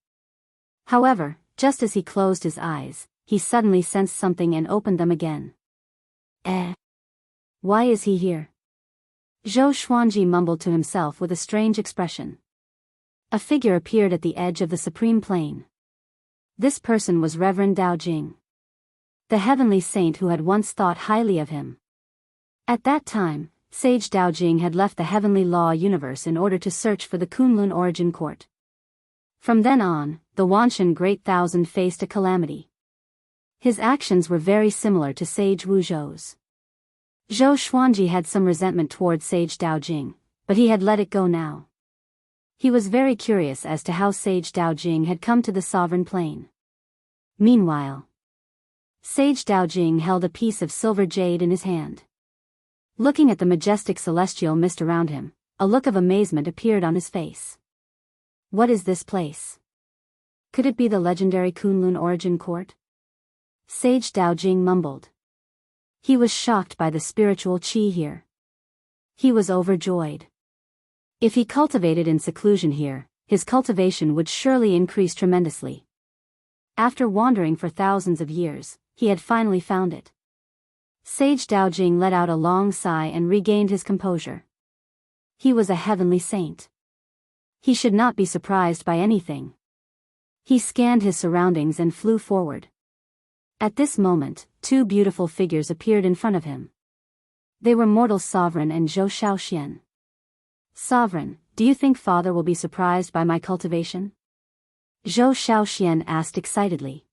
Speaker 1: However, just as he closed his eyes, he suddenly sensed something and opened them again. Why is he here? Zhou Xuanji mumbled to himself with a strange expression. A figure appeared at the edge of the supreme plane. This person was Reverend Dao Jing, the heavenly saint who had once thought highly of him. At that time, Sage Dao Jing had left the heavenly law universe in order to search for the Kunlun origin court. From then on, the Wanshan Great Thousand faced a calamity. His actions were very similar to Sage Wu Zhou's. Zhou Xuanji had some resentment toward Sage Dao Jing, but he had let it go now. He was very curious as to how Sage Dao Jing had come to the sovereign plane. Meanwhile, Sage Dao Jing held a piece of silver jade in his hand. Looking at the majestic celestial mist around him, a look of amazement appeared on his face. What is this place? Could it be the legendary Kunlun origin court? Sage Dao Jing mumbled. He was shocked by the spiritual qi here. He was overjoyed. If he cultivated in seclusion here, his cultivation would surely increase tremendously. After wandering for thousands of years, he had finally found it. Sage Dao Jing let out a long sigh and regained his composure. He was a heavenly saint. He should not be surprised by anything. He scanned his surroundings and flew forward. At this moment, 2 beautiful figures appeared in front of him. They were Mortal Sovereign and Zhou Shaoxian. Sovereign, do you think Father will be surprised by my cultivation? Zhou Shaoxian asked excitedly.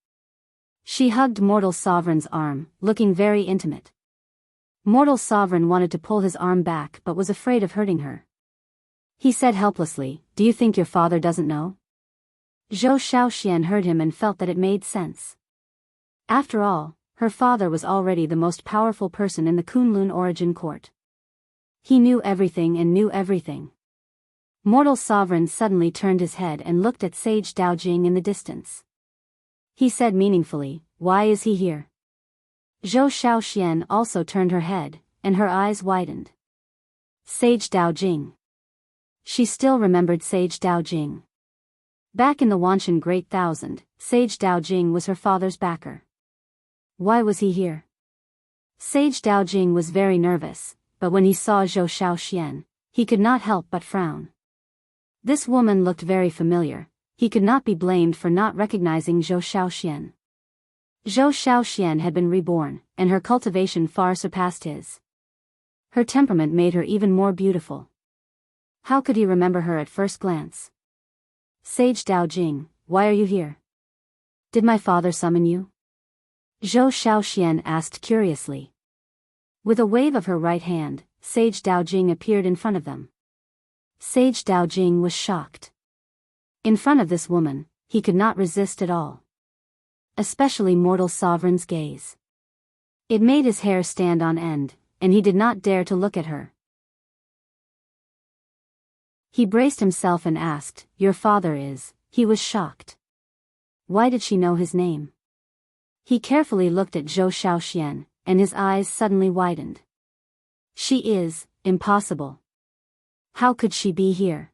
Speaker 1: She hugged Mortal Sovereign's arm, looking very intimate. Mortal Sovereign wanted to pull his arm back but was afraid of hurting her. He said helplessly, "Do you think your father doesn't know?" Zhou Shaoxian heard him and felt that it made sense. After all, her father was already the most powerful person in the Kunlun origin court. He knew everything and knew everything. Mortal Sovereign suddenly turned his head and looked at Sage Dao Jing in the distance. He said meaningfully, "Why is he here?" Zhou Shaoxian also turned her head, and her eyes widened. Sage Dao Jing. She still remembered Sage Dao Jing. Back in the Wanshan Great Thousand, Sage Dao Jing was her father's backer. Why was he here? Sage Dao Jing was very nervous, but when he saw Zhou Shaoxian, he could not help but frown. This woman looked very familiar. He could not be blamed for not recognizing Zhou Shaoxian. Zhou Shaoxian had been reborn, and her cultivation far surpassed his. Her temperament made her even more beautiful. How could he remember her at first glance? Sage Dao Jing, why are you here? Did my father summon you? Zhou Shaoxian asked curiously. With a wave of her right hand, Sage Dao Jing appeared in front of them. Sage Dao Jing was shocked. In front of this woman, he could not resist at all. Especially Mortal Sovereign's gaze. It made his hair stand on end, and he did not dare to look at her. He braced himself and asked, "Your father is?" He was shocked. Why did she know his name? He carefully looked at Zhou Shaoxian, and his eyes suddenly widened. She is, impossible. How could she be here?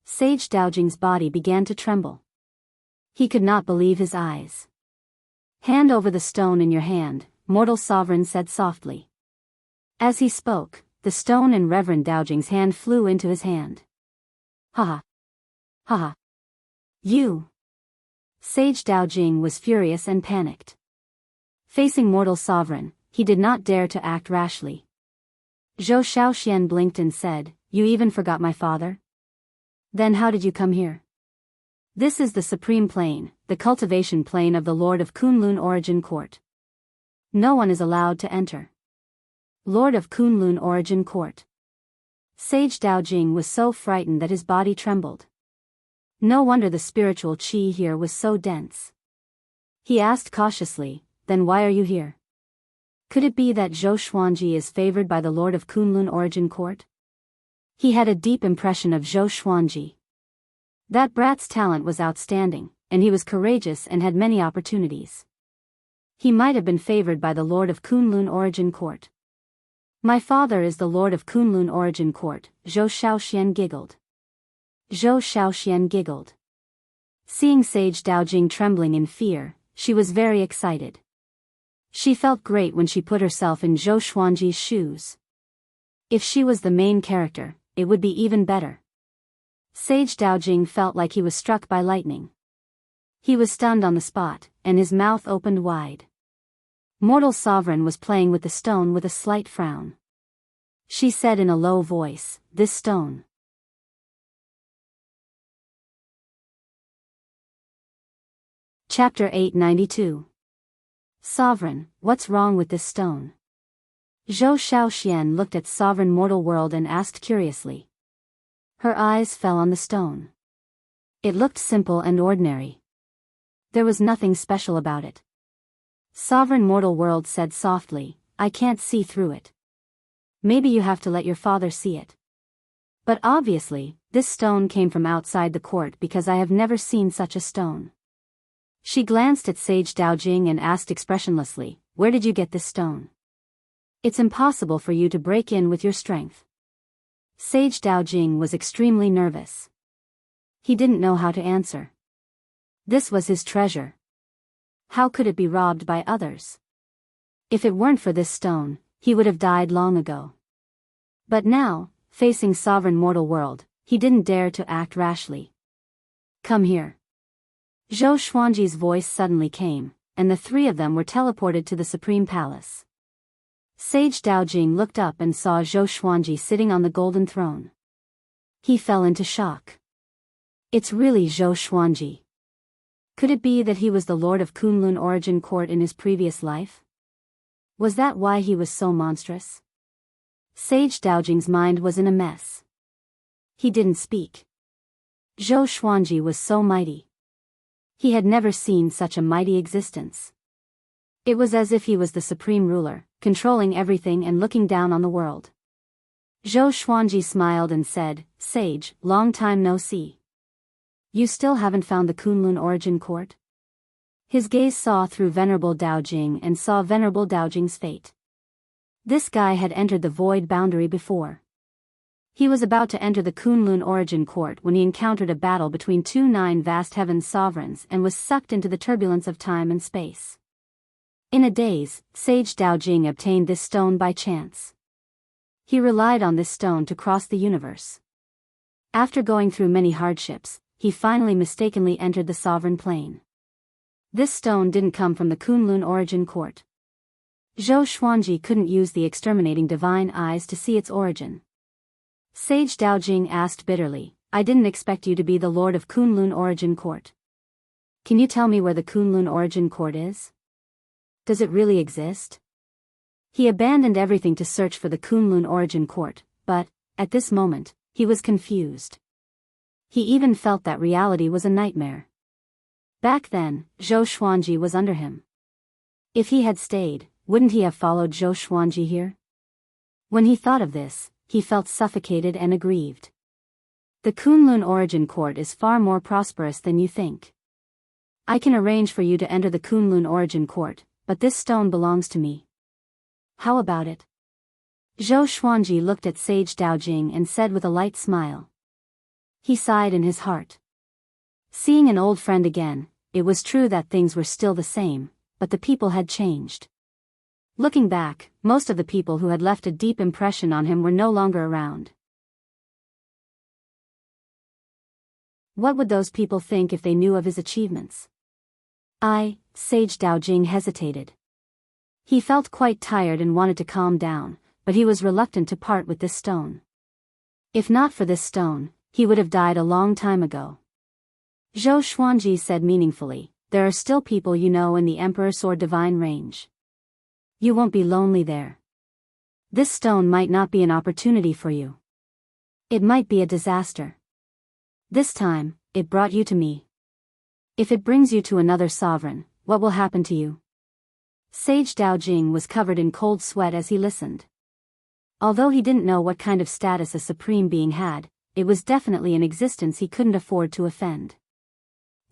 Speaker 1: Sage Dao Jing's body began to tremble. He could not believe his eyes. "Hand over the stone in your hand," Mortal Sovereign said softly. As he spoke, the stone in Reverend Dao Jing's hand flew into his hand. "Ha ha. Ha. You." Sage Dao Jing was furious and panicked. Facing Mortal Sovereign, he did not dare to act rashly. Zhou Shaoxian blinked and said, "You even forgot my father? Then how did you come here?" "This is the supreme plane, the cultivation plane of the Lord of Kunlun Origin Court. No one is allowed to enter. Lord of Kunlun Origin Court. Sage Daojing was so frightened that his body trembled. No wonder the spiritual qi here was so dense. He asked cautiously, "Then why are you here? Could it be that Zhou Xuanji is favored by the Lord of Kunlun Origin Court?" He had a deep impression of Zhou Xuanji. That brat's talent was outstanding, and he was courageous and had many opportunities. He might have been favored by the Lord of Kunlun Origin Court. "My father is the Lord of Kunlun Origin Court," Zhou Shaoxian giggled. Zhou Shaoxian giggled. Seeing Sage Daojing trembling in fear, she was very excited. She felt great when she put herself in Zhou Xuanji's shoes. If she was the main character, it would be even better. Sage Daojing felt like he was struck by lightning. He was stunned on the spot, and his mouth opened wide. Mortal Sovereign was playing with the stone with a slight frown. She said in a low voice, "This stone." Chapter 892. Sovereign, what's wrong with this stone? Zhou Shaoxian looked at Sovereign Mortal World and asked curiously. Her eyes fell on the stone. It looked simple and ordinary. There was nothing special about it. Sovereign Mortal World said softly, "I can't see through it. Maybe you have to let your father see it. But obviously, this stone came from outside the court because I have never seen such a stone." She glanced at Sage Daojing and asked expressionlessly, "Where did you get this stone? It's impossible for you to break in with your strength." Sage Daojing was extremely nervous. He didn't know how to answer. This was his treasure. How could it be robbed by others? If it weren't for this stone, he would have died long ago. But now, facing Sovereign Mortal World, he didn't dare to act rashly. "Come here." Zhou Xuanji's voice suddenly came, and the three of them were teleported to the Supreme Palace. Sage Daojing looked up and saw Zhou Xuanji sitting on the golden throne. He fell into shock. It's really Zhou Xuanji. Could it be that he was the Lord of Kunlun Origin Court in his previous life? Was that why he was so monstrous? Sage Daojing's mind was in a mess. He didn't speak. Zhou Xuanji was so mighty. He had never seen such a mighty existence. It was as if he was the supreme ruler, controlling everything and looking down on the world. Zhou Xuanji smiled and said, "Sage, long time no see. You still haven't found the Kunlun Origin Court?" His gaze saw through Venerable Daojing and saw Venerable Daojing's fate. This guy had entered the void boundary before. He was about to enter the Kunlun Origin Court when he encountered a battle between two nine vast heavens sovereigns and was sucked into the turbulence of time and space. In a daze, Sage Daojing obtained this stone by chance. He relied on this stone to cross the universe. After going through many hardships, he finally mistakenly entered the sovereign plane. This stone didn't come from the Kunlun Origin Court. Zhou Xuanji couldn't use the exterminating divine eyes to see its origin. Sage Daojing asked bitterly, "I didn't expect you to be the Lord of Kunlun Origin Court. Can you tell me where the Kunlun Origin Court is? Does it really exist?" He abandoned everything to search for the Kunlun Origin Court, but, at this moment, he was confused. He even felt that reality was a nightmare. Back then, Zhou Xuanji was under him. If he had stayed, wouldn't he have followed Zhou Xuanji here? When he thought of this, he felt suffocated and aggrieved. The Kunlun Origin Court is far more prosperous than you think. I can arrange for you to enter the Kunlun Origin Court, but this stone belongs to me. How about it? Zhou Xuanji looked at Sage Daojing and said with a light smile. He sighed in his heart. Seeing an old friend again, it was true that things were still the same, but the people had changed. Looking back, most of the people who had left a deep impression on him were no longer around. What would those people think if they knew of his achievements? Sage Daojing hesitated. He felt quite tired and wanted to calm down, but he was reluctant to part with this stone. If not for this stone, he would have died a long time ago. Zhou Xuanji said meaningfully, there are still people you know in the Emperor's or Divine range. You won't be lonely there. This stone might not be an opportunity for you. It might be a disaster. This time, it brought you to me. If it brings you to another sovereign, what will happen to you? Sage Daojing was covered in cold sweat as he listened. Although he didn't know what kind of status a supreme being had, it was definitely an existence he couldn't afford to offend.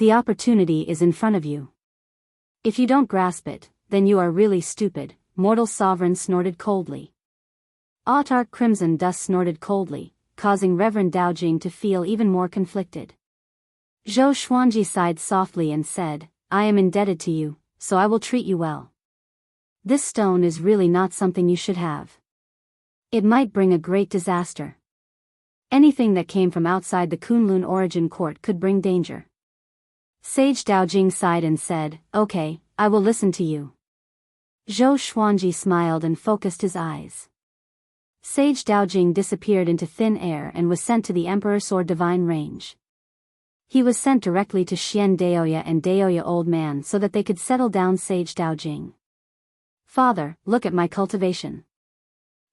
Speaker 1: The opportunity is in front of you. If you don't grasp it, then you are really stupid, mortal sovereign snorted coldly. Autarch Crimson Dust snorted coldly, causing Reverend Daojing to feel even more conflicted. Zhou Xuanji sighed softly and said, I am indebted to you, so I will treat you well. This stone is really not something you should have. It might bring a great disaster. Anything that came from outside the Kunlun Origin Court could bring danger. Sage Daojing sighed and said, Okay, I will listen to you. Zhou Xuanji smiled and focused his eyes. Sage Daojing disappeared into thin air and was sent to the Emperor's or Divine range. He was sent directly to Xian Daoya and Daoya Old Man so that they could settle down Sage Daojing. Father, look at my cultivation.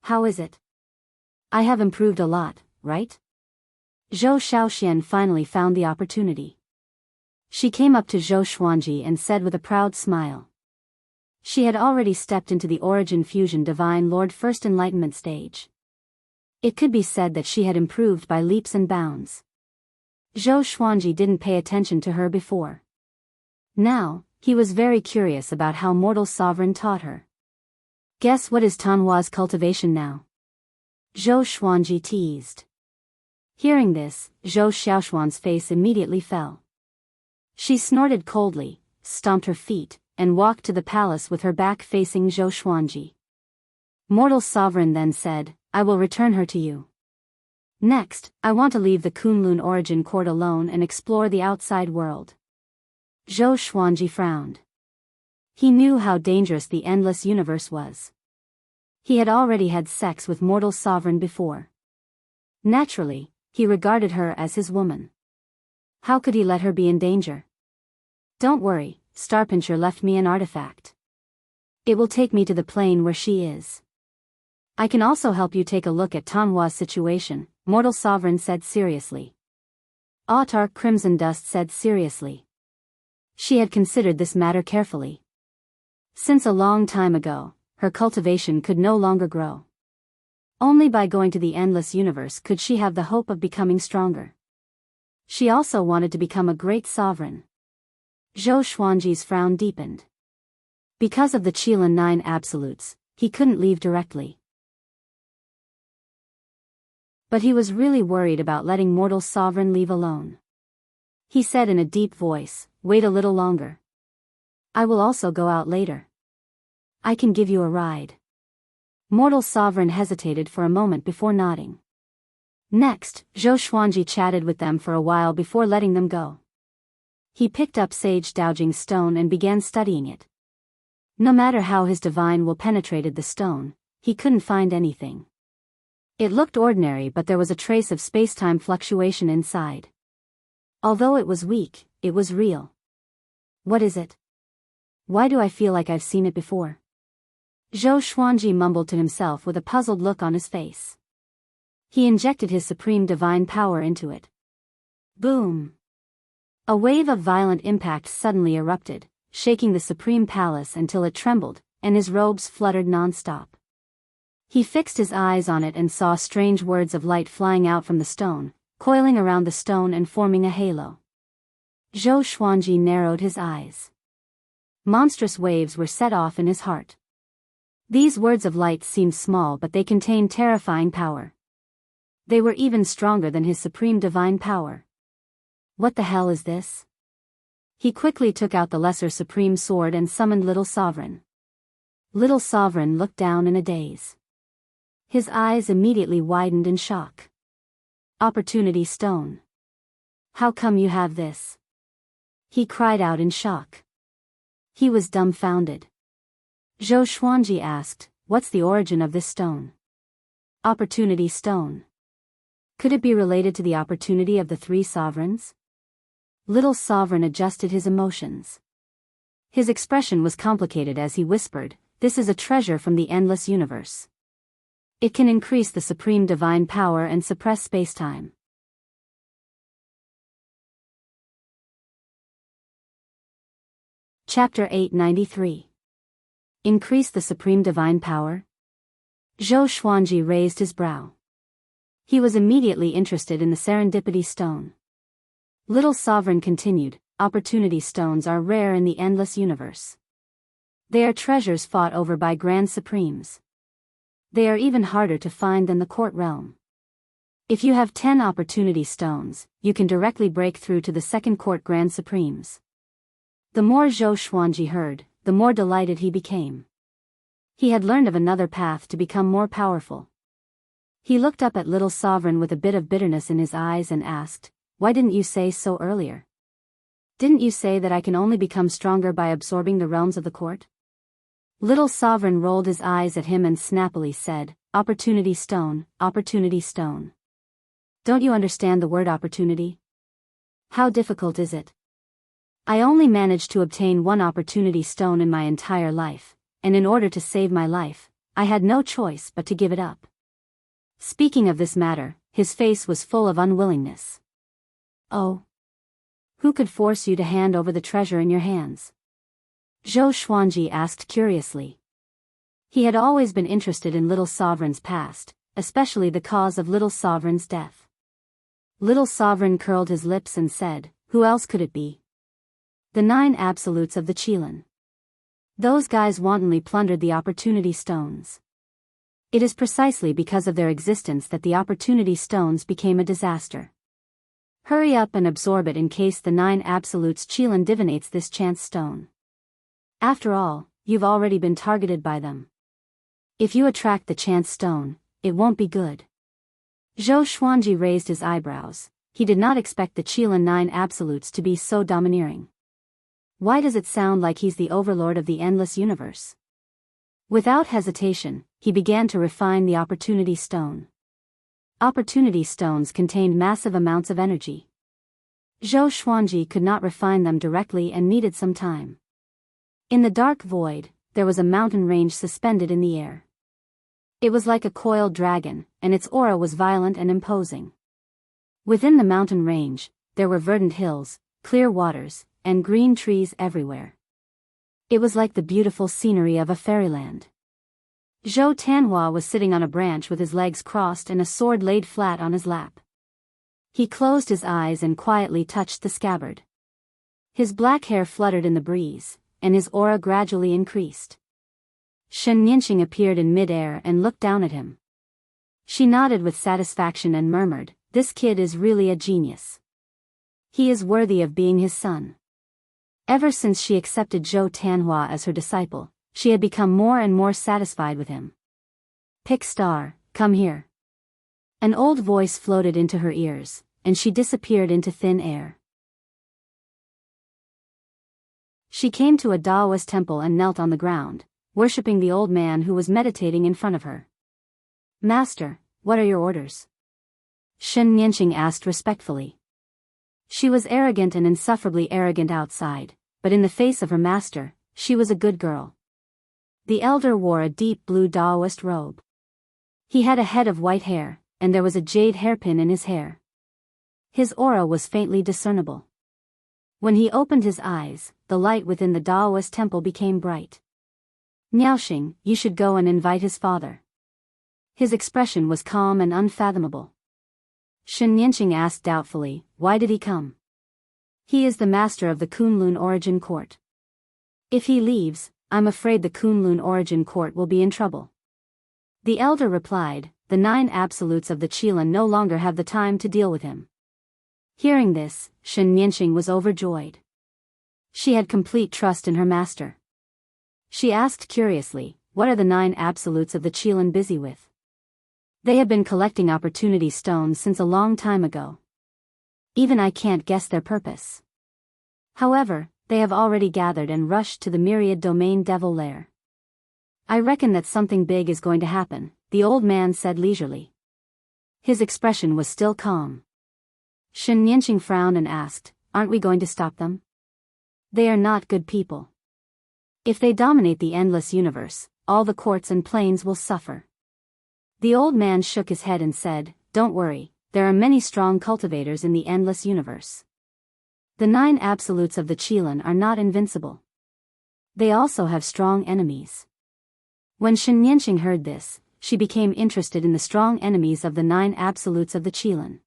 Speaker 1: How is it? I have improved a lot, right? Zhou Xiaoxian finally found the opportunity. She came up to Zhou Xuanji and said with a proud smile. She had already stepped into the Origin Fusion Divine Lord First Enlightenment stage. It could be said that she had improved by leaps and bounds. Zhou Xuanji didn't pay attention to her before. Now, he was very curious about how Mortal Sovereign taught her. Guess what is Tanhua's cultivation now? Zhou Xuanji teased. Hearing this, Zhou Xiaoshuan's face immediately fell. She snorted coldly, stomped her feet, and walked to the palace with her back facing Zhou Xuanji. Mortal Sovereign then said, I will return her to you. Next, I want to leave the Kunlun Origin Court alone and explore the outside world. Zhou Xuanji frowned. He knew how dangerous the endless universe was. He had already had sex with Mortal Sovereign before. Naturally, he regarded her as his woman. How could he let her be in danger? Don't worry, Starpincher left me an artifact. It will take me to the plane where she is. I can also help you take a look at Tanhua's situation, Mortal Sovereign said seriously. Autarch Crimson Dust said seriously. She had considered this matter carefully. Since a long time ago, her cultivation could no longer grow. Only by going to the endless universe could she have the hope of becoming stronger. She also wanted to become a great sovereign. Zhou Xuanji's frown deepened. Because of the Qilin 9 absolutes, he couldn't leave directly. But he was really worried about letting Mortal Sovereign leave alone. He said in a deep voice, wait a little longer. I will also go out later. I can give you a ride. Mortal Sovereign hesitated for a moment before nodding. Next, Zhou Xuanji chatted with them for a while before letting them go. He picked up Sage Daojing's stone and began studying it. No matter how his divine will penetrated the stone, he couldn't find anything. It looked ordinary, but there was a trace of space-time fluctuation inside. Although it was weak, it was real. What is it? Why do I feel like I've seen it before? Zhou Xuanji mumbled to himself with a puzzled look on his face. He injected his supreme divine power into it. Boom! A wave of violent impact suddenly erupted, shaking the supreme palace until it trembled, and his robes fluttered non-stop. He fixed his eyes on it and saw strange words of light flying out from the stone, coiling around the stone and forming a halo. Zhou Xuanji narrowed his eyes. Monstrous waves were set off in his heart. These words of light seemed small, but they contained terrifying power. They were even stronger than his supreme divine power. What the hell is this? He quickly took out the lesser supreme sword and summoned Little Sovereign. Little Sovereign looked down in a daze. His eyes immediately widened in shock. Opportunity Stone. How come you have this? He cried out in shock. He was dumbfounded. Zhou Xuanji asked, what's the origin of this stone? Opportunity Stone. Could it be related to the opportunity of the three sovereigns? Little Sovereign adjusted his emotions. His expression was complicated as he whispered, "This is a treasure from the endless universe. It can increase the supreme divine power and suppress space-time." Chapter 893. Increase the supreme divine power? Zhou Xuanji raised his brow. He was immediately interested in the serendipity stone. Little Sovereign continued, "Opportunity stones are rare in the endless universe. They are treasures fought over by grand supremes. They are even harder to find than the court realm. If you have 10 opportunity stones, you can directly break through to the second court grand supremes." The more Zhou Xuanji heard, the more delighted he became. He had learned of another path to become more powerful. He looked up at Little Sovereign with a bit of bitterness in his eyes and asked, "Why didn't you say so earlier? Didn't you say that I can only become stronger by absorbing the realms of the court?" Little Sovereign rolled his eyes at him and snappily said, "Opportunity stone, opportunity stone. Don't you understand the word opportunity? How difficult is it? I only managed to obtain one opportunity stone in my entire life, and in order to save my life, I had no choice but to give it up." Speaking of this matter, his face was full of unwillingness. "Oh? Who could force you to hand over the treasure in your hands?" Zhou Xuanji asked curiously. He had always been interested in Little Sovereign's past, especially the cause of Little Sovereign's death. Little Sovereign curled his lips and said, "Who else could it be? The 9 absolutes of the Qilin. Those guys wantonly plundered the opportunity stones. It is precisely because of their existence that the opportunity stones became a disaster. Hurry up and absorb it in case the 9 absolutes Qilin divinates this chance stone. After all, you've already been targeted by them. If you attract the chance stone, it won't be good." Zhou Xuanji raised his eyebrows. He did not expect the Qilin 9 absolutes to be so domineering. Why does it sound like he's the overlord of the endless universe? Without hesitation, he began to refine the opportunity stone. Opportunity stones contained massive amounts of energy. Zhou Xuanji could not refine them directly and needed some time. In the dark void, there was a mountain range suspended in the air. It was like a coiled dragon, and its aura was violent and imposing. Within the mountain range, there were verdant hills, clear waters, and green trees everywhere. It was like the beautiful scenery of a fairyland. Zhou Tanhua was sitting on a branch with his legs crossed and a sword laid flat on his lap. He closed his eyes and quietly touched the scabbard. His black hair fluttered in the breeze, and his aura gradually increased. Shen Nianqing appeared in mid-air and looked down at him. She nodded with satisfaction and murmured, "This kid is really a genius. He is worthy of being his son." Ever since she accepted Zhou Tanhua as her disciple, she had become more and more satisfied with him. "Pick star, come here." An old voice floated into her ears, and she disappeared into thin air. She came to a Taoist temple and knelt on the ground, worshipping the old man who was meditating in front of her. "Master, what are your orders?" Shen Nianqing asked respectfully. She was arrogant and insufferably arrogant outside, but in the face of her master, she was a good girl. The elder wore a deep blue Taoist robe. He had a head of white hair, and there was a jade hairpin in his hair. His aura was faintly discernible. When he opened his eyes, the light within the Taoist temple became bright. "Niaoxing, you should go and invite his father." His expression was calm and unfathomable. Shen Nianqing asked doubtfully, "Why did he come?" "He is the master of the Kunlun Origin Court. If he leaves, I'm afraid the Kunlun Origin Court will be in trouble." The elder replied, "The 9 absolutes of the Qilin no longer have the time to deal with him." Hearing this, Shen Nianqing was overjoyed. She had complete trust in her master. She asked curiously, "What are the 9 absolutes of the Qilin busy with?" "They have been collecting opportunity stones since a long time ago. Even I can't guess their purpose. However, they have already gathered and rushed to the myriad domain devil lair. I reckon that something big is going to happen," the old man said leisurely. His expression was still calm. Shen Nianqing frowned and asked, "Aren't we going to stop them? They are not good people. If they dominate the endless universe, all the courts and planes will suffer. The old man shook his head and said, "Don't worry, there are many strong cultivators in the endless universe. The 9 absolutes of the Qilin are not invincible. They also have strong enemies." When Shen Yanqing heard this, she became interested in the strong enemies of the 9 absolutes of the Qilin.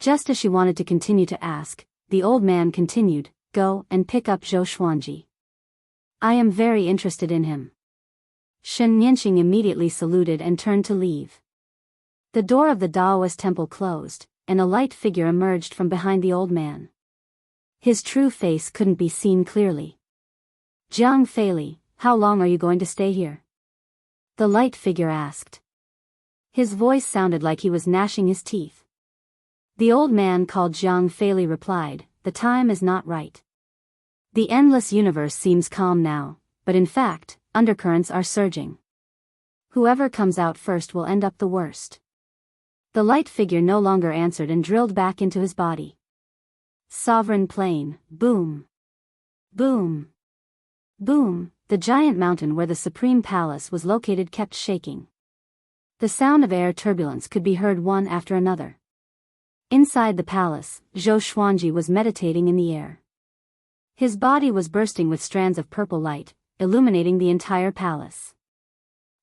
Speaker 1: Just as she wanted to continue to ask, the old man continued, "Go and pick up Zhou Xuanji. I am very interested in him." Shen Yanqing immediately saluted and turned to leave. The door of the Daoist temple closed, and a light figure emerged from behind the old man. His true face couldn't be seen clearly. "Jiang Feili, how long are you going to stay here?" the light figure asked. His voice sounded like he was gnashing his teeth. The old man called Jiang Feili replied, "The time is not right. The endless universe seems calm now, but in fact, undercurrents are surging. Whoever comes out first will end up the worst." The light figure no longer answered and drilled back into his body. Sovereign Plain, boom. Boom. Boom, the giant mountain where the Supreme Palace was located kept shaking. The sound of air turbulence could be heard one after another. Inside the palace, Zhou Xuanji was meditating in the air. His body was bursting with strands of purple light, illuminating the entire palace.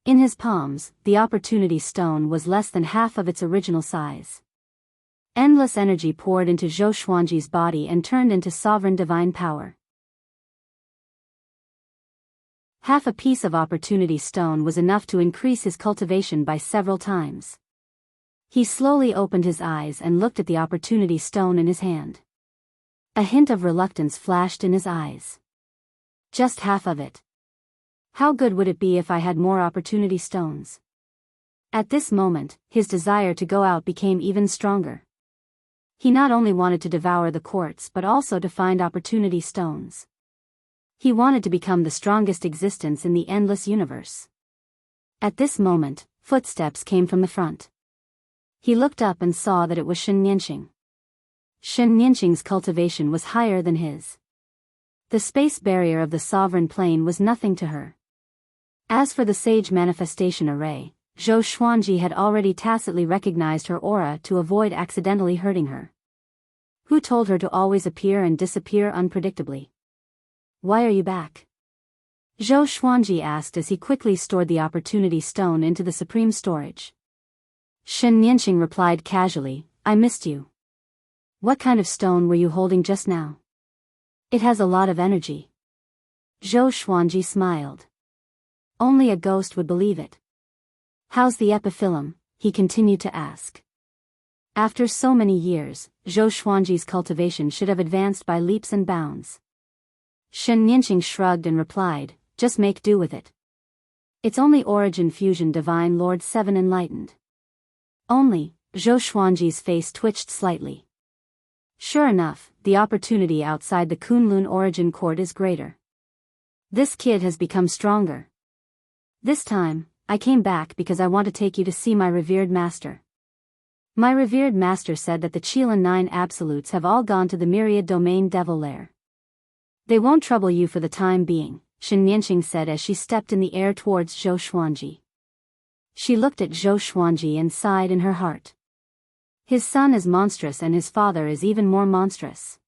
Speaker 1: In his palms, the Opportunity Stone was less than half of its original size. Endless energy poured into Zhou Xuanji's body and turned into sovereign divine power. Half a piece of Opportunity Stone was enough to increase his cultivation by several times. He slowly opened his eyes and looked at the Opportunity Stone in his hand. A hint of reluctance flashed in his eyes. Just half of it. How good would it be if I had more Opportunity Stones? At this moment, his desire to go out became even stronger. He not only wanted to devour the courts but also to find Opportunity Stones. He wanted to become the strongest existence in the endless universe. At this moment, footsteps came from the front. He looked up and saw that it was Shen Yanqing. Shen Yanqing's cultivation was higher than his. The space barrier of the sovereign plane was nothing to her. As for the sage manifestation array, Zhou Xuanji had already tacitly recognized her aura to avoid accidentally hurting her. Who told her to always appear and disappear unpredictably? "Why are you back?" Zhou Xuanji asked as he quickly stored the Opportunity Stone into the supreme storage. Shen Yanqing replied casually, "I missed you." "What kind of stone were you holding just now?" "It has a lot of energy." Zhou Xuanji smiled. Only a ghost would believe it. "How's the epiphyllum?" he continued to ask. After so many years, Zhou Xuanji's cultivation should have advanced by leaps and bounds. Shen Yanqing shrugged and replied, "Just make do with it. It's only Origin Fusion Divine Lord 7 Enlightened." "Only," Zhou Xuanji's face twitched slightly. Sure enough, the opportunity outside the Kunlun Origin Court is greater. This kid has become stronger. "This time, I came back because I want to take you to see my revered master." My revered master said that the Qilin 9 absolutes have all gone to the Myriad Domain Devil Lair. "They won't trouble you for the time being," Shen Yanqing said as she stepped in the air towards Zhou Xuanji. She looked at Zhou Xuanji and sighed in her heart. His son is monstrous and his father is even more monstrous.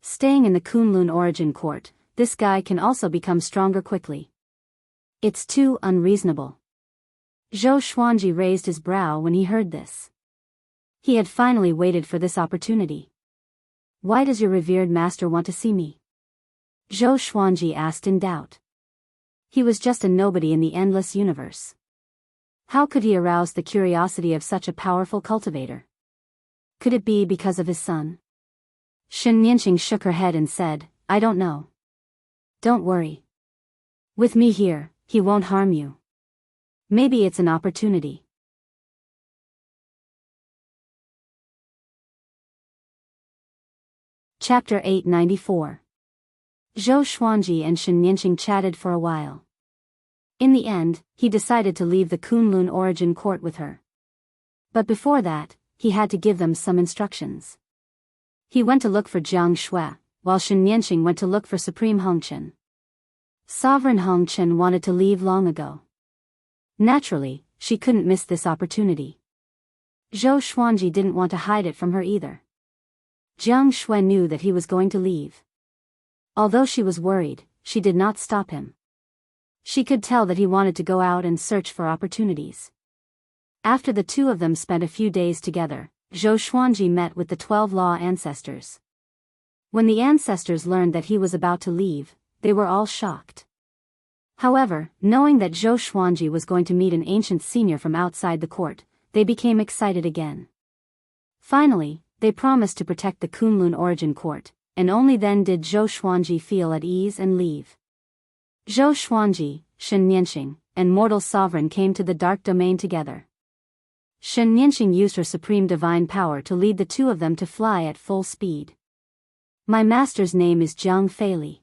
Speaker 1: Staying in the Kunlun Origin Court, this guy can also become stronger quickly. It's too unreasonable. Zhou Xuanji raised his brow when he heard this. He had finally waited for this opportunity. "Why does your revered master want to see me?" Zhou Xuanji asked in doubt. He was just a nobody in the endless universe. How could he arouse the curiosity of such a powerful cultivator? Could it be because of his son? Shen Yanqing shook her head and said, "I don't know. Don't worry. With me here, he won't harm you. Maybe it's an opportunity." Chapter 894. Zhou Xuanji and Shen Yanqing chatted for a while. In the end, he decided to leave the Kunlun Origin Court with her. But before that, he had to give them some instructions. He went to look for Jiang Shui, while Shen Yanqing went to look for Supreme Hongqian. Sovereign Hong Chen wanted to leave long ago. Naturally, she couldn't miss this opportunity. Zhou Xuanji didn't want to hide it from her either. Jiang Shui knew that he was going to leave. Although she was worried, she did not stop him. She could tell that he wanted to go out and search for opportunities. After the two of them spent a few days together, Zhou Xuanji met with the 12 law ancestors. When the ancestors learned that he was about to leave, they were all shocked. However, knowing that Zhou Xuanji was going to meet an ancient senior from outside the court, they became excited again. Finally, they promised to protect the Kunlun origin court, and only then did Zhou Xuanji feel at ease and leave. Zhou Xuanji, Shen Nianxing, and Mortal Sovereign came to the dark domain together. Shen Nianxing used her supreme divine power to lead the two of them to fly at full speed. My master's name is Jiang Feili.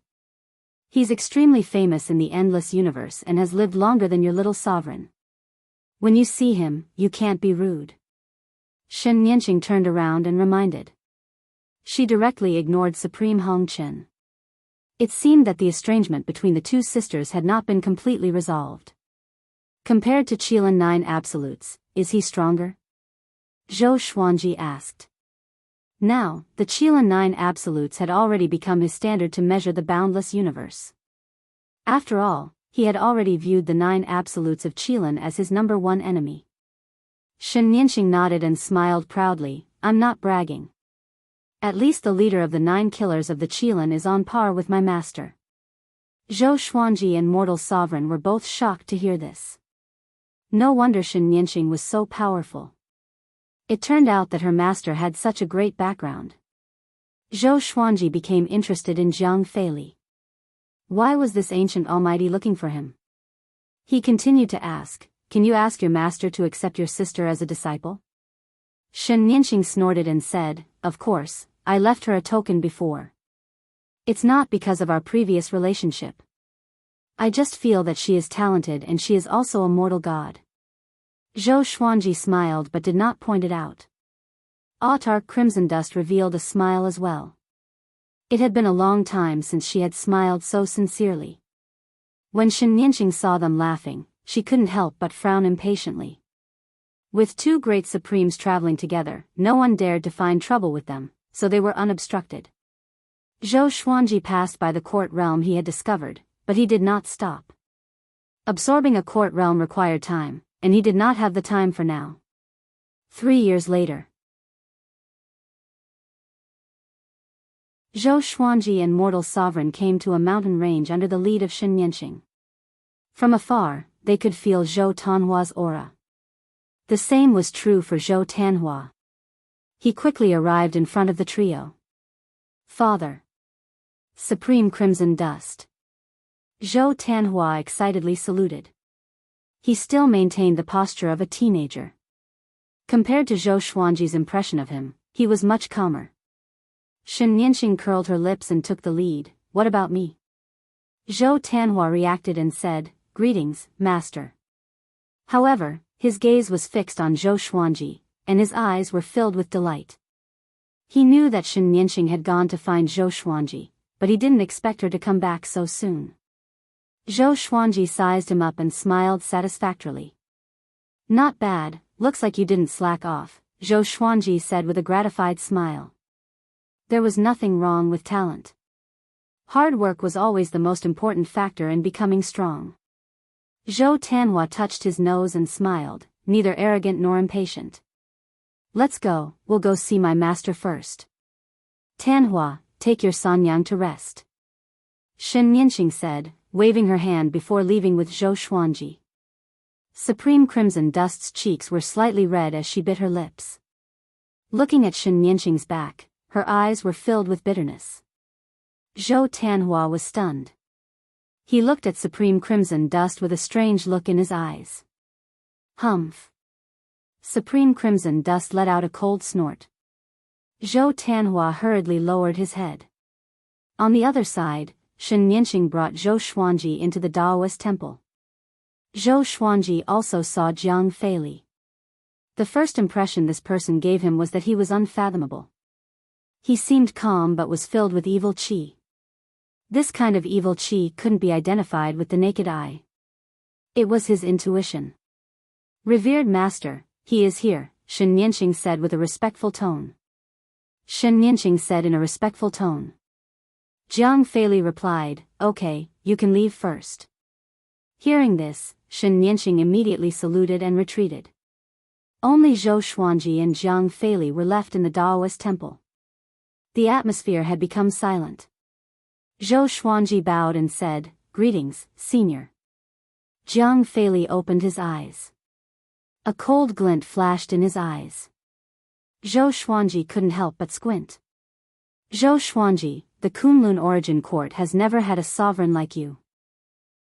Speaker 1: He's extremely famous in the endless universe and has lived longer than your little sovereign. When you see him, you can't be rude. Shen Nianxing turned around and reminded. She directly ignored Supreme Hong Chen. It seemed that the estrangement between the two sisters had not been completely resolved. Compared to Qilin 9 absolutes, is he stronger? Zhou Xuanji asked. Now, the Qilin 9 absolutes had already become his standard to measure the boundless universe. After all, he had already viewed the 9 absolutes of Qilin as his number one enemy. Shen Nianxing nodded and smiled proudly. I'm not bragging. At least the leader of the 9 killers of the Qilin is on par with my master. Zhou Xuanji and Mortal Sovereign were both shocked to hear this. No wonder Shen Nianxing was so powerful. It turned out that her master had such a great background. Zhou Xuanji became interested in Jiang Feili. Why was this ancient almighty looking for him? He continued to ask, can you ask your master to accept your sister as a disciple? Shen Nianxing snorted and said, of course, I left her a token before. It's not because of our previous relationship. I just feel that she is talented and she is also a mortal god. Zhou Xuanji smiled but did not point it out. Autark Crimson Dust revealed a smile as well. It had been a long time since she had smiled so sincerely. When Shen Nianxing saw them laughing, she couldn't help but frown impatiently. With two great supremes traveling together, no one dared to find trouble with them, so they were unobstructed. Zhou Xuanji passed by the court realm he had discovered, but he did not stop. Absorbing a court realm required time, and he did not have the time for now. 3 years later. Zhou Xuanji and Mortal Sovereign came to a mountain range under the lead of Shen Nianxing. From afar, they could feel Zhou Tanhua's aura. The same was true for Zhou Tanhua. He quickly arrived in front of the trio. Father. Supreme Crimson Dust. Zhou Tanhua excitedly saluted. He still maintained the posture of a teenager. Compared to Zhou Xuanji's impression of him, he was much calmer. Shen Nianxing curled her lips and took the lead. What about me? Zhou Tanhua reacted and said, greetings, master. However, his gaze was fixed on Zhou Xuanji, and his eyes were filled with delight. He knew that Shen Nianxing had gone to find Zhou Xuanji, but he didn't expect her to come back so soon. Zhou Xuanji sized him up and smiled satisfactorily. Not bad, looks like you didn't slack off, Zhou Xuanji said with a gratified smile. There was nothing wrong with talent. Hard work was always the most important factor in becoming strong. Zhou Tanhua touched his nose and smiled, neither arrogant nor impatient. Let's go, we'll go see my master first. Tanhua, take your Sanyang to rest. Shen Nianxing said, waving her hand before leaving with Zhou Xuanji. Supreme Crimson Dust's cheeks were slightly red as she bit her lips. Looking at Shen Nianxing's back, her eyes were filled with bitterness. Zhou Tanhua was stunned. He looked at Supreme Crimson Dust with a strange look in his eyes. Humph. Supreme Crimson Dust let out a cold snort. Zhou Tanhua hurriedly lowered his head. On the other side, Shen Nianxing brought Zhou Xuanji into the Daoist temple. Zhou Xuanji also saw Jiang Feili. The first impression this person gave him was that he was unfathomable. He seemed calm but was filled with evil qi. This kind of evil qi couldn't be identified with the naked eye. It was his intuition. Revered master, he is here, Shen Nianqing said with a respectful tone. Shen Nianqing said in a respectful tone. Jiang Feili replied, okay, you can leave first. Hearing this, Shen Nianqing immediately saluted and retreated. Only Zhou Xuanji and Jiang Feili were left in the Daoist temple. The atmosphere had become silent. Zhou Xuanji bowed and said, greetings, senior. Jiang Feili opened his eyes. A cold glint flashed in his eyes. Zhou Xuanji couldn't help but squint. Zhou Xuanji, the Kunlun origin court has never had a sovereign like you.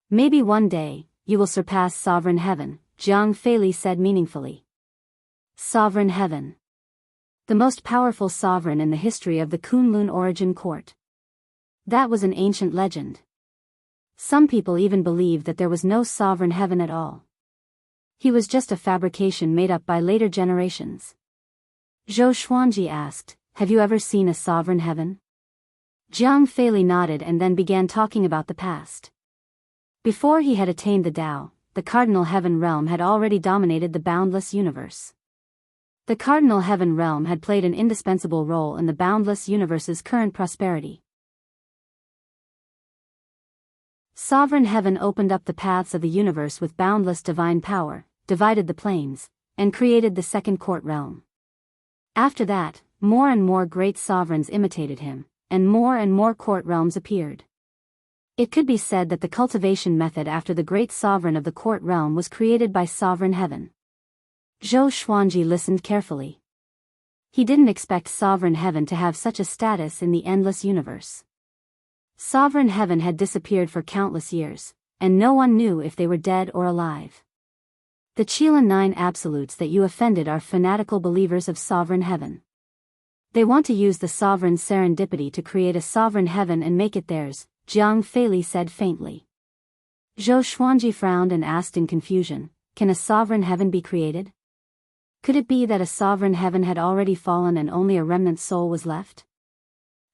Speaker 1: Maybe one day, you will surpass sovereign heaven, Jiang Feili said meaningfully. Sovereign heaven. The most powerful sovereign in the history of the Kunlun origin court. That was an ancient legend. Some people even believed that there was no sovereign heaven at all. He was just a fabrication made up by later generations. Zhou Xuanji asked, have you ever seen a sovereign heaven? Jiang Feili nodded and then began talking about the past. Before he had attained the Tao, the cardinal heaven realm had already dominated the boundless universe. The cardinal heaven realm had played an indispensable role in the boundless universe's current prosperity. Sovereign heaven opened up the paths of the universe with boundless divine power, divided the planes, and created the second court realm. After that, more and more great sovereigns imitated him, and more court realms appeared. It could be said that the cultivation method after the great sovereign of the court realm was created by sovereign heaven. Zhou Xuanji listened carefully. He didn't expect sovereign heaven to have such a status in the endless universe. Sovereign heaven had disappeared for countless years, and no one knew if they were dead or alive. The Qilin 9 absolutes that you offended are fanatical believers of sovereign heaven. They want to use the sovereign's serendipity to create a sovereign heaven and make it theirs, Jiang Feili said faintly. Zhou Xuanji frowned and asked in confusion, can a sovereign heaven be created? Could it be that a sovereign heaven had already fallen and only a remnant soul was left?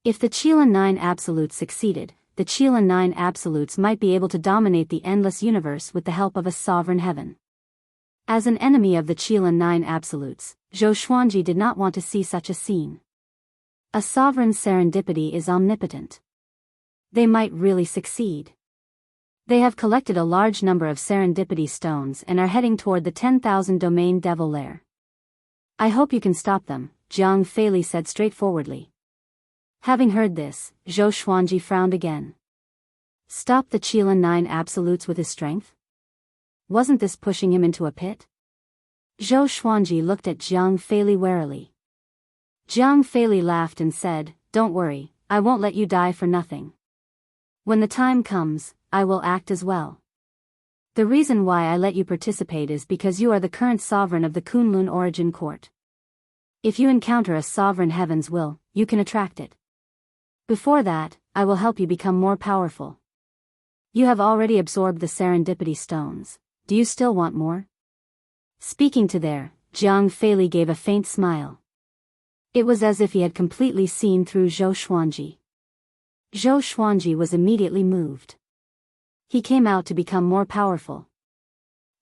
Speaker 1: If the Qilin 9 absolutes succeeded, the Qilin 9 absolutes might be able to dominate the endless universe with the help of a sovereign heaven. As an enemy of the Qilin 9 absolutes, Zhou Xuanji did not want to see such a scene. A sovereign's serendipity is omnipotent. They might really succeed. They have collected a large number of serendipity stones and are heading toward the 10,000 domain devil lair. I hope you can stop them, Jiang Feili said straightforwardly. Having heard this, Zhou Xuanji frowned again. Stop the Qilin 9 absolutes with his strength? Wasn't this pushing him into a pit? Zhou Xuanji looked at Jiang Feili warily. Jiang Feili laughed and said, don't worry, I won't let you die for nothing. When the time comes, I will act as well. The reason why I let you participate is because you are the current sovereign of the Kunlun origin court. If you encounter a sovereign heaven's will, you can attract it. Before that, I will help you become more powerful. You have already absorbed the serendipity stones. Do you still want more? Speaking to there, Jiang Feili gave a faint smile. It was as if he had completely seen through Zhou Xuanji. Zhou Xuanji was immediately moved. He came out to become more powerful.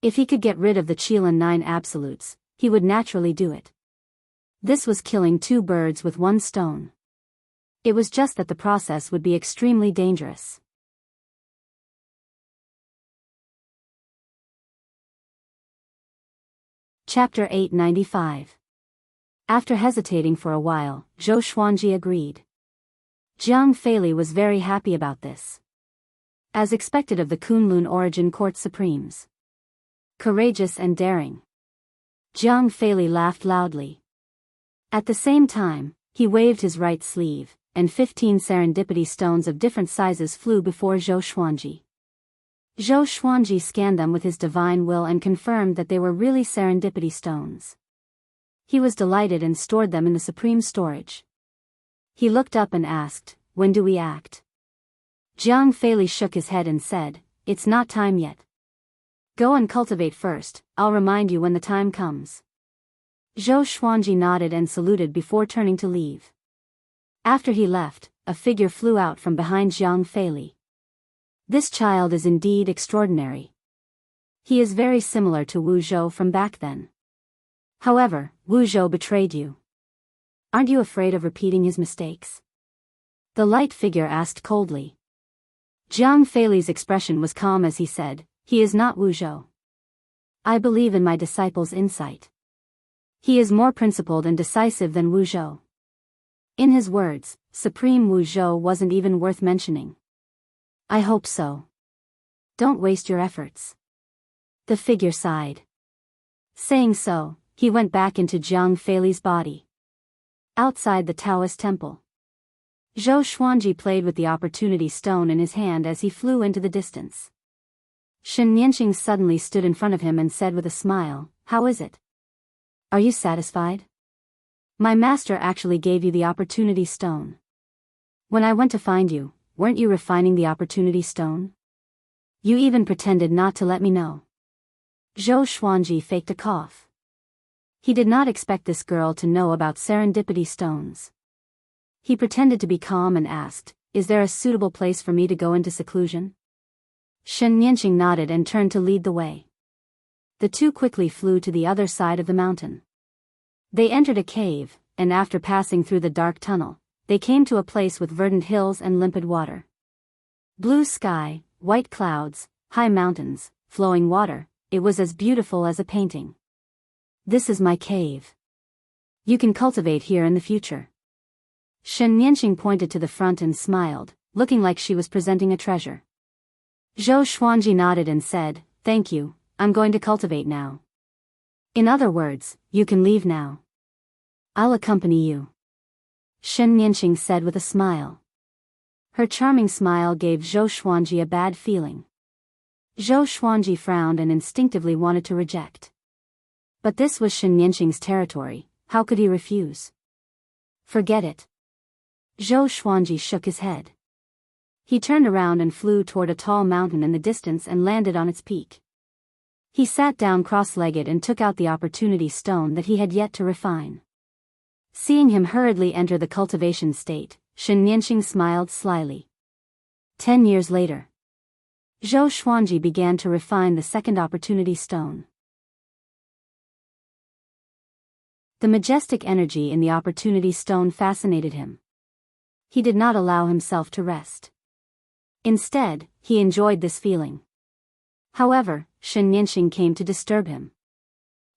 Speaker 1: If he could get rid of the Qilin 9 absolutes, he would naturally do it. This was killing two birds with one stone. It was just that the process would be extremely dangerous. Chapter 895. After hesitating for a while, Zhou Xuanji agreed. Jiang Feili was very happy about this. As expected of the Kunlun origin court supremes. Courageous and daring. Jiang Feili laughed loudly. At the same time, he waved his right sleeve, and 15 serendipity stones of different sizes flew before Zhou Xuanji. Zhou Xuanji scanned them with his divine will and confirmed that they were really serendipity stones. He was delighted and stored them in the supreme storage. He looked up and asked, when do we act? Jiang Feili shook his head and said, it's not time yet. Go and cultivate first, I'll remind you when the time comes. Zhou Xuanji nodded and saluted before turning to leave. After he left, a figure flew out from behind Zhang Feili. This child is indeed extraordinary. He is very similar to Wu Zhou from back then. However, Wu Zhou betrayed you. Aren't you afraid of repeating his mistakes? The light figure asked coldly. Zhang Feili's expression was calm as he said, he is not Wu Zhou. I believe in my disciple's insight. He is more principled and decisive than Wu Zhou. In his words, Supreme Wu Zhou wasn't even worth mentioning. I hope so. Don't waste your efforts. The figure sighed. Saying so, he went back into Zhang Feili's body. Outside the Taoist temple, Zhou Xuanji played with the opportunity stone in his hand as he flew into the distance. Shen Nianqing suddenly stood in front of him and said with a smile, how is it? Are you satisfied? My master actually gave you the opportunity stone. When I went to find you, weren't you refining the opportunity stone? You even pretended not to let me know. Zhou Xuanji faked a cough. He did not expect this girl to know about serendipity stones. He pretended to be calm and asked, is there a suitable place for me to go into seclusion? Shen Nianqing nodded and turned to lead the way. The two quickly flew to the other side of the mountain. They entered a cave, and after passing through the dark tunnel, they came to a place with verdant hills and limpid water. Blue sky, white clouds, high mountains, flowing water, it was as beautiful as a painting. This is my cave. You can cultivate here in the future. Shen Nianqing pointed to the front and smiled, looking like she was presenting a treasure. Zhou Xuanji nodded and said, thank you, I'm going to cultivate now. In other words, you can leave now. I'll accompany you. Shen Nianqing said with a smile. Her charming smile gave Zhou Xuanji a bad feeling. Zhou Xuanji frowned and instinctively wanted to reject. But this was Shen Nianqing's territory, how could he refuse? Forget it. Zhou Xuanji shook his head. He turned around and flew toward a tall mountain in the distance and landed on its peak. He sat down cross-legged and took out the opportunity stone that he had yet to refine. Seeing him hurriedly enter the cultivation state, Shen Nianqing smiled slyly. 10 years later, Zhou Xuanji began to refine the second opportunity stone. The majestic energy in the opportunity stone fascinated him. He did not allow himself to rest. Instead, he enjoyed this feeling. However, Shen Nianqing came to disturb him.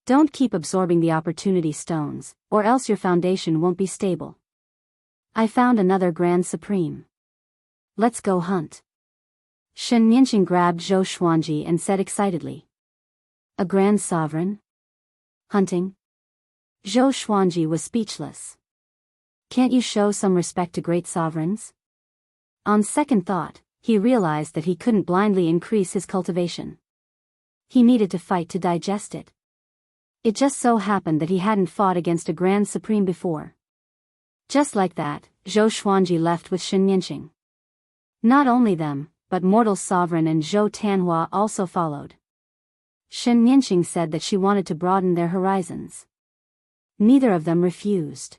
Speaker 1: Don't keep absorbing the opportunity stones, or else your foundation won't be stable. I found another Grand Supreme. Let's go hunt. Shen Nianqing grabbed Zhou Xuanji and said excitedly. A Grand Sovereign? Hunting? Zhou Xuanji was speechless. Can't you show some respect to great sovereigns? On second thought, he realized that he couldn't blindly increase his cultivation. He needed to fight to digest it. It just so happened that he hadn't fought against a Grand Supreme before. Just like that, Zhou Xuanji left with Shen Nianqing. Not only them, but Mortal Sovereign and Zhou Tanhua also followed. Shen Nianqing said that she wanted to broaden their horizons. Neither of them refused.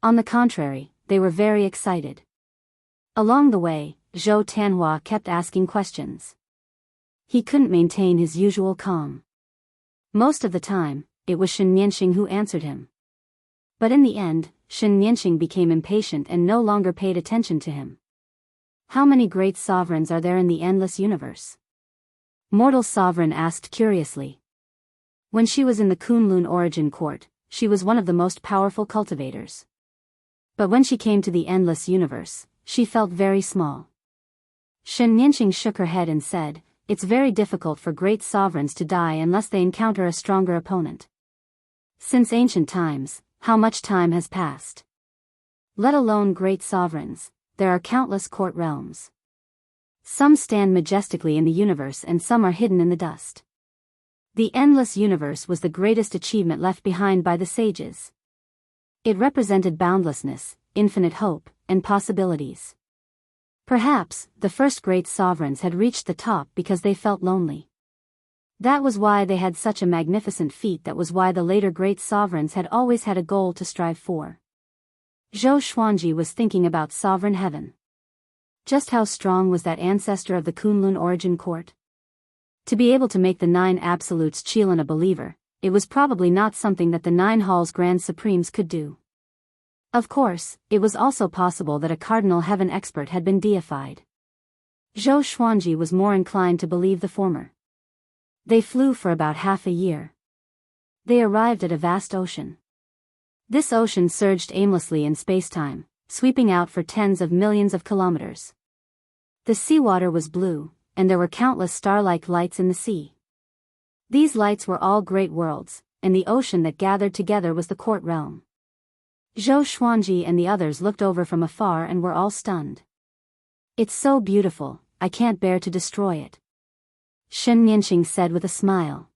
Speaker 1: On the contrary, they were very excited. Along the way, Zhou Tanhua kept asking questions. He couldn't maintain his usual calm. Most of the time, it was Shen Nianqing who answered him. But in the end, Shen Nianqing became impatient and no longer paid attention to him. How many great sovereigns are there in the endless universe? Mortal Sovereign asked curiously. When she was in the Kunlun origin court, she was one of the most powerful cultivators. But when she came to the endless universe, she felt very small. Shen Nianqing shook her head and said, it's very difficult for great sovereigns to die unless they encounter a stronger opponent. Since ancient times, how much time has passed? Let alone great sovereigns, there are countless court realms. Some stand majestically in the universe and some are hidden in the dust. The endless universe was the greatest achievement left behind by the sages. It represented boundlessness, infinite hope, and possibilities. Perhaps, the first great sovereigns had reached the top because they felt lonely. That was why they had such a magnificent feat. That was why the later great sovereigns had always had a goal to strive for. Zhou Xuanji was thinking about sovereign heaven. Just how strong was that ancestor of the Kunlun origin court? To be able to make the 9 absolutes Qilin a believer, it was probably not something that the 9 halls Grand Supremes could do. Of course, it was also possible that a cardinal heaven expert had been deified. Zhou Xuanji was more inclined to believe the former. They flew for about half a year. They arrived at a vast ocean. This ocean surged aimlessly in space-time, sweeping out for tens of millions of kilometers. The seawater was blue, and there were countless star-like lights in the sea. These lights were all great worlds, and the ocean that gathered together was the court realm. Zhou Xuanji and the others looked over from afar and were all stunned. "It's so beautiful, I can't bear to destroy it," Shen Nianqing said with a smile.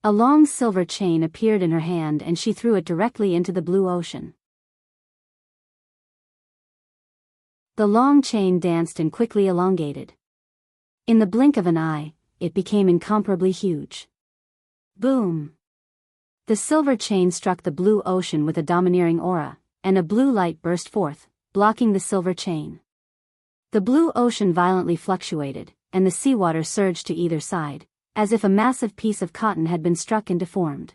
Speaker 1: A long silver chain appeared in her hand and she threw it directly into the blue ocean. The long chain danced and quickly elongated. In the blink of an eye, it became incomparably huge. Boom! The silver chain struck the blue ocean with a domineering aura, and a blue light burst forth, blocking the silver chain. The blue ocean violently fluctuated, and the seawater surged to either side, as if a massive piece of cotton had been struck and deformed.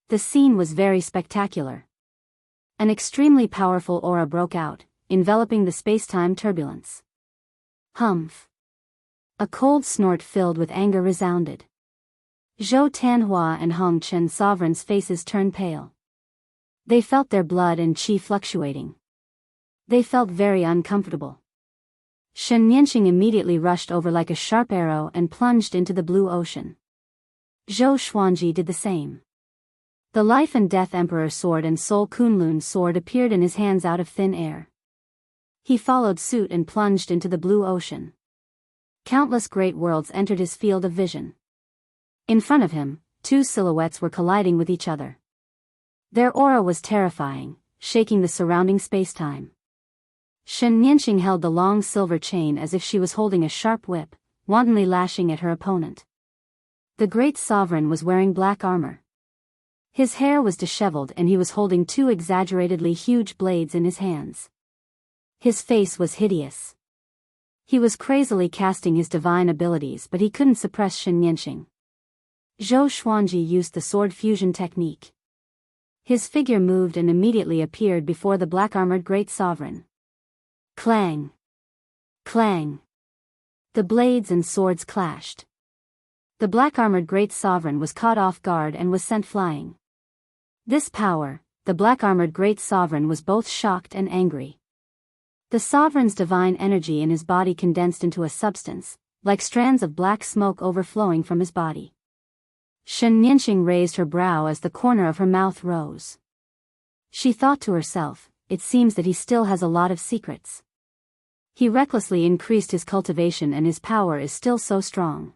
Speaker 1: The scene was very spectacular. An extremely powerful aura broke out, enveloping the space-time turbulence. Humph! A cold snort filled with anger resounded. Zhou Tanhua and Hong Chen sovereigns' faces turned pale. They felt their blood and qi fluctuating. They felt very uncomfortable. Shen Nianqing immediately rushed over like a sharp arrow and plunged into the blue ocean. Zhou Xuanji did the same. The Life and Death Emperor sword and Soul Kunlun sword appeared in his hands out of thin air. He followed suit and plunged into the blue ocean. Countless great worlds entered his field of vision. In front of him, 2 silhouettes were colliding with each other. Their aura was terrifying, shaking the surrounding space-time. Shen Nianqing held the long silver chain as if she was holding a sharp whip, wantonly lashing at her opponent. The great sovereign was wearing black armor. His hair was disheveled and he was holding 2 exaggeratedly huge blades in his hands. His face was hideous. He was crazily casting his divine abilities, but he couldn't suppress Shen Nianqing. Zhou Xuanji used the sword fusion technique. His figure moved and immediately appeared before the black-armored great sovereign. Clang! Clang! The blades and swords clashed. The black-armored great sovereign was caught off guard and was sent flying. This power, the black-armored great sovereign was both shocked and angry. The sovereign's divine energy in his body condensed into a substance, like strands of black smoke overflowing from his body. Shen Nianqing raised her brow as the corner of her mouth rose. She thought to herself, it seems that he still has a lot of secrets. He recklessly increased his cultivation and his power is still so strong.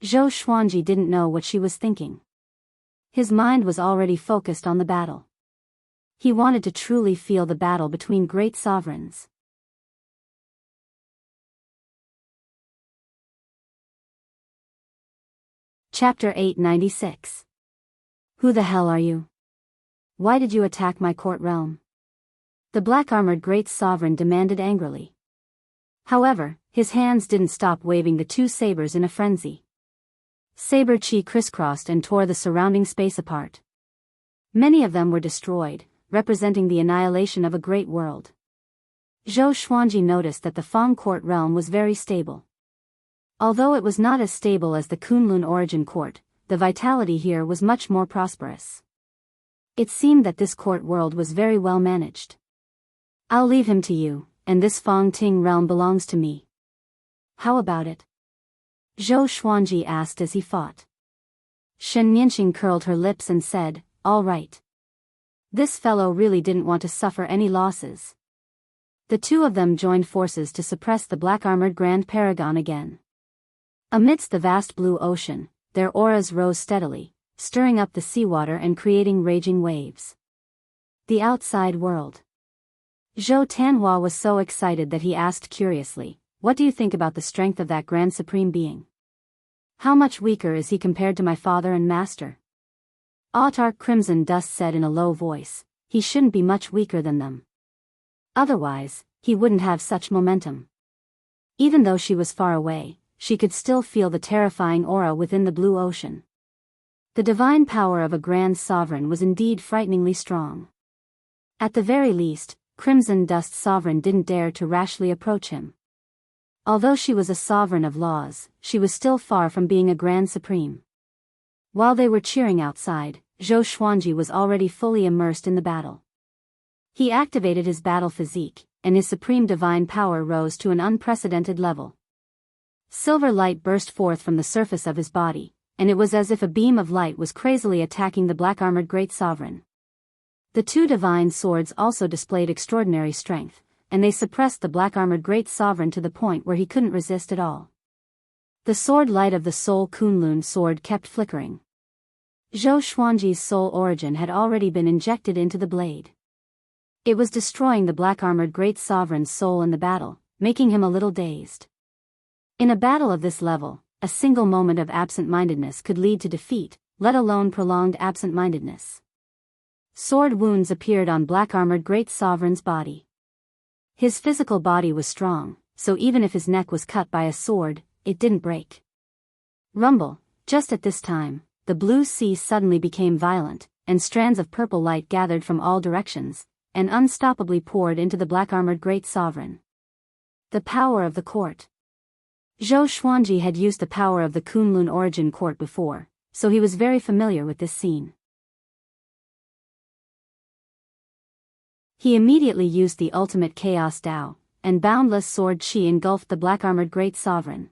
Speaker 1: Zhou Xuanji didn't know what she was thinking. His mind was already focused on the battle. He wanted to truly feel the battle between great sovereigns. Chapter 896. Who the hell are you? Why did you attack my court realm? The black-armored great sovereign demanded angrily. However, his hands didn't stop waving the 2 sabers in a frenzy. Saber chi crisscrossed and tore the surrounding space apart. Many of them were destroyed, representing the annihilation of a great world. Zhou Xuanji noticed that the Fang court realm was very stable. Although it was not as stable as the Kunlun origin court, the vitality here was much more prosperous. It seemed that this court world was very well managed. I'll leave him to you, and this Fang Ting realm belongs to me. How about it? Zhou Xuanji asked as he fought. Shen Nianqing curled her lips and said, all right. This fellow really didn't want to suffer any losses. The 2 of them joined forces to suppress the black-armored Grand Paragon again. Amidst the vast blue ocean, their auras rose steadily, stirring up the seawater and creating raging waves. The outside world. Zhou Tanhua was so excited that he asked curiously, what do you think about the strength of that Grand Supreme Being? How much weaker is he compared to my father and master? Autarch Crimson Dust said in a low voice, he shouldn't be much weaker than them. Otherwise, he wouldn't have such momentum. Even though she was far away, she could still feel the terrifying aura within the blue ocean. The divine power of a grand sovereign was indeed frighteningly strong. At the very least, Crimson Dust Sovereign didn't dare to rashly approach him. Although she was a sovereign of laws, she was still far from being a grand supreme. While they were cheering outside, Zhou Xuanji was already fully immersed in the battle. He activated his battle physique, and his supreme divine power rose to an unprecedented level. Silver light burst forth from the surface of his body, and it was as if a beam of light was crazily attacking the black-armored great sovereign. The two divine swords also displayed extraordinary strength, and they suppressed the black-armored great sovereign to the point where he couldn't resist at all. The sword light of the Soul Kunlun sword kept flickering. Zhou Xuanji's soul origin had already been injected into the blade. It was destroying the black-armored great sovereign's soul in the battle, making him a little dazed. In a battle of this level, a single moment of absent-mindedness could lead to defeat, let alone prolonged absent-mindedness. Sword wounds appeared on black-armored great sovereign's body. His physical body was strong, so even if his neck was cut by a sword, it didn't break. Rumble, just at this time, the blue sea suddenly became violent, and strands of purple light gathered from all directions, and unstoppably poured into the black-armored great sovereign. The power of the court. Zhou Xuanji had used the power of the Kunlun origin court before, so he was very familiar with this scene. He immediately used the ultimate chaos Dao, and boundless sword Qi engulfed the black-armored great sovereign.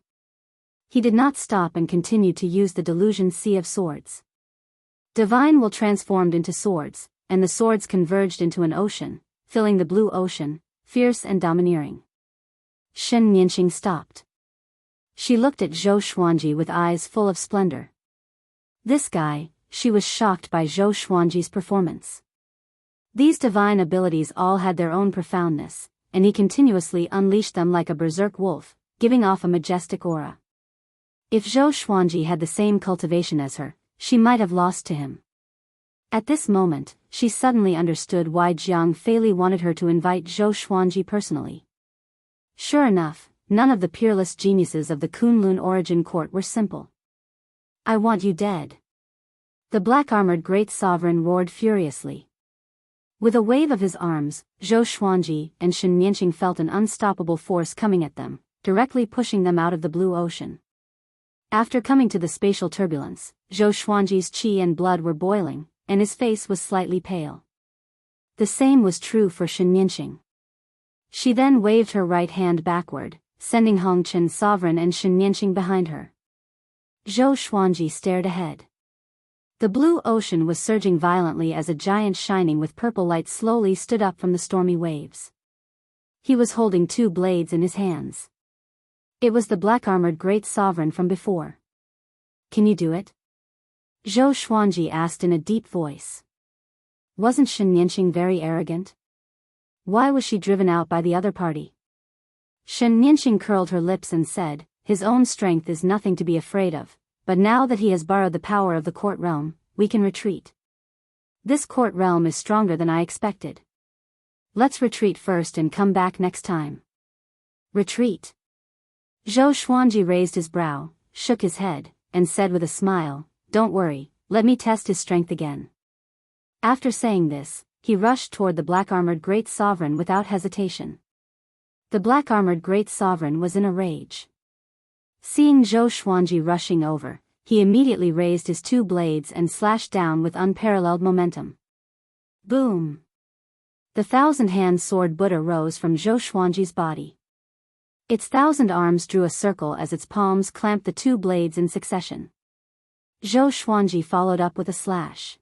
Speaker 1: He did not stop and continued to use the delusion sea of swords. Divine will transformed into swords, and the swords converged into an ocean, filling the blue ocean, fierce and domineering. Shen Nianqing stopped. She looked at Zhou Xuanji with eyes full of splendor. This guy, she was shocked by Zhou Xuanji's performance. These divine abilities all had their own profoundness, and he continuously unleashed them like a berserk wolf, giving off a majestic aura. If Zhou Xuanji had the same cultivation as her, she might have lost to him. At this moment, she suddenly understood why Jiang Feili wanted her to invite Zhou Xuanji personally. Sure enough, none of the peerless geniuses of the Kunlun origin court were simple. "I want you dead." The black-armored great sovereign roared furiously. With a wave of his arms, Zhou Xuanji and Shen Nianqing felt an unstoppable force coming at them, directly pushing them out of the blue ocean. After coming to the spatial turbulence, Zhou Xuanji's qi and blood were boiling, and his face was slightly pale. The same was true for Shen Nianqing. She then waved her right hand backward, sending Hongqin Sovereign and Shen Nianqing behind her. Zhou Xuanji stared ahead. The blue ocean was surging violently as a giant shining with purple light slowly stood up from the stormy waves. He was holding two blades in his hands. It was the black-armored great sovereign from before. "Can you do it?" Zhou Xuanji asked in a deep voice. Wasn't Shen Nianqing very arrogant? Why was she driven out by the other party? Shen Nianqing curled her lips and said, "His own strength is nothing to be afraid of, but now that he has borrowed the power of the court realm, we can retreat. This court realm is stronger than I expected. Let's retreat first and come back next time." "Retreat?" Zhou Xuanji raised his brow, shook his head, and said with a smile, "Don't worry, let me test his strength again." After saying this, he rushed toward the black-armored great sovereign without hesitation. The black-armored great sovereign was in a rage. Seeing Zhou Xuanji rushing over, he immediately raised his two blades and slashed down with unparalleled momentum. Boom! The thousand-hand sword Buddha rose from Zhou Xuanji's body. Its 1,000 arms drew a circle as its palms clamped the two blades in succession. Zhou Xuanji followed up with a slash.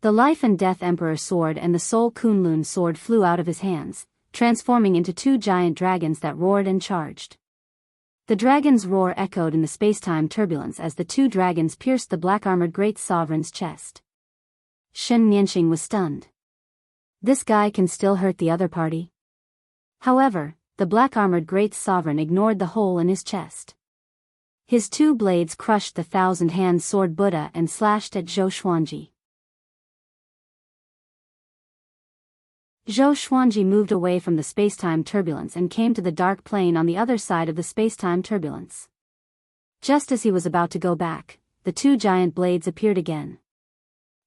Speaker 1: The Life and Death Emperor sword and the Soul Kunlun sword flew out of his hands, transforming into two giant dragons that roared and charged. The dragon's roar echoed in the space-time turbulence as the two dragons pierced the black-armored great sovereign's chest. Shen Nianqing was stunned. This guy can still hurt the other party? However, the black-armored great sovereign ignored the hole in his chest. His two blades crushed the 1,000-hand sword Buddha and slashed at Zhou Xuanji. Zhou Xuanji moved away from the spacetime turbulence and came to the dark plane on the other side of the spacetime turbulence. Just as he was about to go back, the two giant blades appeared again.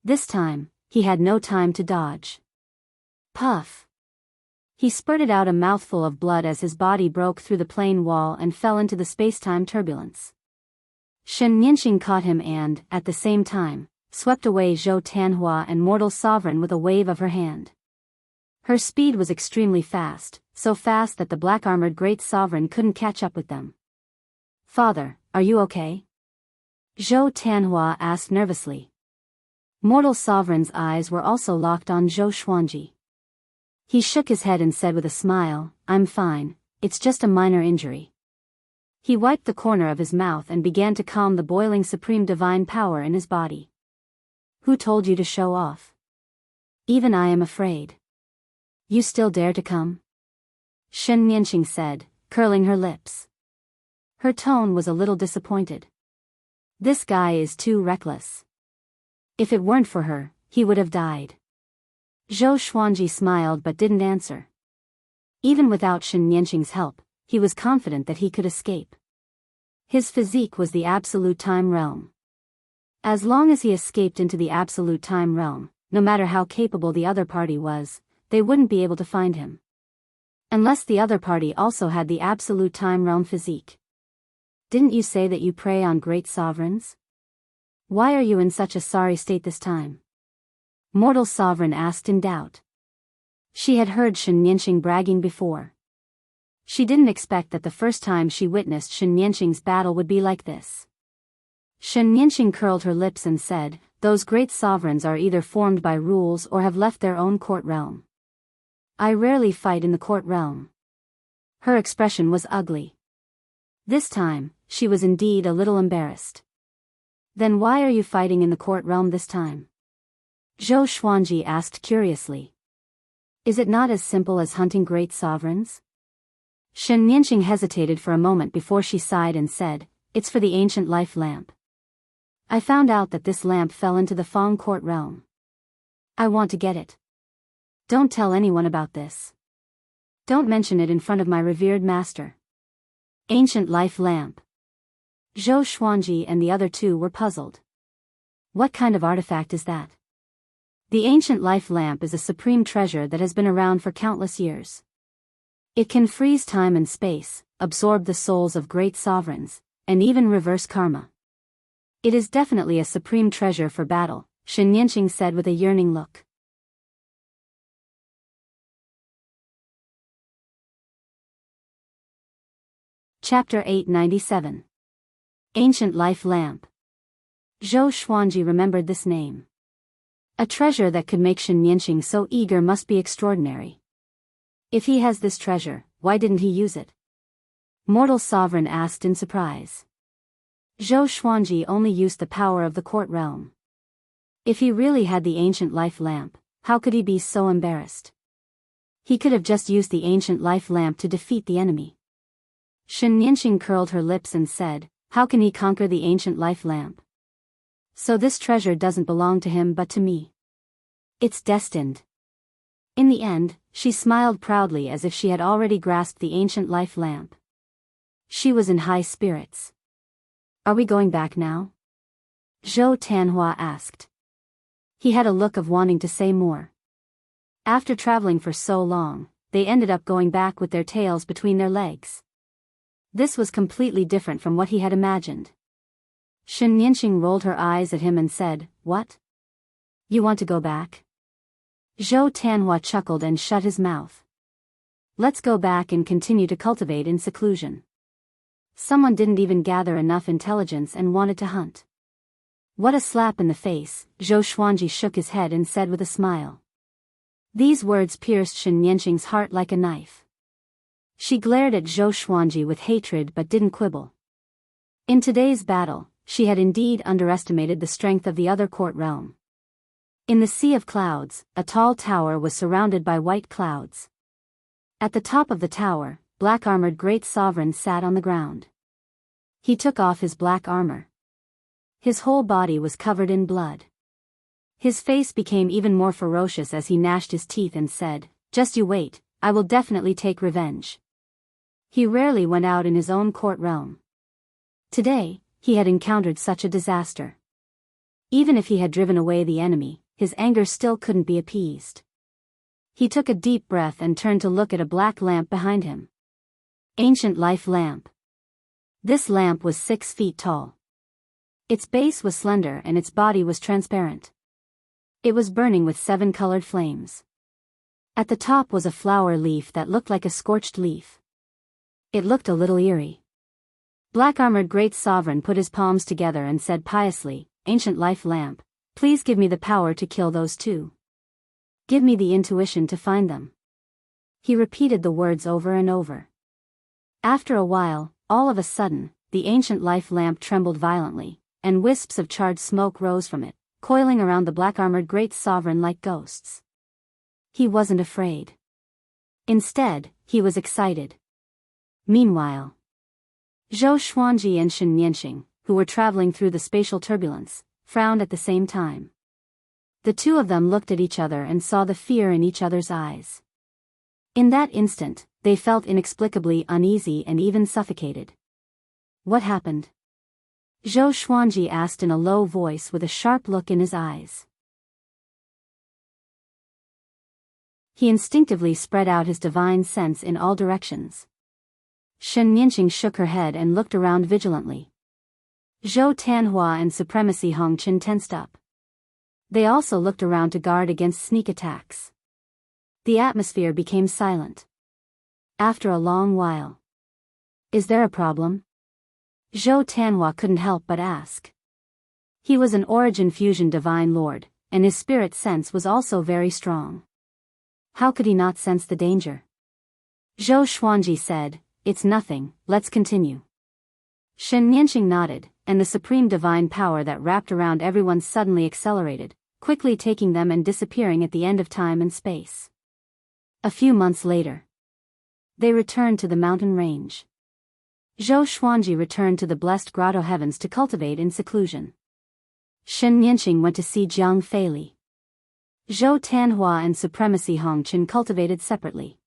Speaker 1: This time, he had no time to dodge. Puff! He spurted out a mouthful of blood as his body broke through the plane wall and fell into the spacetime turbulence. Shen Nianxing caught him and, at the same time, swept away Zhou Tanhua and Mortal Sovereign with a wave of her hand. Her speed was extremely fast, so fast that the black-armored Great Sovereign couldn't catch up with them. "Father, are you okay?" Zhou Tanhua asked nervously. Mortal Sovereign's eyes were also locked on Zhou Xuanji. He shook his head and said with a smile, "I'm fine, it's just a minor injury." He wiped the corner of his mouth and began to calm the boiling supreme divine power in his body. "Who told you to show off? Even I am afraid. You still dare to come?" Shen Nianxing said, curling her lips. Her tone was a little disappointed. This guy is too reckless. If it weren't for her, he would have died. Zhou Xuanji smiled but didn't answer. Even without Shen Nianxing's help, he was confident that he could escape. His physique was the absolute time realm. As long as he escaped into the absolute time realm, no matter how capable the other party was, they wouldn't be able to find him. Unless the other party also had the absolute time realm physique. "Didn't you say that you prey on great sovereigns? Why are you in such a sorry state this time?" Mortal Sovereign asked in doubt. She had heard Shen Nianxing bragging before. She didn't expect that the first time she witnessed Shen Nianxing's battle would be like this. Shen Nianxing curled her lips and said, "Those great sovereigns are either formed by rules or have left their own court realm. I rarely fight in the court realm." Her expression was ugly. This time, she was indeed a little embarrassed. "Then why are you fighting in the court realm this time?" Zhou Xuanji asked curiously. "Is it not as simple as hunting great sovereigns?" Shen Nianxing hesitated for a moment before she sighed and said, "It's for the ancient life lamp. I found out that this lamp fell into the Fang court realm. I want to get it. Don't tell anyone about this. Don't mention it in front of my revered master." Ancient life lamp. Zhou Xuanji and the other two were puzzled. What kind of artifact is that? The ancient life lamp is a supreme treasure that has been around for countless years. It can freeze time and space, absorb the souls of great sovereigns, and even reverse karma. It is definitely a supreme treasure for battle, Shen Nianxing said with a yearning look. Chapter 897. Ancient Life Lamp. Zhou Xuanji remembered this name. A treasure that could make Shen Nianxing so eager must be extraordinary. If he has this treasure, why didn't he use it? Mortal Sovereign asked in surprise. Zhou Xuanji only used the power of the court realm. If he really had the ancient life lamp, how could he be so embarrassed? He could have just used the ancient life lamp to defeat the enemy. Shen Nianxing curled her lips and said, "How can he conquer the ancient life lamp? So this treasure doesn't belong to him but to me. It's destined." In the end, she smiled proudly as if she had already grasped the ancient life lamp. She was in high spirits. "Are we going back now?" Zhou Tanhua asked. He had a look of wanting to say more. After traveling for so long, they ended up going back with their tails between their legs. This was completely different from what he had imagined. Shen Nianxing rolled her eyes at him and said, "What? You want to go back?" Zhou Tanhua chuckled and shut his mouth. "Let's go back and continue to cultivate in seclusion. Someone didn't even gather enough intelligence and wanted to hunt." "What a slap in the face," Zhou Xuanji shook his head and said with a smile. These words pierced Shen Nianxing's heart like a knife. She glared at Zhou Xuanji with hatred but didn't quibble. In today's battle, she had indeed underestimated the strength of the other court realm. In the sea of clouds, a tall tower was surrounded by white clouds. At the top of the tower, black-armored great sovereign sat on the ground. He took off his black armor. His whole body was covered in blood. His face became even more ferocious as he gnashed his teeth and said, Just you wait, I will definitely take revenge. He rarely went out in his own court realm. Today, he had encountered such a disaster. Even if he had driven away the enemy, his anger still couldn't be appeased. He took a deep breath and turned to look at a black lamp behind him. Ancient life lamp. This lamp was 6 feet tall. Its base was slender and its body was transparent. It was burning with 7 colored flames. At the top was a flower leaf that looked like a scorched leaf. It looked a little eerie. Black-armored great sovereign put his palms together and said piously, "Ancient life lamp, please give me the power to kill those two. Give me the intuition to find them." He repeated the words over and over. After a while, all of a sudden, the ancient life lamp trembled violently, and wisps of charred smoke rose from it, coiling around the black-armored great sovereign like ghosts. He wasn't afraid. Instead, he was excited. Meanwhile, Zhou Xuanji and Shen Nianxing, who were traveling through the spatial turbulence, frowned at the same time. The two of them looked at each other and saw the fear in each other's eyes. In that instant, they felt inexplicably uneasy and even suffocated. What happened? Zhou Xuanji asked in a low voice with a sharp look in his eyes. He instinctively spread out his divine sense in all directions. Shen Nianxing shook her head and looked around vigilantly. Zhou Tanhua and Supremacy Hongqin tensed up. They also looked around to guard against sneak attacks. The atmosphere became silent. After a long while. "Is there a problem?" Zhou Tanhua couldn't help but ask. He was an Origin Fusion Divine Lord, and his spirit sense was also very strong. How could he not sense the danger? Zhou Xuanji said, "It's nothing, let's continue." Shen Nianxing nodded, and the supreme divine power that wrapped around everyone suddenly accelerated, quickly taking them and disappearing at the end of time and space. A few months later, they returned to the mountain range. Zhou Xuanji returned to the blessed grotto heavens to cultivate in seclusion. Shen Nianxing went to see Jiang Feili. Zhou Tanhua and Supremacy Hongqin cultivated separately.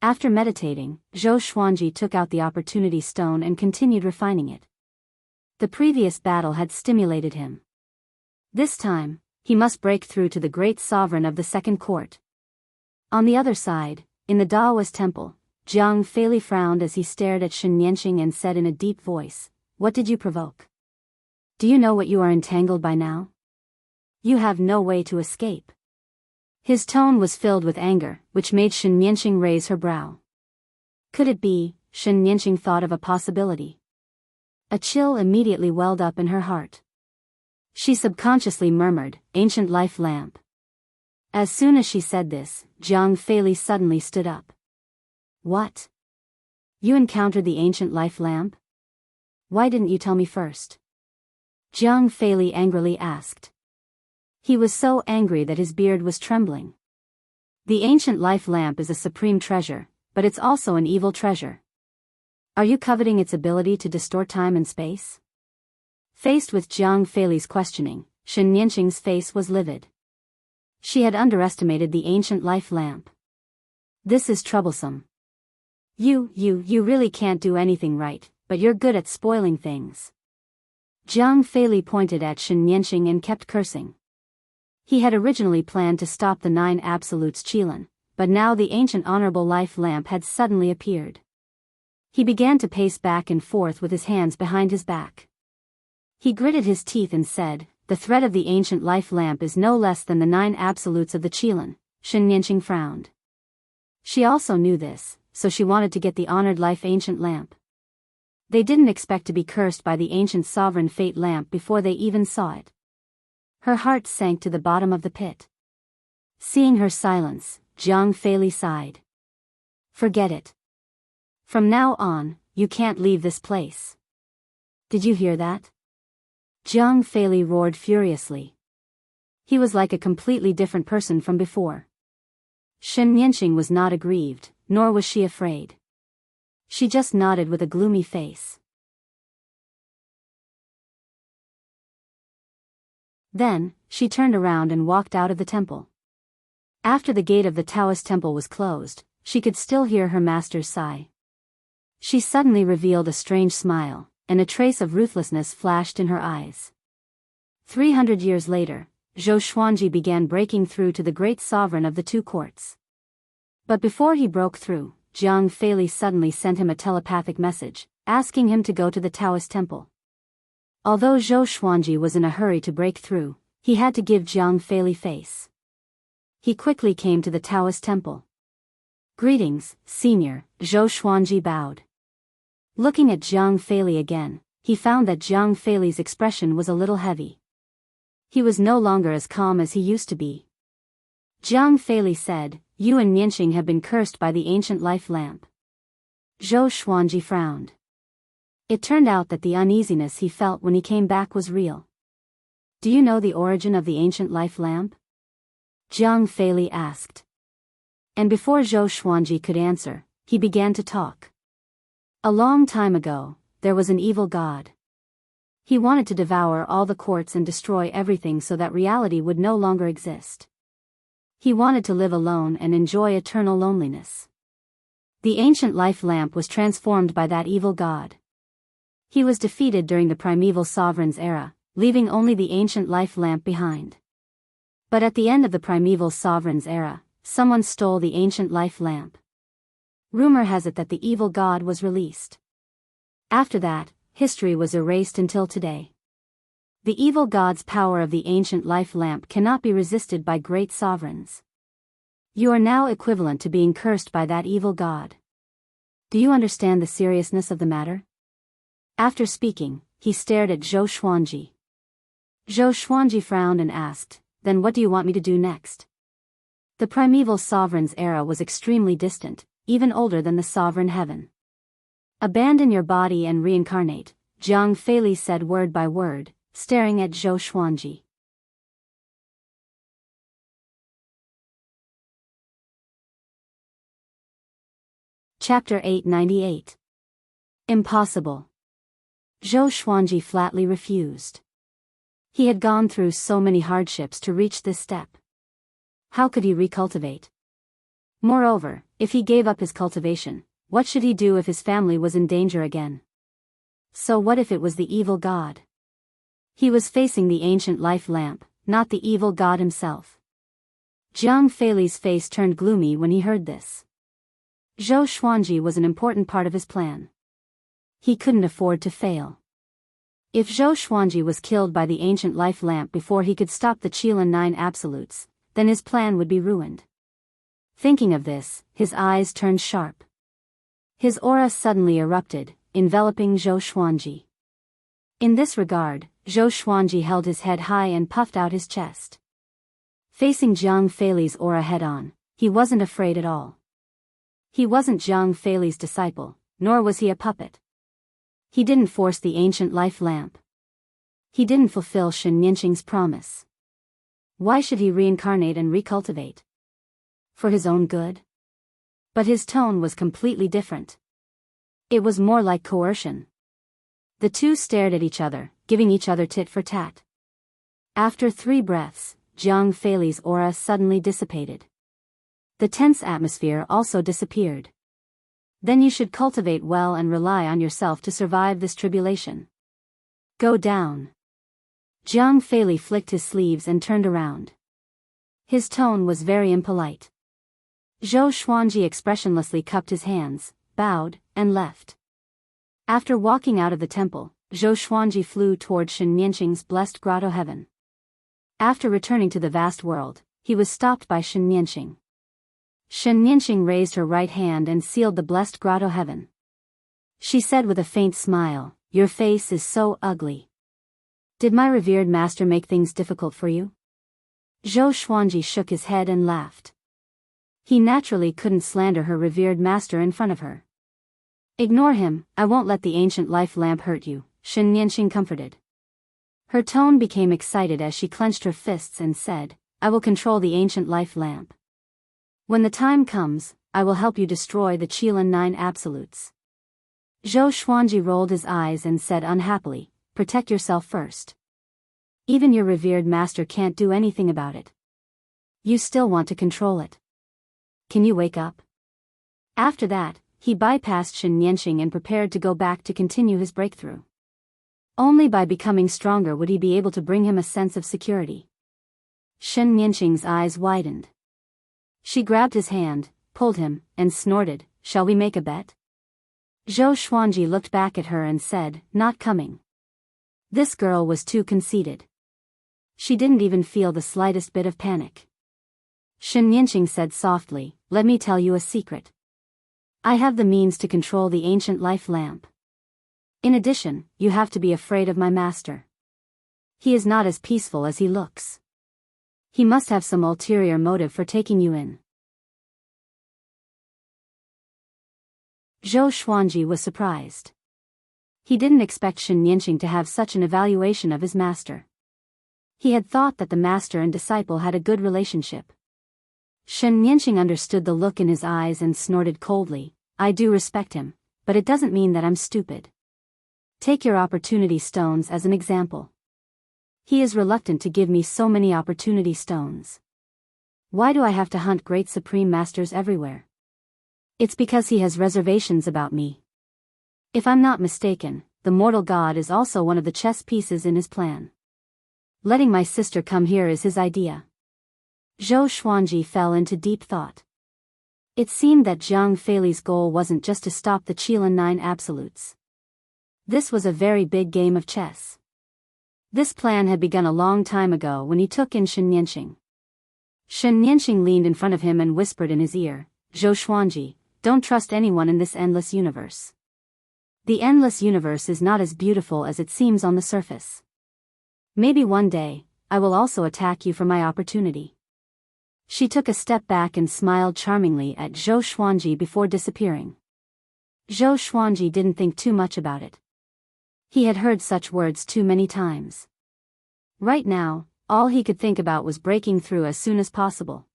Speaker 1: After meditating, Zhou Xuanji took out the opportunity stone and continued refining it. The previous battle had stimulated him. This time, he must break through to the great sovereign of the second court. On the other side, in the Daoist temple, Jiang Feili frowned as he stared at Shen Nianxing and said in a deep voice, "What did you provoke? Do you know what you are entangled by now? You have no way to escape." His tone was filled with anger, which made Shen Nianxing raise her brow. Could it be? Shen Nianxing thought of a possibility. A chill immediately welled up in her heart. She subconsciously murmured, "Ancient life lamp." As soon as she said this, Jiang Feili suddenly stood up. "What? You encountered the ancient life lamp? Why didn't you tell me first?" Jiang Feili angrily asked. He was so angry that his beard was trembling. The ancient life lamp is a supreme treasure, but it's also an evil treasure. Are you coveting its ability to distort time and space? Faced with Jiang Feili's questioning, Shen Nianxing's face was livid. She had underestimated the ancient life lamp. This is troublesome. You really can't do anything right, but you're good at spoiling things. Jiang Feili pointed at Shen Nianxing and kept cursing. He had originally planned to stop the 9 absolutes Qilin, but now the ancient honorable life lamp had suddenly appeared. He began to pace back and forth with his hands behind his back. He gritted his teeth and said, "The threat of the ancient life lamp is no less than the 9 absolutes of the Qilin." Shen Nianxing frowned. She also knew this, so she wanted to get the honored life ancient lamp. They didn't expect to be cursed by the ancient sovereign fate lamp before they even saw it. Her heart sank to the bottom of the pit. Seeing her silence, Jiang Feili sighed. "Forget it. From now on, you can't leave this place." "Did you hear that?" Jiang Feili roared furiously. He was like a completely different person from before. Shen Nianxing was not aggrieved, nor was she afraid. She just nodded with a gloomy face. Then, she turned around and walked out of the temple. After the gate of the Taoist temple was closed, she could still hear her master's sigh. She suddenly revealed a strange smile, and a trace of ruthlessness flashed in her eyes. 300 years later, Zhou Xuanji began breaking through to the great sovereign of the two courts. But before he broke through, Jiang Feili suddenly sent him a telepathic message, asking him to go to the Taoist temple. Although Zhou Xuanji was in a hurry to break through, he had to give Jiang Feili face. He quickly came to the Taoist temple. "Greetings, Senior," Zhou Xuanji bowed. Looking at Jiang Feili again, he found that Jiang Feili's expression was a little heavy. He was no longer as calm as he used to be. Jiang Feili said, "You and Nianxing have been cursed by the ancient life lamp." Zhou Xuanji frowned. It turned out that the uneasiness he felt when he came back was real. "Do you know the origin of the ancient life lamp?" Jiang Feili asked. And before Zhou Xuanji could answer, he began to talk. "A long time ago, there was an evil god. He wanted to devour all the courts and destroy everything so that reality would no longer exist. He wanted to live alone and enjoy eternal loneliness. The ancient life lamp was transformed by that evil god. He was defeated during the primeval sovereign's era, leaving only the ancient life lamp behind. But at the end of the primeval sovereign's era, someone stole the ancient life lamp. Rumor has it that the evil god was released. After that, history was erased until today. The evil god's power of the ancient life lamp cannot be resisted by great sovereigns. You are now equivalent to being cursed by that evil god. Do you understand the seriousness of the matter?" After speaking, he stared at Zhou Xuanji. Zhou Xuanji frowned and asked, "Then what do you want me to do next?" The primeval sovereign's era was extremely distant, even older than the sovereign heaven. "Abandon your body and reincarnate," Jiang Feili said word by word, staring at Zhou Xuanji. Chapter 898. Impossible. Zhou Xuanji flatly refused. He had gone through so many hardships to reach this step. How could he recultivate? Moreover, if he gave up his cultivation, what should he do if his family was in danger again? So what if it was the evil god? He was facing the ancient life lamp, not the evil god himself. Jiang Feili's face turned gloomy when he heard this. Zhou Xuanji was an important part of his plan. He couldn't afford to fail. If Zhou Xuanji was killed by the ancient life lamp before he could stop the Qilin 9 absolutes, then his plan would be ruined. Thinking of this, his eyes turned sharp. His aura suddenly erupted, enveloping Zhou Xuanji. In this regard, Zhou Xuanji held his head high and puffed out his chest. Facing Jiang Feili's aura head-on, he wasn't afraid at all. He wasn't Jiang Feili's disciple, nor was he a puppet. He didn't force the ancient life lamp. He didn't fulfill Shen Nianxing's promise. Why should he reincarnate and recultivate? For his own good? But his tone was completely different. It was more like coercion. The two stared at each other, giving each other tit for tat. After 3 breaths, Jiang Feili's aura suddenly dissipated. The tense atmosphere also disappeared. Then you should cultivate well and rely on yourself to survive this tribulation. Go down. Jiang Feili flicked his sleeves and turned around. His tone was very impolite. Zhou Xuanji expressionlessly cupped his hands, bowed, and left. After walking out of the temple, Zhou Xuanji flew toward Shen Nianxing's blessed grotto heaven. After returning to the vast world, he was stopped by Shen Nianxing. Shen Nianxing raised her right hand and sealed the blessed grotto heaven. She said with a faint smile, "Your face is so ugly. Did my revered master make things difficult for you?" Zhou Xuanji shook his head and laughed. He naturally couldn't slander her revered master in front of her. "Ignore him, I won't let the ancient life lamp hurt you," Shen Nianxing comforted. Her tone became excited as she clenched her fists and said, "I will control the ancient life lamp. When the time comes, I will help you destroy the Qilin 9 absolutes." Zhou Xuanji rolled his eyes and said unhappily, "Protect yourself first. Even your revered master can't do anything about it." You still want to control it. Can you wake up? After that, he bypassed Shen Nianxing and prepared to go back to continue his breakthrough. Only by becoming stronger would he be able to bring him a sense of security. Shen Nianxing's eyes widened. She grabbed his hand, pulled him, and snorted, "Shall we make a bet?" Zhou Xuanji looked back at her and said, "Not coming." This girl was too conceited. She didn't even feel the slightest bit of panic. Shen Nianxing said softly, "Let me tell you a secret. I have the means to control the ancient life lamp. In addition, you have to be afraid of my master. He is not as peaceful as he looks. He must have some ulterior motive for taking you in." Zhou Xuanji was surprised. He didn't expect Shen Nianxing to have such an evaluation of his master. He had thought that the master and disciple had a good relationship. Shen Nianxing understood the look in his eyes and snorted coldly, "I do respect him, but it doesn't mean that I'm stupid. Take your opportunity stones as an example. He is reluctant to give me so many opportunity stones. Why do I have to hunt great supreme masters everywhere? It's because he has reservations about me. If I'm not mistaken, the mortal god is also one of the chess pieces in his plan. Letting my sister come here is his idea." Zhou Xuanji fell into deep thought. It seemed that Jiang Feili's goal wasn't just to stop the Qilin 9 absolutes. This was a very big game of chess. This plan had begun a long time ago when he took in Shen Nianxing. Shen Nianxing leaned in front of him and whispered in his ear, "Zhou Xuanji, don't trust anyone in this endless universe. The endless universe is not as beautiful as it seems on the surface. Maybe one day, I will also attack you for my opportunity." She took a step back and smiled charmingly at Zhou Xuanji before disappearing. Zhou Xuanji didn't think too much about it. He had heard such words too many times. Right now, all he could think about was breaking through as soon as possible.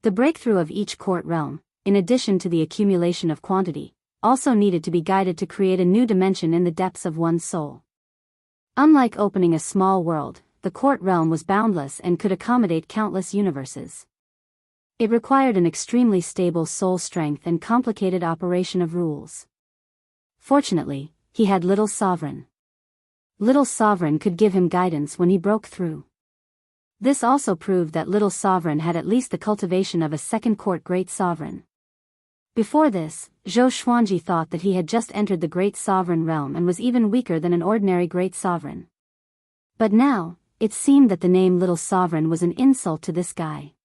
Speaker 1: The breakthrough of each court realm, in addition to the accumulation of quantity, also needed to be guided to create a new dimension in the depths of one's soul. Unlike opening a small world, the court realm was boundless and could accommodate countless universes. It required an extremely stable soul strength and complicated operation of rules. Fortunately, he had Little Sovereign. Little Sovereign could give him guidance when he broke through. This also proved that Little Sovereign had at least the cultivation of a second court Great Sovereign. Before this, Zhou Xuanji thought that he had just entered the Great Sovereign realm and was even weaker than an ordinary Great Sovereign. But now, it seemed that the name Little Sovereign was an insult to this guy.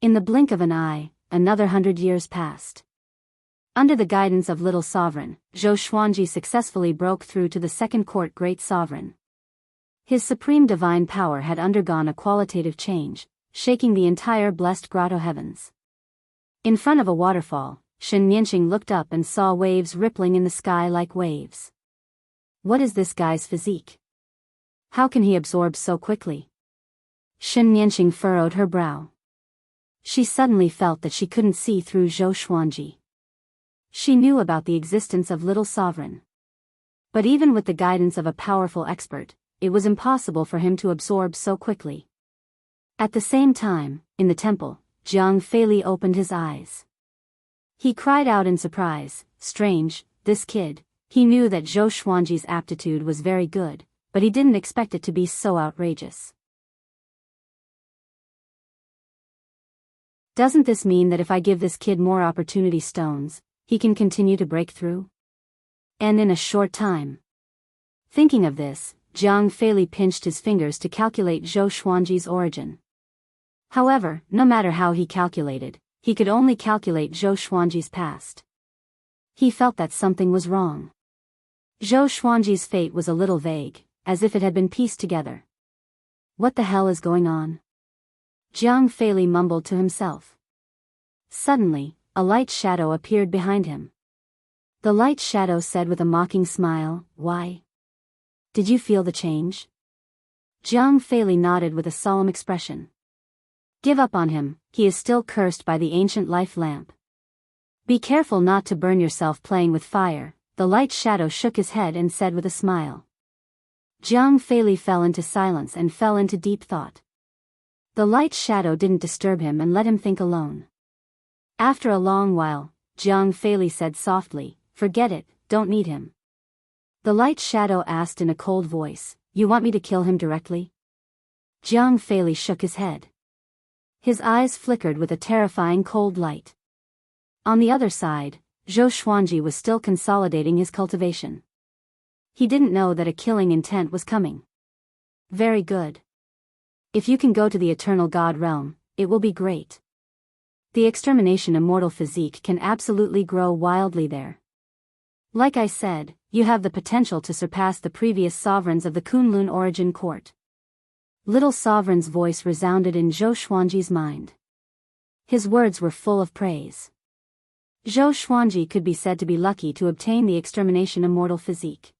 Speaker 1: In the blink of an eye, another 100 years passed. Under the guidance of Little Sovereign, Zhou Xuanji successfully broke through to the second court Great Sovereign. His supreme divine power had undergone a qualitative change, shaking the entire blessed grotto heavens. In front of a waterfall, Shen Nianxing looked up and saw waves rippling in the sky like waves. What is this guy's physique? How can he absorb so quickly? Shen Nianxing furrowed her brow. She suddenly felt that she couldn't see through Zhou Xuanji. She knew about the existence of Little Sovereign. But even with the guidance of a powerful expert, it was impossible for him to absorb so quickly. At the same time, in the temple, Jiang Feili opened his eyes. He cried out in surprise, "Strange, this kid." He knew that Zhou Xuanji's aptitude was very good, but he didn't expect it to be so outrageous. Doesn't this mean that if I give this kid more opportunity stones, he can continue to break through? And in a short time. Thinking of this, Jiang Feili pinched his fingers to calculate Zhou Xuanji's origin. However, no matter how he calculated, he could only calculate Zhou Xuanji's past. He felt that something was wrong. Zhou Xuanji's fate was a little vague, as if it had been pieced together. What the hell is going on? Jiang Feili mumbled to himself. Suddenly, a light shadow appeared behind him. The light shadow said with a mocking smile, "Why? Did you feel the change?" Jiang Feili nodded with a solemn expression. "Give up on him, he is still cursed by the ancient life lamp. Be careful not to burn yourself playing with fire." The light shadow shook his head and said with a smile. Jiang Feili fell into silence and fell into deep thought. The light shadow didn't disturb him and let him think alone. After a long while, Jiang Feili said softly, "Forget it, don't need him." The light shadow asked in a cold voice, "You want me to kill him directly?" Jiang Feili shook his head. His eyes flickered with a terrifying cold light. On the other side, Zhou Xuanji was still consolidating his cultivation. He didn't know that a killing intent was coming. Very good. If you can go to the Eternal God realm, it will be great. The extermination immortal physique can absolutely grow wildly there. Like I said, you have the potential to surpass the previous sovereigns of the Kunlun origin court. Little sovereign's voice resounded in Zhou Xuanji's mind. His words were full of praise. Zhou Xuanji could be said to be lucky to obtain the extermination immortal physique.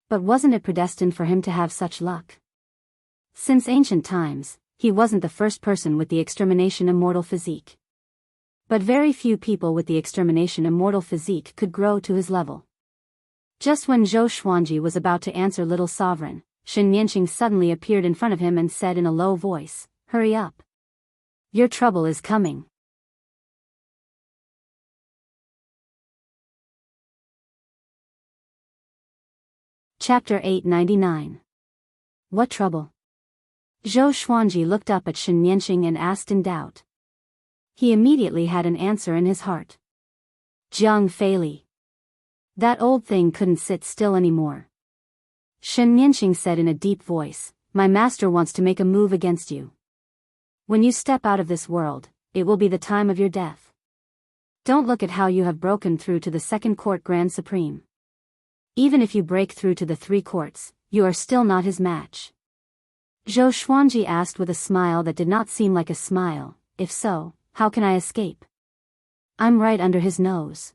Speaker 1: But wasn't it predestined for him to have such luck? Since ancient times, he wasn't the first person with the extermination immortal physique. But very few people with the extermination immortal physique could grow to his level. Just when Zhou Xuanji was about to answer Little Sovereign, Shen Yanqing suddenly appeared in front of him and said in a low voice, "Hurry up. Your trouble is coming." Chapter 899. What trouble? Zhou Xuanji looked up at Shen Yanqing and asked in doubt. He immediately had an answer in his heart. Jiang Feili. That old thing couldn't sit still anymore. Shen Yanqing said in a deep voice, "My master wants to make a move against you. When you step out of this world, it will be the time of your death. Don't look at how you have broken through to the second court Grand Supreme. Even if you break through to the three courts, you are still not his match." Zhou Xuanji asked with a smile that did not seem like a smile, "If so, how can I escape? I'm right under his nose."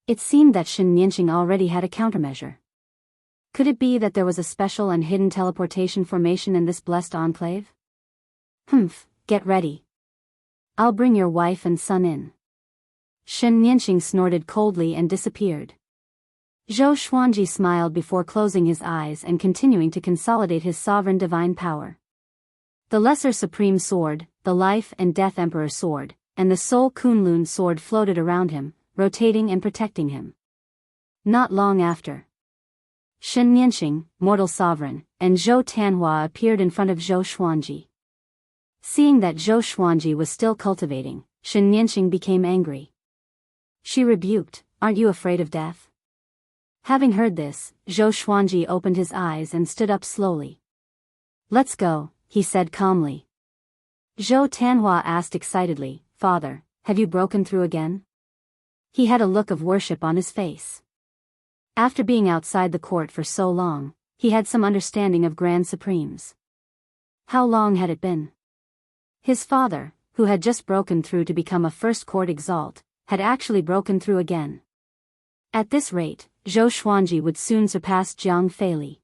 Speaker 1: It seemed that Shen Yanqing already had a countermeasure. Could it be that there was a special and hidden teleportation formation in this blessed enclave? Humph, get ready. I'll bring your wife and son in. Shen Yanqing snorted coldly and disappeared. Zhou Xuanji smiled before closing his eyes and continuing to consolidate his sovereign divine power. The Lesser Supreme Sword, the Life and Death Emperor Sword, and the Soul Kunlun Sword floated around him, rotating and protecting him. Not long after, Shen Yanqing, Mortal Sovereign, and Zhou Tanhua appeared in front of Zhou Xuanji. Seeing that Zhou Xuanji was still cultivating, Shen Yanqing became angry. She rebuked, "Aren't you afraid of death?" Having heard this, Zhou Xuanji opened his eyes and stood up slowly. "Let's go," he said calmly. Zhou Tanhua asked excitedly, "Father, have you broken through again?" He had a look of worship on his face. After being outside the court for so long, he had some understanding of Grand Supremes. How long had it been? His father, who had just broken through to become a first court exalt, had actually broken through again. At this rate, Zhou Xuanji would soon surpass Jiang Feili.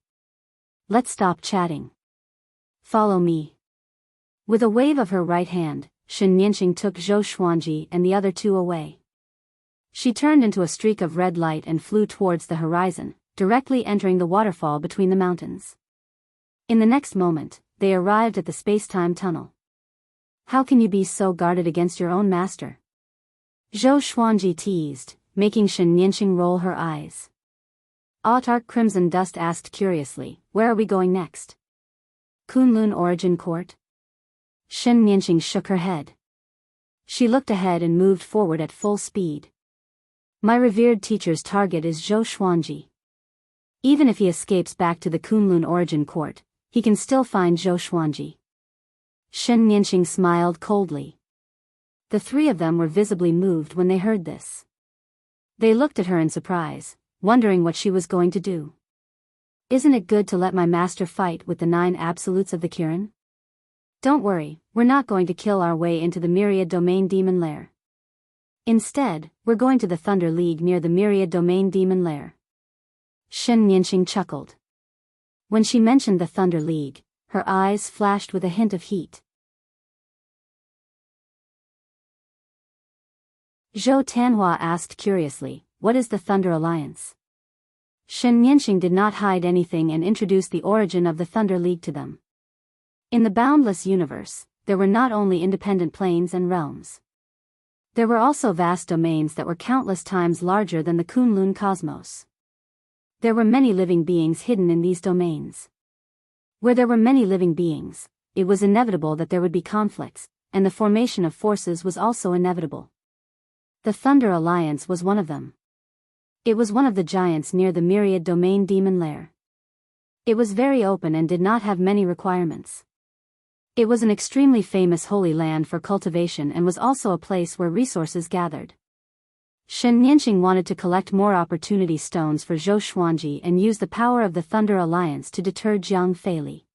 Speaker 1: "Let's stop chatting. Follow me." With a wave of her right hand, Shen Yanqing took Zhou Xuanji and the other two away. She turned into a streak of red light and flew towards the horizon, directly entering the waterfall between the mountains. In the next moment, they arrived at the space-time tunnel. "How can you be so guarded against your own master?" Zhou Xuanji teased, making Shen Yanqing roll her eyes. Autark Crimson Dust asked curiously, "Where are we going next?" "Kunlun Origin Court?" Shen Yanqing shook her head. She looked ahead and moved forward at full speed. "My revered teacher's target is Zhou Xuanji. Even if he escapes back to the Kunlun Origin Court, he can still find Zhou Xuanji." Shen Yanqing smiled coldly. The three of them were visibly moved when they heard this. They looked at her in surprise, wondering what she was going to do. "Isn't it good to let my master fight with the 9 absolutes of the Kirin? Don't worry, we're not going to kill our way into the Myriad Domain Demon Lair. Instead, we're going to the Thunder League near the Myriad Domain Demon Lair." Shen Yanqing chuckled. When she mentioned the Thunder League, her eyes flashed with a hint of heat. Zhou Tanhua asked curiously, "What is the Thunder Alliance?" Shen Yanqing did not hide anything and introduced the origin of the Thunder League to them. In the boundless universe, there were not only independent planes and realms. There were also vast domains that were countless times larger than the Kunlun cosmos. There were many living beings hidden in these domains. Where there were many living beings, it was inevitable that there would be conflicts, and the formation of forces was also inevitable. The Thunder Alliance was one of them. It was one of the giants near the Myriad Domain Demon Lair. It was very open and did not have many requirements. It was an extremely famous holy land for cultivation and was also a place where resources gathered. Shen Nianqing wanted to collect more opportunity stones for Zhou Xuanji and use the power of the Thunder Alliance to deter Jiang Feili.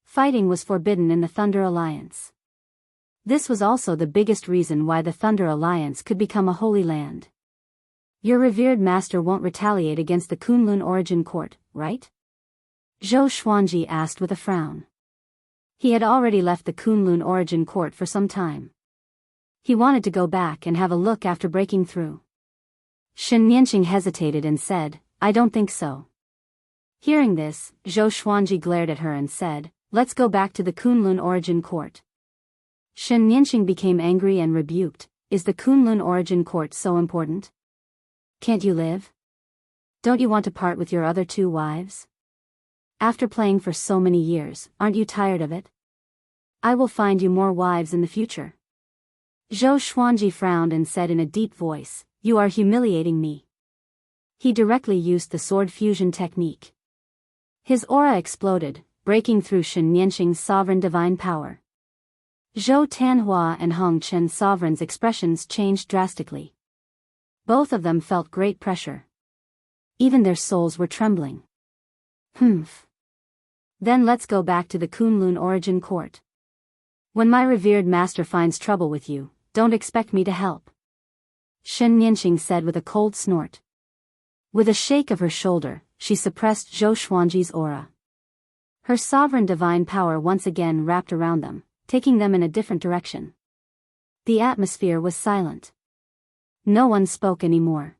Speaker 1: Fighting was forbidden in the Thunder Alliance. This was also the biggest reason why the Thunder Alliance could become a holy land. Your revered master won't retaliate against the Kunlun Origin Court, right? Zhou Xuanji asked with a frown. He had already left the Kunlun Origin Court for some time. He wanted to go back and have a look after breaking through. Shen Nianqing hesitated and said, I don't think so. Hearing this, Zhou Xuanji glared at her and said, let's go back to the Kunlun Origin Court. Shen Nianqing became angry and rebuked, is the Kunlun Origin Court so important? Can't you live? Don't you want to part with your other 2 wives? After playing for so many years, aren't you tired of it? I will find you more wives in the future. Zhou Xuanji frowned and said in a deep voice, you are humiliating me. He directly used the sword fusion technique. His aura exploded, breaking through Shen Nianqing's sovereign divine power. Zhou Tanhua and Hong Chen's sovereign's expressions changed drastically. Both of them felt great pressure. Even their souls were trembling. Humph. Then let's go back to the Kunlun Origin Court. When my revered master finds trouble with you, don't expect me to help. Shen Nianqing said with a cold snort. With a shake of her shoulder, she suppressed Zhou Xuanji's aura. Her sovereign divine power once again wrapped around them, taking them in a different direction. The atmosphere was silent. No one spoke anymore.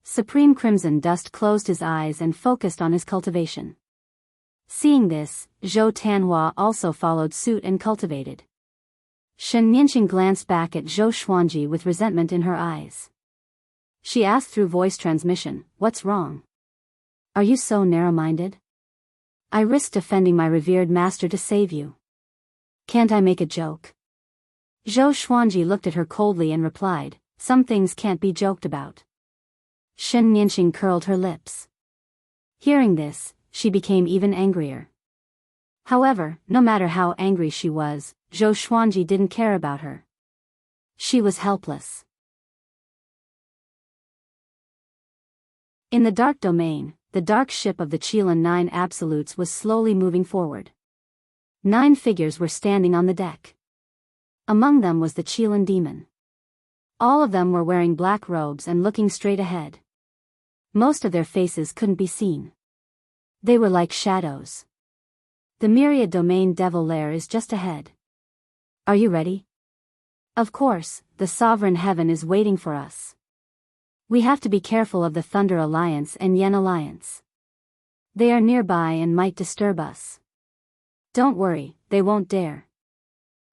Speaker 1: Supreme Crimson Dust closed his eyes and focused on his cultivation. Seeing this, Zhou Tanhua also followed suit and cultivated. Shen Nianqing glanced back at Zhou Xuanji with resentment in her eyes. She asked through voice transmission, what's wrong? Are you so narrow-minded? I risked offending my revered master to save you. Can't I make a joke? Zhou Xuanji looked at her coldly and replied, some things can't be joked about. Shen Nianqing curled her lips. Hearing this, she became even angrier. However, no matter how angry she was, Zhou Xuanji didn't care about her. She was helpless. In the dark domain, the dark ship of the Qilin 9 Absolutes was slowly moving forward. 9 figures were standing on the deck. Among them was the Qilin demon. All of them were wearing black robes and looking straight ahead. Most of their faces couldn't be seen. They were like shadows. The Myriad Domain Devil Lair is just ahead. Are you ready? Of course, the Sovereign Heaven is waiting for us. We have to be careful of the Thunder Alliance and Yen Alliance. They are nearby and might disturb us. Don't worry, they won't dare.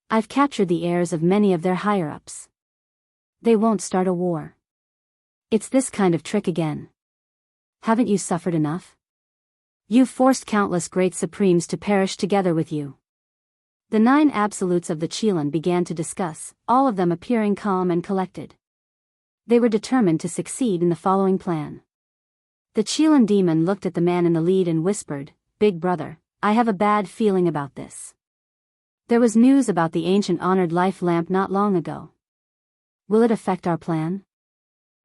Speaker 1: I've captured the heirs of many of their higher-ups. They won't start a war. It's this kind of trick again. Haven't you suffered enough? You've forced countless great supremes to perish together with you. The 9 absolutes of the Qilin began to discuss, all of them appearing calm and collected. They were determined to succeed in the following plan. The Qilin demon looked at the man in the lead and whispered, Big brother, I have a bad feeling about this. There was news about the ancient honored life lamp not long ago. Will it affect our plan?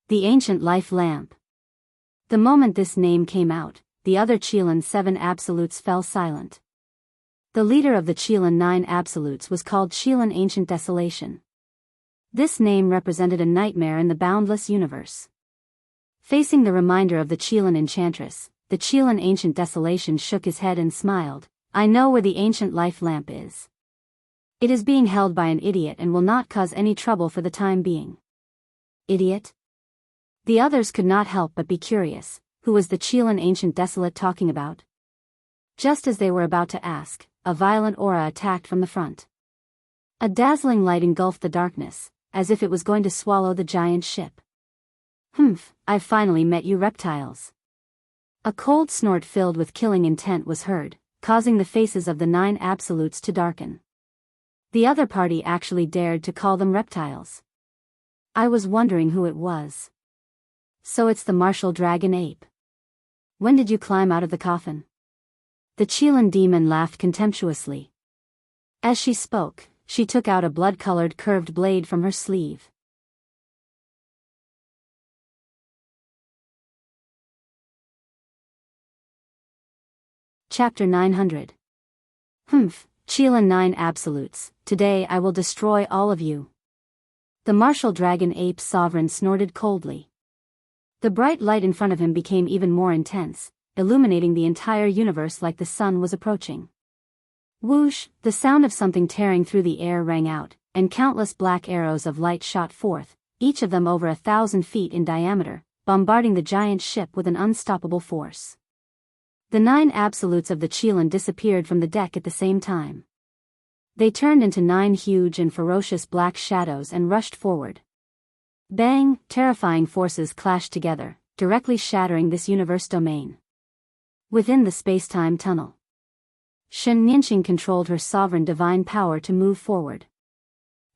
Speaker 1: The ancient life lamp. The moment this name came out, the other Qilin 7 absolutes fell silent. The leader of the Qilin 9 absolutes was called Qilin Ancient Desolation. This name represented a nightmare in the boundless universe. Facing the reminder of the Qilin Enchantress, the Qilin Ancient Desolation shook his head and smiled. I know where the ancient life lamp is. It is being held by an idiot and will not cause any trouble for the time being. Idiot? The others could not help but be curious. Who was the Qilin Ancient Desolate talking about? Just as they were about to ask, a violent aura attacked from the front. A dazzling light engulfed the darkness, as if it was going to swallow the giant ship. "Humph, I've finally met you reptiles." A cold snort filled with killing intent was heard, causing the faces of the 9 absolutes to darken. The other party actually dared to call them reptiles. I was wondering who it was. "So it's the martial dragon ape. When did you climb out of the coffin?" The Chilan demon laughed contemptuously. As she spoke, she took out a blood-colored curved blade from her sleeve. Chapter 900. "Humph, Chilan 9 absolutes, today I will destroy all of you." The martial dragon ape sovereign snorted coldly. The bright light in front of him became even more intense, illuminating the entire universe like the sun was approaching. Whoosh, the sound of something tearing through the air rang out, and countless black arrows of light shot forth, each of them over 1,000 feet in diameter, bombarding the giant ship with an unstoppable force. The 9 absolutes of the Chilan disappeared from the deck at the same time. They turned into 9 huge and ferocious black shadows and rushed forward. Bang, terrifying forces clashed together, directly shattering this universe domain. Within the space-time tunnel, Shen Nianqing controlled her sovereign divine power to move forward.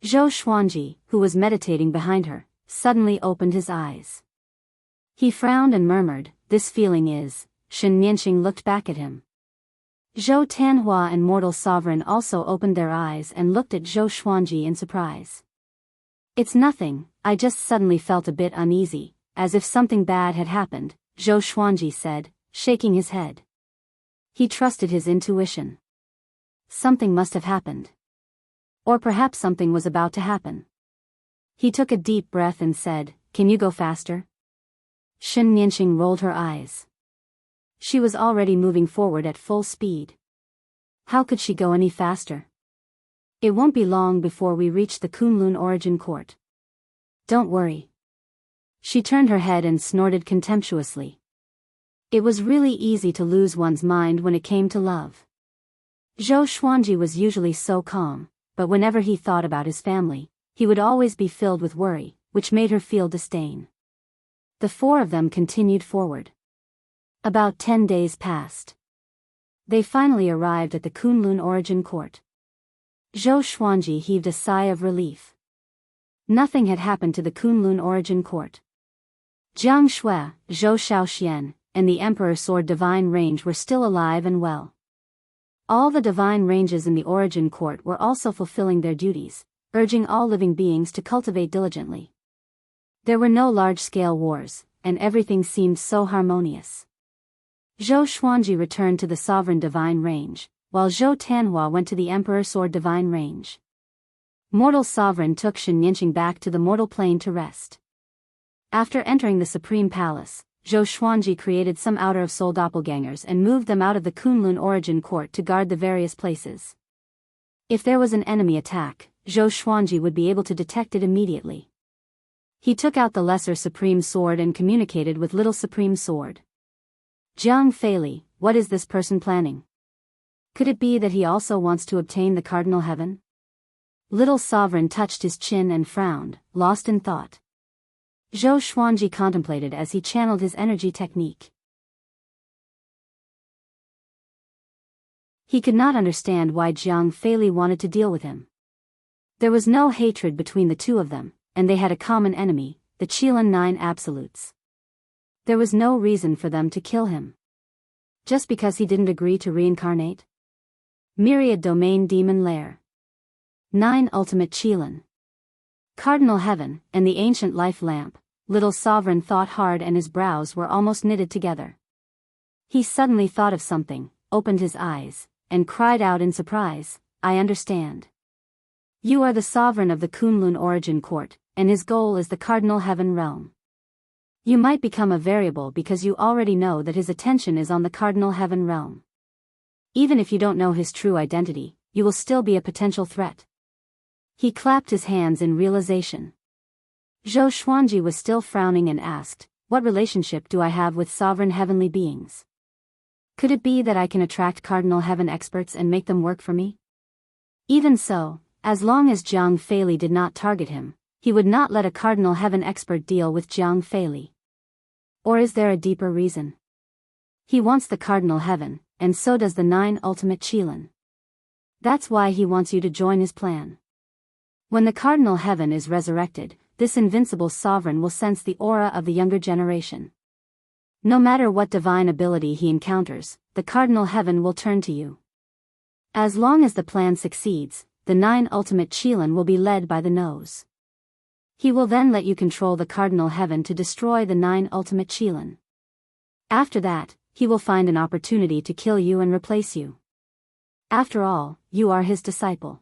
Speaker 1: Zhou Xuanji, who was meditating behind her, suddenly opened his eyes. He frowned and murmured, "This feeling is..." Shen Nianqing looked back at him. Zhou Tanhua and Mortal Sovereign also opened their eyes and looked at Zhou Xuanji in surprise. "It's nothing, I just suddenly felt a bit uneasy, as if something bad had happened," Zhou Xuanji said, shaking his head. He trusted his intuition. Something must have happened. Or perhaps something was about to happen. He took a deep breath and said, "Can you go faster?" Shen Nianqing rolled her eyes. She was already moving forward at full speed. How could she go any faster? "It won't be long before we reach the Kunlun origin court. Don't worry." She turned her head and snorted contemptuously. It was really easy to lose one's mind when it came to love. Zhou Xuanji was usually so calm, but whenever he thought about his family, he would always be filled with worry, which made her feel disdain. The 4 of them continued forward. About 10 days passed. They finally arrived at the Kunlun origin court. Zhou Xuanji heaved a sigh of relief. Nothing had happened to the Kunlun origin court. Jiang Shui, Zhou Shaoxian, and the Emperor Sword Divine Range were still alive and well. All the divine ranges in the origin court were also fulfilling their duties, urging all living beings to cultivate diligently. There were no large-scale wars, and everything seemed so harmonious. Zhou Xuanji returned to the Sovereign Divine Range, while Zhou Tanhua went to the Emperor Sword Divine Range. Mortal Sovereign took Shen Nianqing back to the mortal plane to rest. After entering the Supreme Palace, Zhou Xuanji created some outer of soul doppelgangers and moved them out of the Kunlun origin court to guard the various places. If there was an enemy attack, Zhou Xuanji would be able to detect it immediately. He took out the Lesser Supreme Sword and communicated with Little Supreme Sword. "Jiang Feili, what is this person planning? Could it be that he also wants to obtain the cardinal heaven?" Little Sovereign touched his chin and frowned, lost in thought. Zhou Xuanji contemplated as he channeled his energy technique. He could not understand why Jiang Feili wanted to deal with him. There was no hatred between the 2 of them, and they had a common enemy, the Chilan 9 absolutes. There was no reason for them to kill him. Just because he didn't agree to reincarnate? Myriad Domain Demon Lair. 9 Ultimate Chilan. Cardinal Heaven, and the Ancient Life Lamp. Little Sovereign thought hard and his brows were almost knitted together. He suddenly thought of something, opened his eyes, and cried out in surprise, "I understand. You are the sovereign of the Kunlun origin court, and his goal is the Cardinal Heaven realm. You might become a variable because you already know that his attention is on the Cardinal Heaven realm. Even if you don't know his true identity, you will still be a potential threat." He clapped his hands in realization. Zhou Xuanji was still frowning and asked, "What relationship do I have with sovereign heavenly beings?" Could it be that I can attract Cardinal Heaven experts and make them work for me? Even so, as long as Jiang Feili did not target him, he would not let a Cardinal Heaven expert deal with Jiang Feili. Or is there a deeper reason? He wants the Cardinal Heaven, and so does the 9 ultimate Qilin. That's why he wants you to join his plan. When the Cardinal Heaven is resurrected, this invincible sovereign will sense the aura of the younger generation. No matter what divine ability he encounters, the Cardinal Heaven will turn to you. As long as the plan succeeds, the 9 ultimate Qilin will be led by the nose. He will then let you control the Cardinal Heaven to destroy the 9 ultimate Qilin. After that, he will find an opportunity to kill you and replace you. After all, you are his disciple.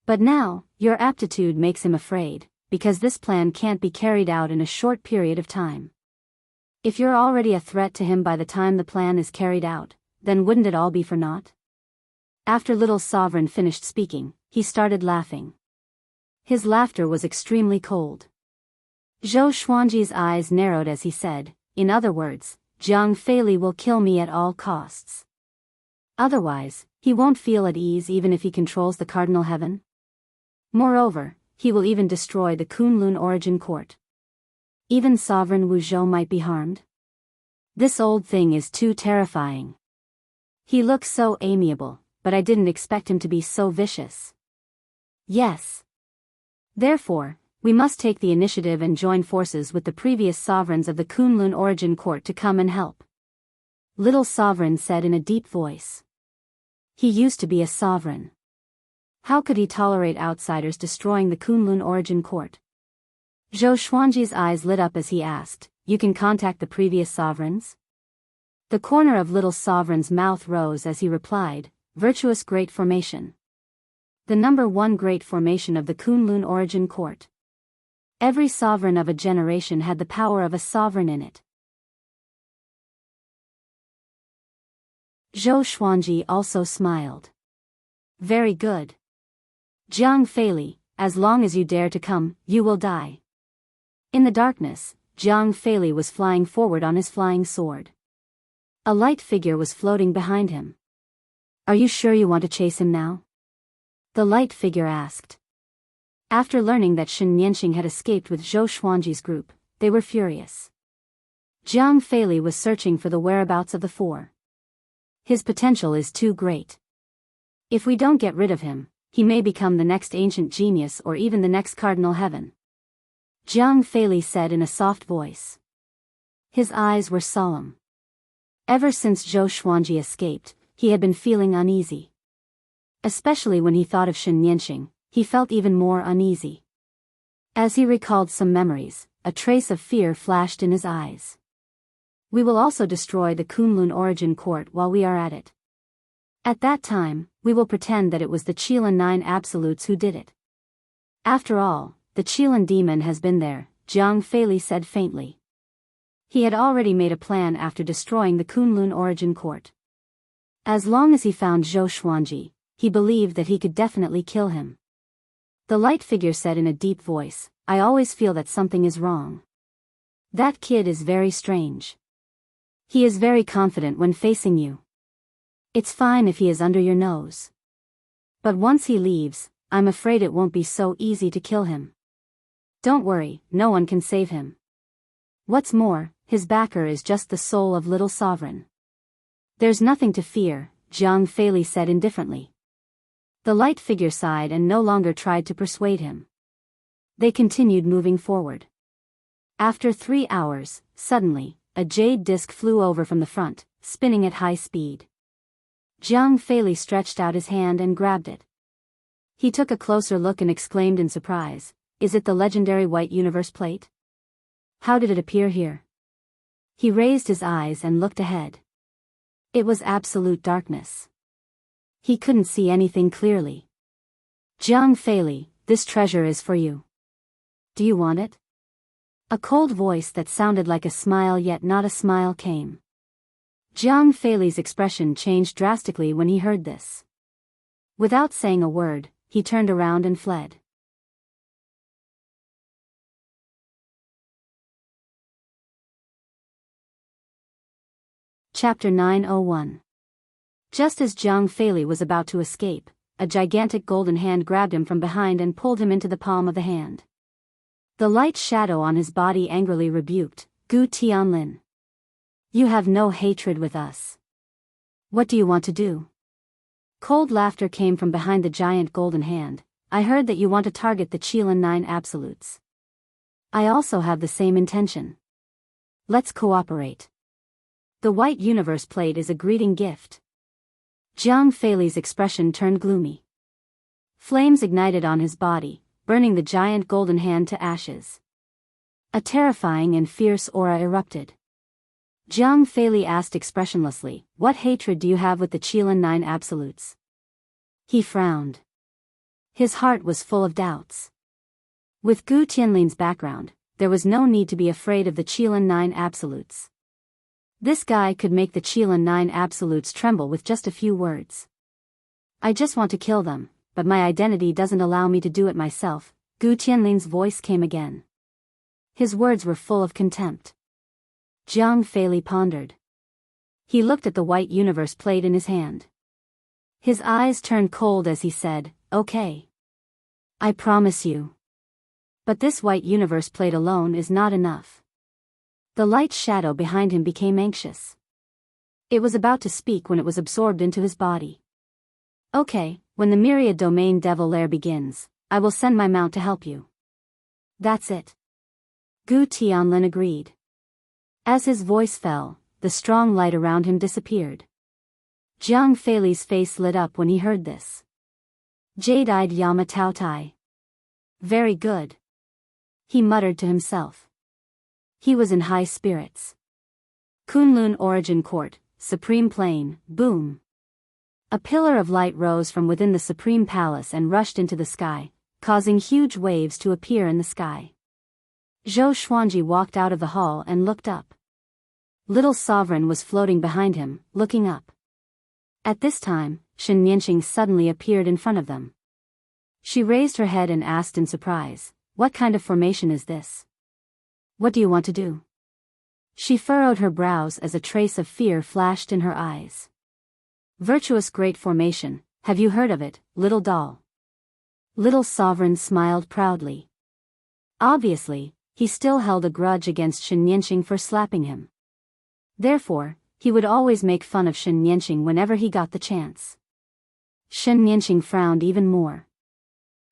Speaker 1: But now, your aptitude makes him afraid, because this plan can't be carried out in a short period of time. If you're already a threat to him by the time the plan is carried out, then wouldn't it all be for naught? After Little Sovereign finished speaking, he started laughing. His laughter was extremely cold. Zhou Xuanji's eyes narrowed as he said, in other words, Jiang Feili will kill me at all costs. Otherwise, he won't feel at ease even if he controls the Cardinal Heaven. Moreover, he will even destroy the Kunlun Origin Court. Even Sovereign Wu Zhou might be harmed. This old thing is too terrifying. He looks so amiable, but I didn't expect him to be so vicious. Yes. Therefore, we must take the initiative and join forces with the previous sovereigns of the Kunlun Origin Court to come and help. Little Sovereign said in a deep voice. He used to be a sovereign. How could he tolerate outsiders destroying the Kunlun Origin Court? Zhou Xuanji's eyes lit up as he asked, "You can contact the previous sovereigns?" The corner of Little Sovereign's mouth rose as he replied, "Virtuous Great Formation. The number 1 Great Formation of the Kunlun Origin Court. Every sovereign of a generation had the power of a sovereign in it." Zhou Xuanji also smiled. "Very good. Jiang Feili, as long as you dare to come, you will die." In the darkness, Jiang Feili was flying forward on his flying sword. A light figure was floating behind him. "Are you sure you want to chase him now?" the light figure asked. After learning that Shen Nianxing had escaped with Zhou Xuanji's group, they were furious. Jiang Feili was searching for the whereabouts of the 4. His potential is too great. If we don't get rid of him, he may become the next ancient genius or even the next Cardinal Heaven. Jiang Feili said in a soft voice. His eyes were solemn. Ever since Zhou Xuanji escaped, he had been feeling uneasy. Especially when he thought of Shen Nianxing, he felt even more uneasy. As he recalled some memories, a trace of fear flashed in his eyes. "We will also destroy the Kunlun Origin Court while we are at it. At that time, we will pretend that it was the Qilin 9 Absolutes who did it. After all, the Qilin demon has been there," Jiang Feili said faintly. He had already made a plan after destroying the Kunlun Origin Court. As long as he found Zhou Xuanji, he believed that he could definitely kill him. The light figure said in a deep voice, "I always feel that something is wrong. That kid is very strange. He is very confident when facing you. It's fine if he is under your nose. But once he leaves, I'm afraid it won't be so easy to kill him. Don't worry, no one can save him. What's more, his backer is just the soul of Little Sovereign." "There's nothing to fear," Jiang Feili said indifferently. The light figure sighed and no longer tried to persuade him. They continued moving forward. After 3 hours, suddenly, a jade disc flew over from the front, spinning at high speed. Jiang Feili stretched out his hand and grabbed it. He took a closer look and exclaimed in surprise, "Is it the legendary White Universe plate? How did it appear here?" He raised his eyes and looked ahead. It was absolute darkness. He couldn't see anything clearly. "Jiang Feili, this treasure is for you. Do you want it?" A cold voice that sounded like a smile yet not a smile came. Jiang Feili's expression changed drastically when he heard this. Without saying a word, he turned around and fled. Chapter 901. Just as Jiang Feili was about to escape, a gigantic golden hand grabbed him from behind and pulled him into the palm of the hand. The light shadow on his body angrily rebuked, "Gu Tianlin. You have no hatred with us. What do you want to do?" Cold laughter came from behind the giant golden hand. "I heard that you want to target the Qilin 9 absolutes. I also have the same intention. Let's cooperate. The white universe plate is a greeting gift." Jiang Feili's expression turned gloomy. Flames ignited on his body, burning the giant golden hand to ashes. A terrifying and fierce aura erupted. Jiang Feili asked expressionlessly, "What hatred do you have with the Qilin 9 absolutes?" He frowned. His heart was full of doubts. With Gu Tianlin's background, there was no need to be afraid of the Qilin 9 absolutes. This guy could make the Qilin 9 absolutes tremble with just a few words. "I just want to kill them, but my identity doesn't allow me to do it myself," Gu Tianlin's voice came again. His words were full of contempt. Jiang Feili pondered. He looked at the white universe plate in his hand. His eyes turned cold as he said, "Okay. I promise you. But this white universe plate alone is not enough." The light shadow behind him became anxious. It was about to speak when it was absorbed into his body. "Okay, when the myriad domain devil lair begins, I will send my mount to help you." "That's it." Gu Tianlin agreed. As his voice fell, the strong light around him disappeared. Jiang Feili's face lit up when he heard this. Jade-eyed Yama Tao Tai. "Very good," he muttered to himself. He was in high spirits. Kunlun Origin Court, Supreme Plane, boom. A pillar of light rose from within the Supreme Palace and rushed into the sky, causing huge waves to appear in the sky. Zhou Xuanji walked out of the hall and looked up. Little Sovereign was floating behind him, looking up. At this time, Shen Yanqing suddenly appeared in front of them. She raised her head and asked in surprise, "What kind of formation is this? What do you want to do?" She furrowed her brows as a trace of fear flashed in her eyes. "Virtuous Great Formation, have you heard of it, little doll?" Little Sovereign smiled proudly. Obviously, he still held a grudge against Shen Yanqing for slapping him. Therefore, he would always make fun of Shen Yanqing whenever he got the chance. Shen Yanqing frowned even more.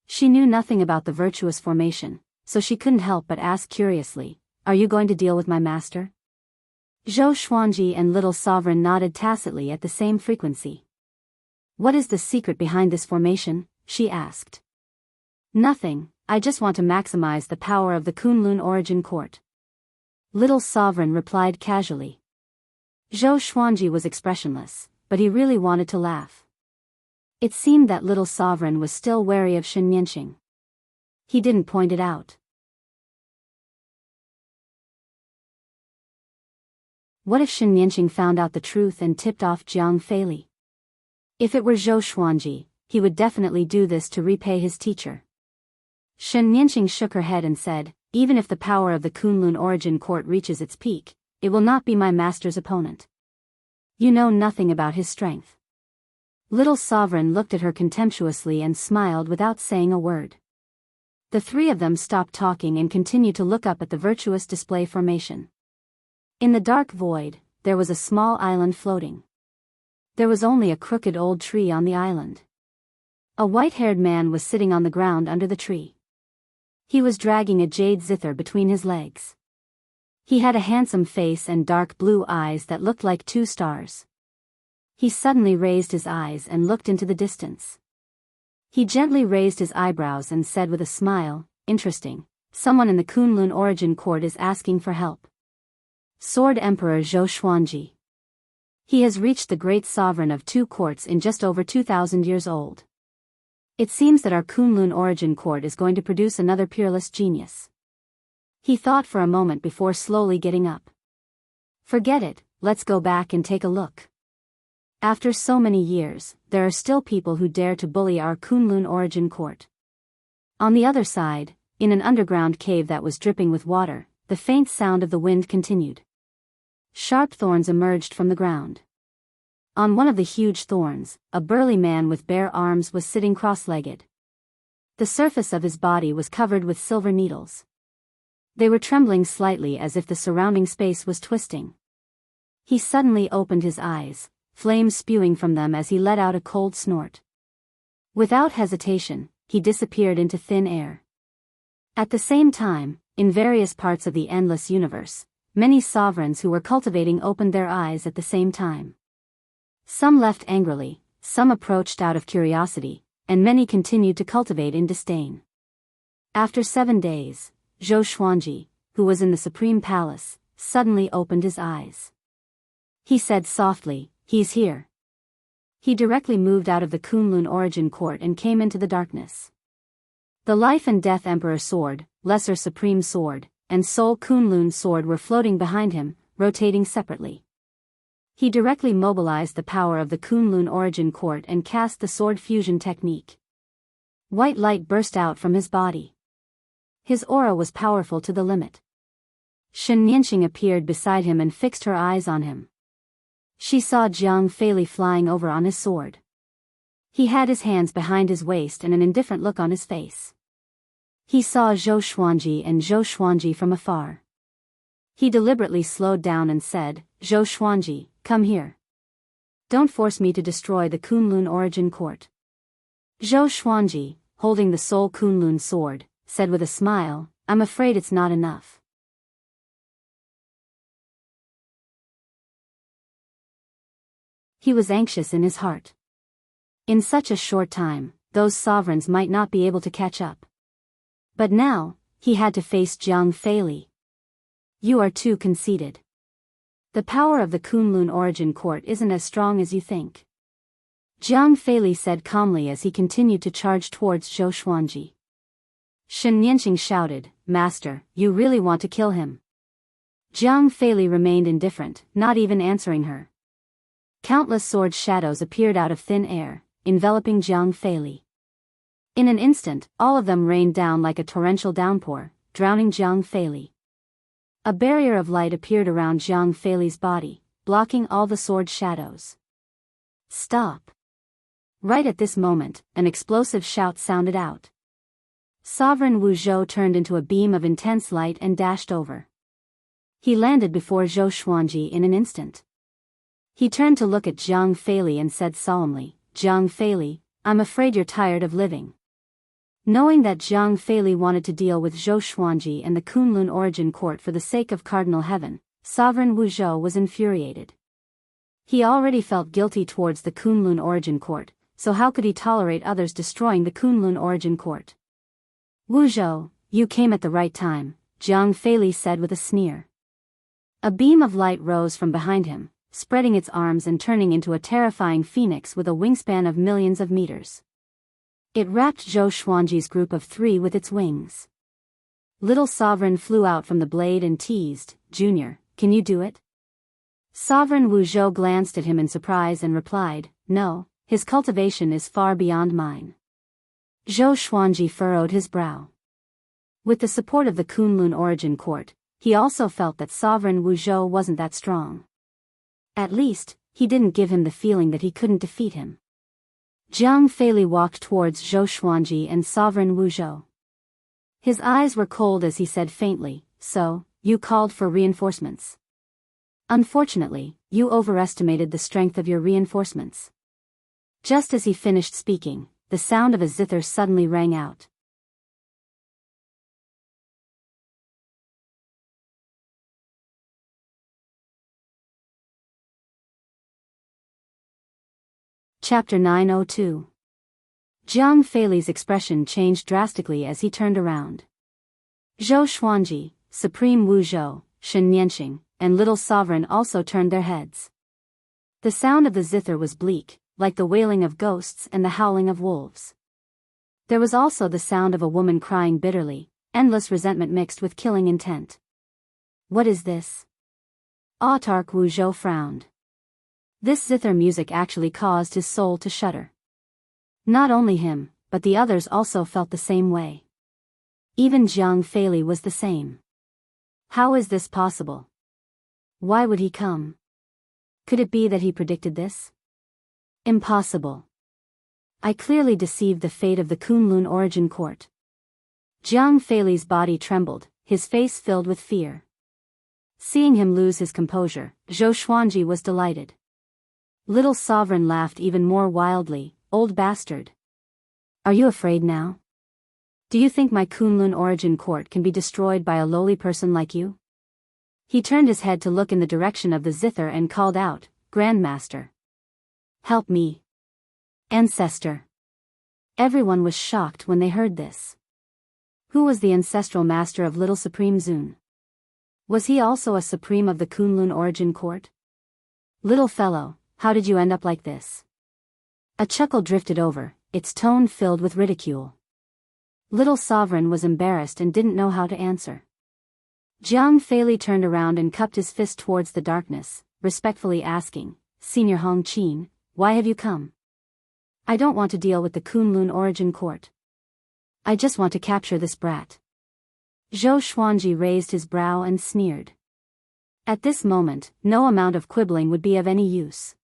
Speaker 1: She knew nothing about the virtuous formation, so she couldn't help but ask curiously, "Are you going to deal with my master?" Zhou Xuanji and Little Sovereign nodded tacitly at the same frequency. "What is the secret behind this formation?" she asked. "Nothing, I just want to maximize the power of the Kunlun Origin Court." Little Sovereign replied casually. Zhou Xuanji was expressionless, but he really wanted to laugh. It seemed that Little Sovereign was still wary of Shen Yanqing. He didn't point it out. What if Shen Yanqing found out the truth and tipped off Jiang Feili? If it were Zhou Xuanji, he would definitely do this to repay his teacher. Shen Yanqing shook her head and said, "Even if the power of the Kunlun Origin Court reaches its peak, it will not be my master's opponent. You know nothing about his strength." Little Sovereign looked at her contemptuously and smiled without saying a word. The three of them stopped talking and continued to look up at the virtuous display formation. In the dark void, there was a small island floating. There was only a crooked old tree on the island. A white-haired man was sitting on the ground under the tree. He was dragging a jade zither between his legs. He had a handsome face and dark blue eyes that looked like two stars. He suddenly raised his eyes and looked into the distance. He gently raised his eyebrows and said with a smile, "Interesting, someone in the Kunlun Origin Court is asking for help. Sword Emperor Zhou Xuanji. He has reached the great sovereign of two courts in just over 2,000 years old. It seems that our Kunlun Origin Court is going to produce another peerless genius." He thought for a moment before slowly getting up. "Forget it, let's go back and take a look. After so many years, there are still people who dare to bully our Kunlun Origin Court." On the other side, in an underground cave that was dripping with water, the faint sound of the wind continued. Sharp thorns emerged from the ground. On one of the huge thorns, a burly man with bare arms was sitting cross-legged. The surface of his body was covered with silver needles. They were trembling slightly as if the surrounding space was twisting. He suddenly opened his eyes, flames spewing from them as he let out a cold snort. Without hesitation, he disappeared into thin air. At the same time, in various parts of the endless universe, many sovereigns who were cultivating opened their eyes at the same time. Some left angrily, some approached out of curiosity, and many continued to cultivate in disdain. After 7 days, Zhou Xuanji, who was in the Supreme Palace, suddenly opened his eyes. He said softly, "He's here." He directly moved out of the Kunlun Origin Court and came into the darkness. The Life and Death Emperor Sword, Lesser Supreme Sword, and Soul Kunlun Sword were floating behind him, rotating separately. He directly mobilized the power of the Kunlun Origin Court and cast the sword fusion technique. White light burst out from his body. His aura was powerful to the limit. Shen Nianqing appeared beside him and fixed her eyes on him. She saw Jiang Feili flying over on his sword. He had his hands behind his waist and an indifferent look on his face. He saw Zhou Xuanji and Zhou Xuanji from afar. He deliberately slowed down and said, "Zhou Xuanji, come here. Don't force me to destroy the Kunlun Origin Court." Zhou Xuanji, holding the Soul Kunlun sword, said with a smile, "I'm afraid it's not enough." He was anxious in his heart. In such a short time, those sovereigns might not be able to catch up. But now, he had to face Jiang Feili. "You are too conceited. The power of the Kunlun Origin Court isn't as strong as you think," Jiang Feili said calmly as he continued to charge towards Zhou Xuanji. Shen Nianqing shouted, "Master, you really want to kill him?" Jiang Feili remained indifferent, not even answering her. Countless sword shadows appeared out of thin air, enveloping Jiang Feili. In an instant, all of them rained down like a torrential downpour, drowning Jiang Feili. A barrier of light appeared around Jiang Feili's body, blocking all the sword shadows. "Stop!" Right at this moment, an explosive shout sounded out. Sovereign Wu Zhou turned into a beam of intense light and dashed over. He landed before Zhou Xuanji in an instant. He turned to look at Jiang Feili and said solemnly, "Jiang Feili, I'm afraid you're tired of living." Knowing that Jiang Feili wanted to deal with Zhou Xuanji and the Kunlun Origin Court for the sake of Cardinal Heaven, Sovereign Wu Zhou was infuriated. He already felt guilty towards the Kunlun Origin Court, so how could he tolerate others destroying the Kunlun Origin Court? "Wu Zhou, you came at the right time," Jiang Feili said with a sneer. A beam of light rose from behind him, spreading its arms and turning into a terrifying phoenix with a wingspan of millions of meters. It wrapped Zhou Xuanji's group of 3 with its wings. Little Sovereign flew out from the blade and teased, "Junior, can you do it?" Sovereign Wu Zhou glanced at him in surprise and replied, "No, his cultivation is far beyond mine." Zhou Xuanji furrowed his brow. With the support of the Kunlun Origin Court, he also felt that Sovereign Wu Zhou wasn't that strong. At least, he didn't give him the feeling that he couldn't defeat him. Jiang Feili walked towards Zhou Xuanji and Sovereign Wu Zhou. His eyes were cold as he said faintly, "So, you called for reinforcements. Unfortunately, you overestimated the strength of your reinforcements." Just as he finished speaking, the sound of a zither suddenly rang out. Chapter 902. Jiang Feili's expression changed drastically as he turned around. Zhou Xuanji, Supreme Wu Zhou, Shen Nianqing, and Little Sovereign also turned their heads. The sound of the zither was bleak, like the wailing of ghosts and the howling of wolves. There was also the sound of a woman crying bitterly, endless resentment mixed with killing intent. "What is this?" Autarch Wu Zhou frowned. This zither music actually caused his soul to shudder. Not only him, but the others also felt the same way. Even Jiang Feili was the same. How is this possible? Why would he come? Could it be that he predicted this? Impossible. I clearly deceived the fate of the Kunlun origin court. Jiang Feili's body trembled, his face filled with fear. Seeing him lose his composure, Zhou Xuanji was delighted. Little Sovereign laughed even more wildly. Old bastard. Are you afraid now? Do you think my Kunlun origin court can be destroyed by a lowly person like you? He turned his head to look in the direction of the zither and called out, Grandmaster. Help me. Ancestor. Everyone was shocked when they heard this. Who was the ancestral master of Little Supreme Zun? Was he also a supreme of the Kunlun origin court? Little fellow, how did you end up like this? A chuckle drifted over, its tone filled with ridicule. Little Sovereign was embarrassed and didn't know how to answer. Jiang Feili turned around and cupped his fist towards the darkness, respectfully asking, Senior Hong Qin, why have you come? I don't want to deal with the Kunlun origin court. I just want to capture this brat. Zhou Xuanji raised his brow and sneered. At this moment, no amount of quibbling would be of any use.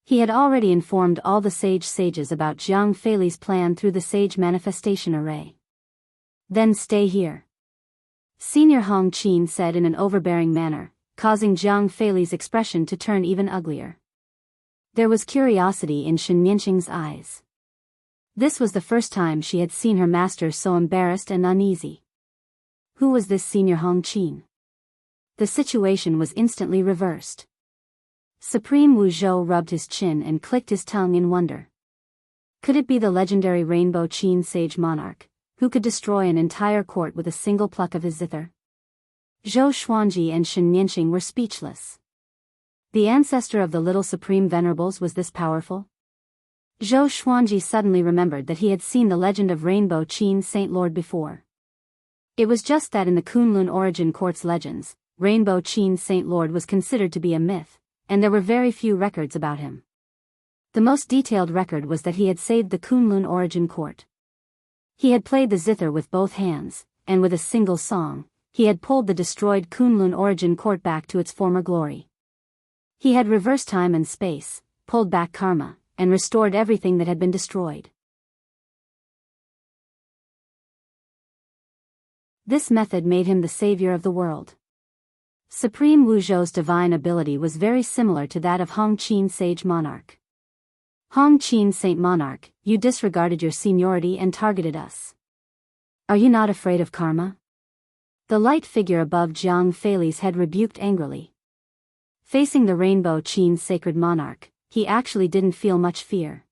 Speaker 1: He had already informed all the sages about Jiang Feili's plan through the sage manifestation array. Then stay here. Senior Hong Qin said in an overbearing manner, causing Jiang Feili's expression to turn even uglier. There was curiosity in Shen Nianqing's eyes. This was the first time she had seen her master so embarrassed and uneasy. Who was this Senior Hong Qin? The situation was instantly reversed. Supreme Wu Zhou rubbed his chin and clicked his tongue in wonder. Could it be the legendary Rainbow Qin sage monarch, who could destroy an entire court with a single pluck of his zither? Zhou Xuanji and Shen Nianqing were speechless. The ancestor of the Little Supreme Venerables was this powerful? Zhou Xuanji suddenly remembered that he had seen the legend of Rainbow Qin Saint Lord before. It was just that in the Kunlun origin court's legends, Rainbow Qin Saint Lord was considered to be a myth, and there were very few records about him. The most detailed record was that he had saved the Kunlun origin court. He had played the zither with both hands, and with a single song, he had pulled the destroyed Kunlun origin court back to its former glory. He had reversed time and space, pulled back karma, and restored everything that had been destroyed. This method made him the savior of the world. Supreme Wu Zhou's divine ability was very similar to that of Hong Qin Sage Monarch. Hong Qin Saint Monarch, you disregarded your seniority and targeted us. Are you not afraid of karma? The light figure above Jiang Feili's head rebuked angrily. Facing the Rainbow Qin Sacred Monarch, he actually didn't feel much fear.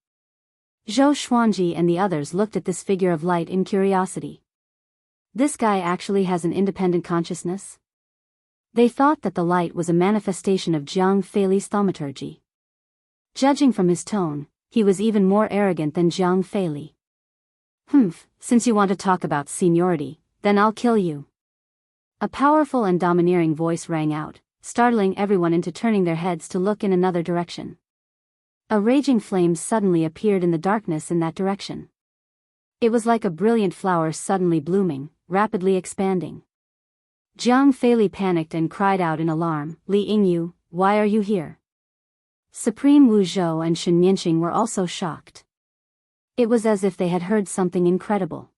Speaker 1: Zhou Xuanji and the others looked at this figure of light in curiosity. This guy actually has an independent consciousness? They thought that the light was a manifestation of Jiang Feili's thaumaturgy. Judging from his tone, he was even more arrogant than Jiang Feili. Since you want to talk about seniority, then I'll kill you. A powerful and domineering voice rang out, startling everyone into turning their heads to look in another direction. A raging flame suddenly appeared in the darkness in that direction. It was like a brilliant flower suddenly blooming, rapidly expanding. Jiang Feili panicked and cried out in alarm, Li Yingyu, why are you here? Supreme Wu Zhou and Shen Nianqing were also shocked. It was as if they had heard something incredible.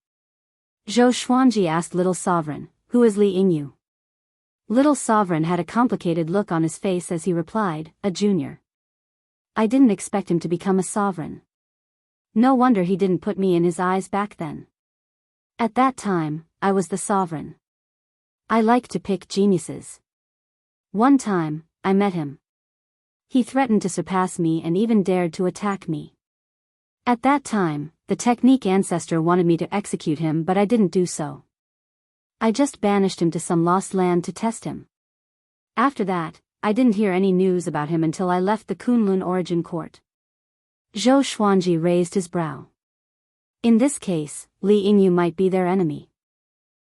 Speaker 1: Zhou Xuanji asked Little Sovereign, who is Li Yingyu? Little Sovereign had a complicated look on his face as he replied, a junior. I didn't expect him to become a sovereign. No wonder he didn't put me in his eyes back then. At that time, I was the sovereign. I like to pick geniuses. One time, I met him. He threatened to surpass me and even dared to attack me. At that time, the technique ancestor wanted me to execute him, but I didn't do so. I just banished him to some lost land to test him. After that, I didn't hear any news about him until I left the Kunlun origin court. Zhou Xuanji raised his brow. In this case, Li Yingyu might be their enemy.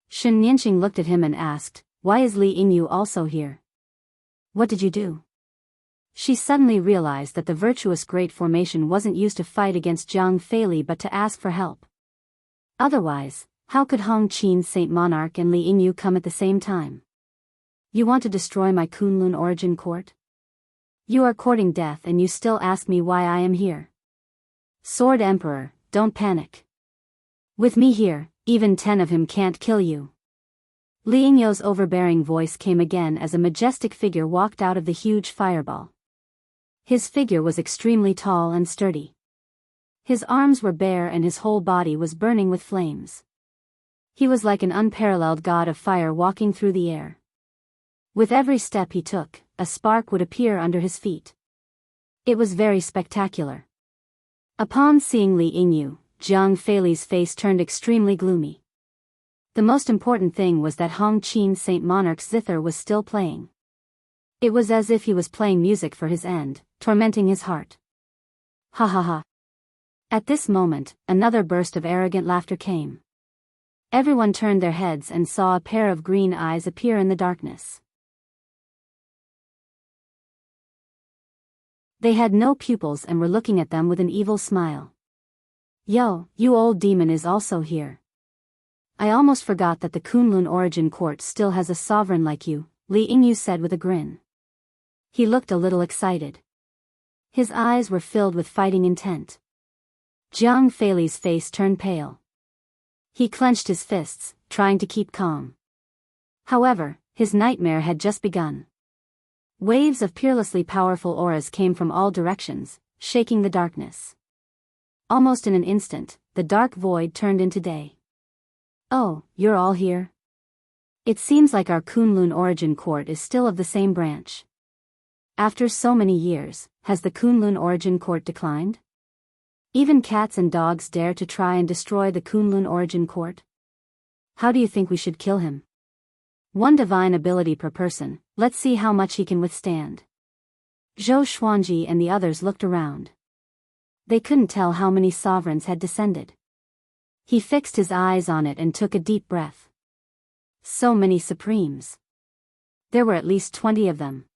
Speaker 1: Shen Nianqing looked at him and asked, why is Li Yingyu also here? What did you do? She suddenly realized that the virtuous great formation wasn't used to fight against Jiang Feili but to ask for help. Otherwise, how could Hong Qin Saint Monarch and Li Yingyu come at the same time? You want to destroy my Kunlun origin court? You are courting death and you still ask me why I am here. Sword Emperor, don't panic. With me here, even 10 of him can't kill you. Li Yingyo's overbearing voice came again as a majestic figure walked out of the huge fireball. His figure was extremely tall and sturdy. His arms were bare and his whole body was burning with flames. He was like an unparalleled god of fire walking through the air. With every step he took, a spark would appear under his feet. It was very spectacular. Upon seeing Li Yingyu, Jiang Feili's face turned extremely gloomy. The most important thing was that Hong Qin Saint Monarch's zither was still playing. It was as if he was playing music for his end, tormenting his heart. Ha ha ha. At this moment, another burst of arrogant laughter came. Everyone turned their heads and saw a pair of green eyes appear in the darkness. They had no pupils and were looking at them with an evil smile. Yo, you old demon is also here. I almost forgot that the Kunlun origin court still has a sovereign like you, Li Yingyu said with a grin. He looked a little excited. His eyes were filled with fighting intent. Jiang Feili's face turned pale. He clenched his fists, trying to keep calm. However, his nightmare had just begun. Waves of peerlessly powerful auras came from all directions, shaking the darkness. Almost in an instant, the dark void turned into day. Oh, you're all here? It seems like our Kunlun origin court is still of the same branch. After so many years, has the Kunlun origin court declined? Even cats and dogs dare to try and destroy the Kunlun origin court? How do you think we should kill him? One divine ability per person, let's see how much he can withstand. Zhou Xuanji and the others looked around. They couldn't tell how many sovereigns had descended. He fixed his eyes on it and took a deep breath. So many supremes. There were at least 20 of them.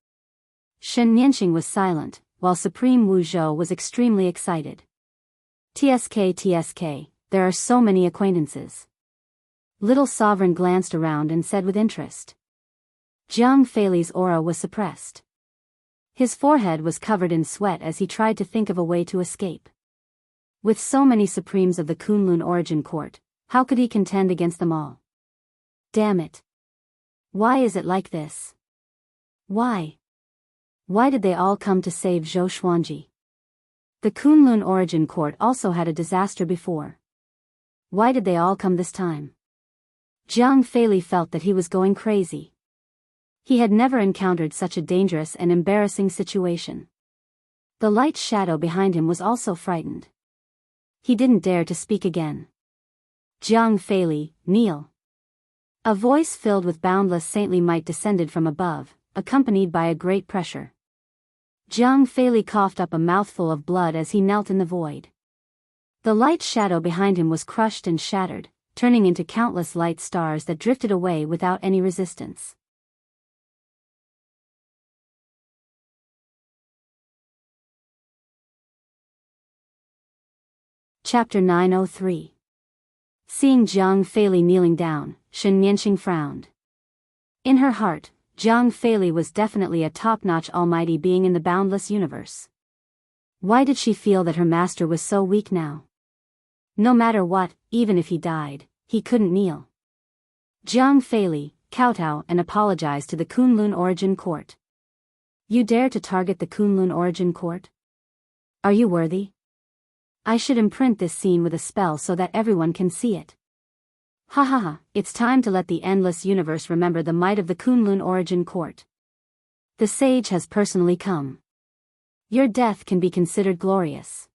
Speaker 1: Shen Nianxing was silent, while Supreme Wu Zhou was extremely excited. TSK, there are so many acquaintances. Little Sovereign glanced around and said with interest. Jiang Feili's aura was suppressed. His forehead was covered in sweat as he tried to think of a way to escape. With so many supremes of the Kunlun origin court, how could he contend against them all? Damn it. Why is it like this? Why? Why did they all come to save Zhou Xuanji? The Kunlun origin court also had a disaster before. Why did they all come this time? Jiang Feili felt that he was going crazy. He had never encountered such a dangerous and embarrassing situation. The light shadow behind him was also frightened. He didn't dare to speak again. Jiang Feili, kneel. A voice filled with boundless saintly might descended from above, accompanied by a great pressure. Jiang Feili coughed up a mouthful of blood as he knelt in the void. The light shadow behind him was crushed and shattered, turning into countless light stars that drifted away without any resistance. Chapter 903. Seeing Jiang Feili kneeling down, Shen Nianxing frowned. In her heart, Jiang Feili was definitely a top-notch almighty being in the boundless universe. Why did she feel that her master was so weak now? No matter what, even if he died, he couldn't kneel. Jiang Feili, kowtow and apologized to the Kunlun origin court. You dare to target the Kunlun origin court? Are you worthy? I should imprint this scene with a spell so that everyone can see it. Ha ha ha, it's time to let the endless universe remember the might of the Kunlun origin court. The sage has personally come. Your death can be considered glorious.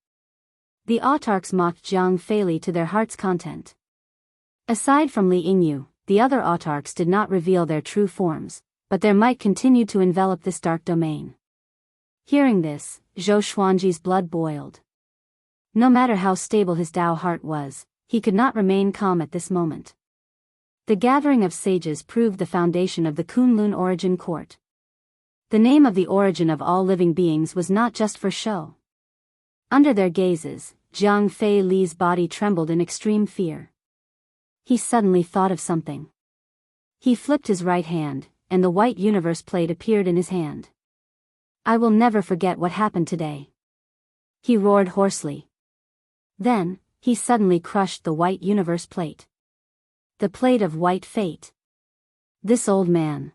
Speaker 1: The autarchs mocked Jiang Feili to their heart's content. Aside from Li Yingyu, the other autarchs did not reveal their true forms, but their might continued to envelop this dark domain. Hearing this, Zhou Xuanji's blood boiled. No matter how stable his Tao heart was, he could not remain calm at this moment. The gathering of sages proved the foundation of the Kunlun origin court. The name of the origin of all living beings was not just for show. Under their gazes, Jiang Feili's body trembled in extreme fear. He suddenly thought of something. He flipped his right hand, and the white universe plate appeared in his hand. "I will never forget what happened today," he roared hoarsely. Then, he suddenly crushed the white universe plate. The plate of white fate. This old man.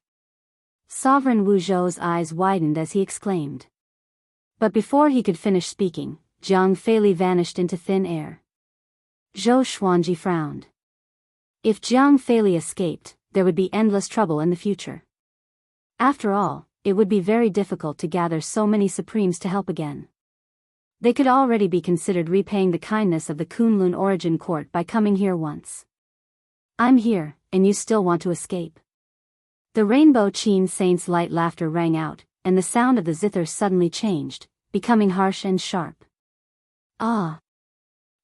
Speaker 1: Sovereign Wu Zhou's eyes widened as he exclaimed. But before he could finish speaking, Jiang Feili vanished into thin air. Zhou Xuanji frowned. If Jiang Feili escaped, there would be endless trouble in the future. After all, it would be very difficult to gather so many Supremes to help again. They could already be considered repaying the kindness of the Kunlun Origin Court by coming here once. "I'm here, and you still want to escape?" The Rainbow Qin Saint's light laughter rang out, and the sound of the zither suddenly changed, becoming harsh and sharp. "Ah!"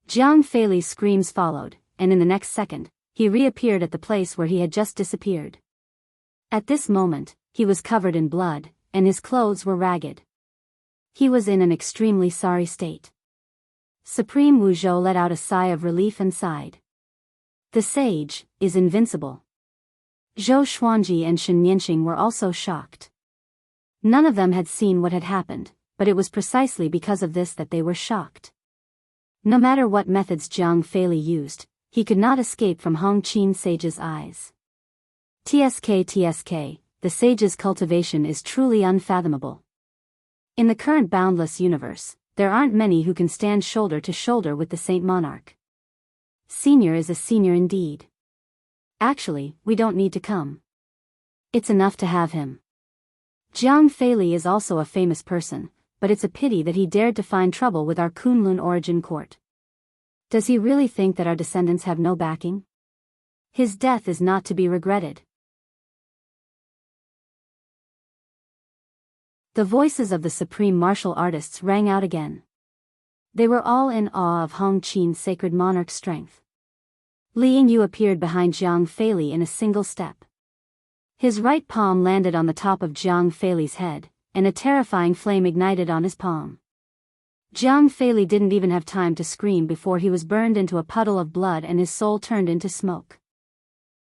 Speaker 1: Jiang Feili's screams followed, and in the next second, he reappeared at the place where he had just disappeared. At this moment, he was covered in blood, and his clothes were ragged. He was in an extremely sorry state. Supreme Wu Zhou let out a sigh of relief and sighed. The sage is invincible. Zhou Xuanji and Shen Nianxing were also shocked. None of them had seen what had happened, but it was precisely because of this that they were shocked. No matter what methods Jiang Feili used, he could not escape from Hong Qin Sage's eyes. TSK, the sage's cultivation is truly unfathomable. In the current boundless universe, there aren't many who can stand shoulder to shoulder with the Saint Monarch. Senior is a senior indeed. Actually, we don't need to come. It's enough to have him. Jiang Feili is also a famous person, but it's a pity that he dared to find trouble with our Kunlun Origin Court. Does he really think that our descendants have no backing? His death is not to be regretted. The voices of the supreme martial artists rang out again. They were all in awe of Hong Qin's sacred monarch's strength. Li Yingyu appeared behind Jiang Feili in a single step. His right palm landed on the top of Jiang Feili's head, and a terrifying flame ignited on his palm. Jiang Feili didn't even have time to scream before he was burned into a puddle of blood and his soul turned into smoke.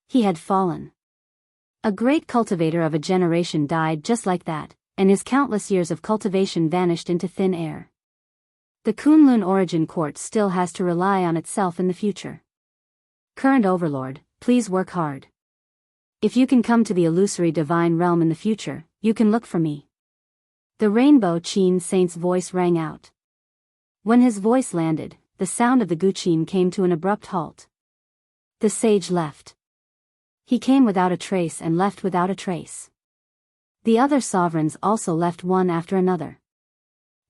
Speaker 1: He had fallen. A great cultivator of a generation died just like that, and his countless years of cultivation vanished into thin air. The Kunlun Origin Court still has to rely on itself in the future. Current Overlord, please work hard. If you can come to the illusory divine realm in the future, you can look for me. The Rainbow Qin Saint's voice rang out. When his voice landed, the sound of the Guqin came to an abrupt halt. The sage left. He came without a trace and left without a trace. The other sovereigns also left one after another.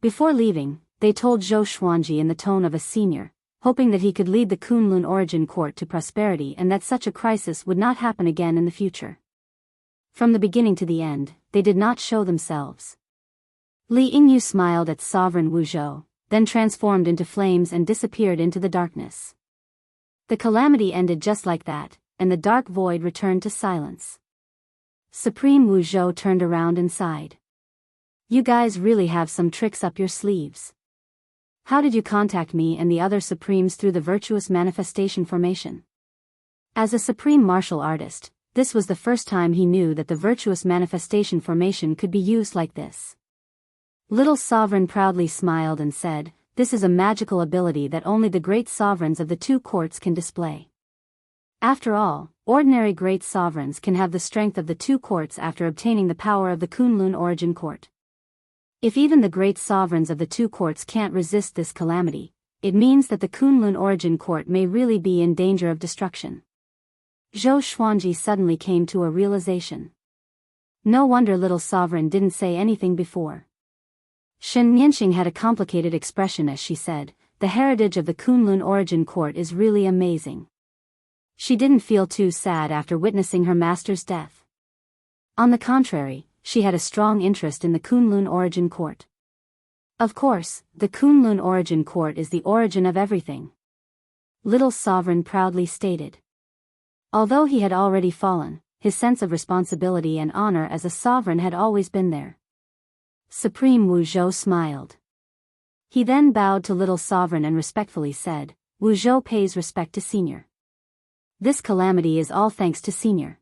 Speaker 1: Before leaving, they told Zhou Xuanji in the tone of a senior, hoping that he could lead the Kunlun Origin Court to prosperity and that such a crisis would not happen again in the future. From the beginning to the end, they did not show themselves. Li Yingyu smiled at Sovereign Wu Zhou, then transformed into flames and disappeared into the darkness. The calamity ended just like that, and the dark void returned to silence. Supreme Wu Zhou turned around and sighed. You guys really have some tricks up your sleeves. How did you contact me and the other Supremes through the virtuous manifestation formation? As a supreme martial artist, this was the first time he knew that the virtuous manifestation formation could be used like this. Little Sovereign proudly smiled and said, "This is a magical ability that only the great sovereigns of the two courts can display. After all, ordinary great sovereigns can have the strength of the two courts after obtaining the power of the Kunlun Origin Court. If even the great sovereigns of the two courts can't resist this calamity, it means that the Kunlun Origin Court may really be in danger of destruction." Zhou Xuanji suddenly came to a realization. No wonder Little Sovereign didn't say anything before. Shen Nianxing had a complicated expression as she said, "The heritage of the Kunlun Origin Court is really amazing." She didn't feel too sad after witnessing her master's death. On the contrary, she had a strong interest in the Kunlun Origin Court. Of course, the Kunlun Origin Court is the origin of everything. Little Sovereign proudly stated. Although he had already fallen, his sense of responsibility and honor as a sovereign had always been there. Supreme Wu Zhou smiled. He then bowed to Little Sovereign and respectfully said, "Wu Zhou pays respect to Senior. This calamity is all thanks to Senior."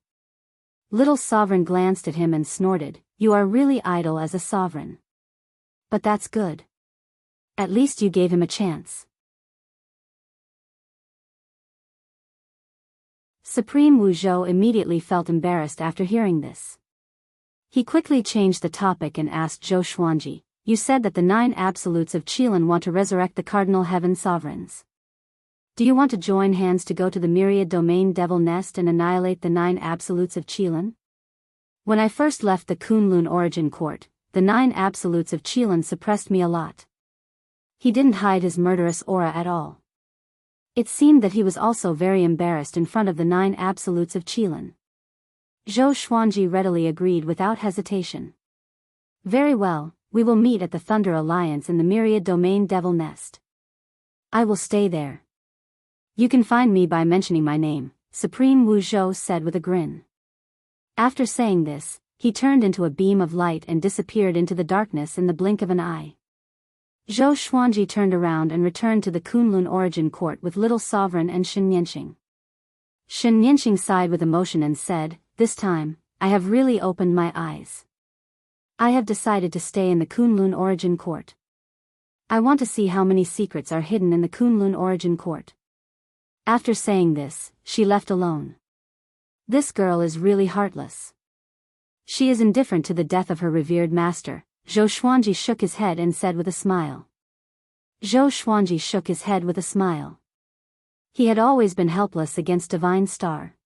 Speaker 1: Little Sovereign glanced at him and snorted, "You are really idle as a sovereign. But that's good. At least you gave him a chance." Supreme Wu Zhou immediately felt embarrassed after hearing this. He quickly changed the topic and asked Zhou Xuanji, "You said that the 9 absolutes of Qilin want to resurrect the cardinal heaven sovereigns. Do you want to join hands to go to the myriad domain devil nest and annihilate the 9 absolutes of Qilin? When I first left the Kunlun origin court, the 9 absolutes of Qilin suppressed me a lot." He didn't hide his murderous aura at all. It seemed that he was also very embarrassed in front of the 9 absolutes of Qilin. Zhou Xuanji readily agreed without hesitation. "Very well, we will meet at the Thunder Alliance in the Myriad Domain Devil Nest. I will stay there. You can find me by mentioning my name," Supreme Wu Zhou said with a grin. After saying this, he turned into a beam of light and disappeared into the darkness in the blink of an eye. Zhou Xuanji turned around and returned to the Kunlun origin court with Little Sovereign and Shen Yanqing. Shen Yanqing sighed with emotion and said, "This time, I have really opened my eyes. I have decided to stay in the Kunlun origin court. I want to see how many secrets are hidden in the Kunlun origin court." After saying this, she left alone. This girl is really heartless. She is indifferent to the death of her revered master. Zhou Xuanji shook his head and said with a smile. Zhou Xuanji shook his head with a smile. He had always been helpless against Divine Star.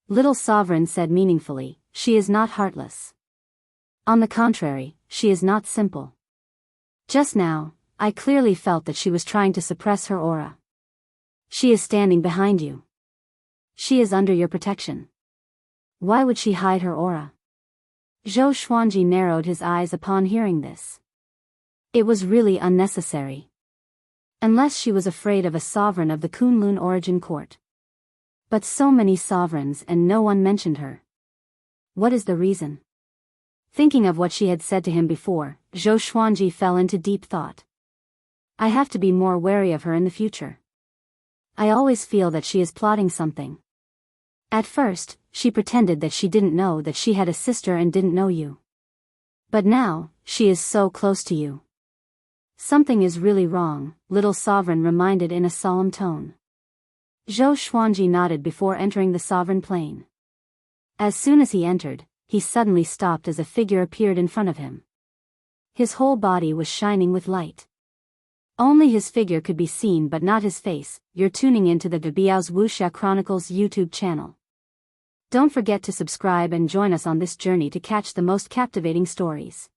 Speaker 1: Little Sovereign said meaningfully, "She is not heartless. On the contrary, she is not simple. Just now, I clearly felt that she was trying to suppress her aura. She is standing behind you. She is under your protection. Why would she hide her aura?" Zhou Xuanji narrowed his eyes upon hearing this. It was really unnecessary. Unless she was afraid of a sovereign of the Kunlun origin court. But so many sovereigns and no one mentioned her. What is the reason? Thinking of what she had said to him before, Zhou Xuanji fell into deep thought. I have to be more wary of her in the future. I always feel that she is plotting something. At first, she pretended that she didn't know that she had a sister and didn't know you. But now, she is so close to you. Something is really wrong, Little Sovereign reminded in a solemn tone. Zhou Xuanji nodded before entering the sovereign plane. As soon as he entered, he suddenly stopped as a figure appeared in front of him. His whole body was shining with light. Only his figure could be seen but not his face. You're tuning into the Biyao's Wuxia Chronicles YouTube channel. Don't forget to subscribe and join us on this journey to catch the most captivating stories.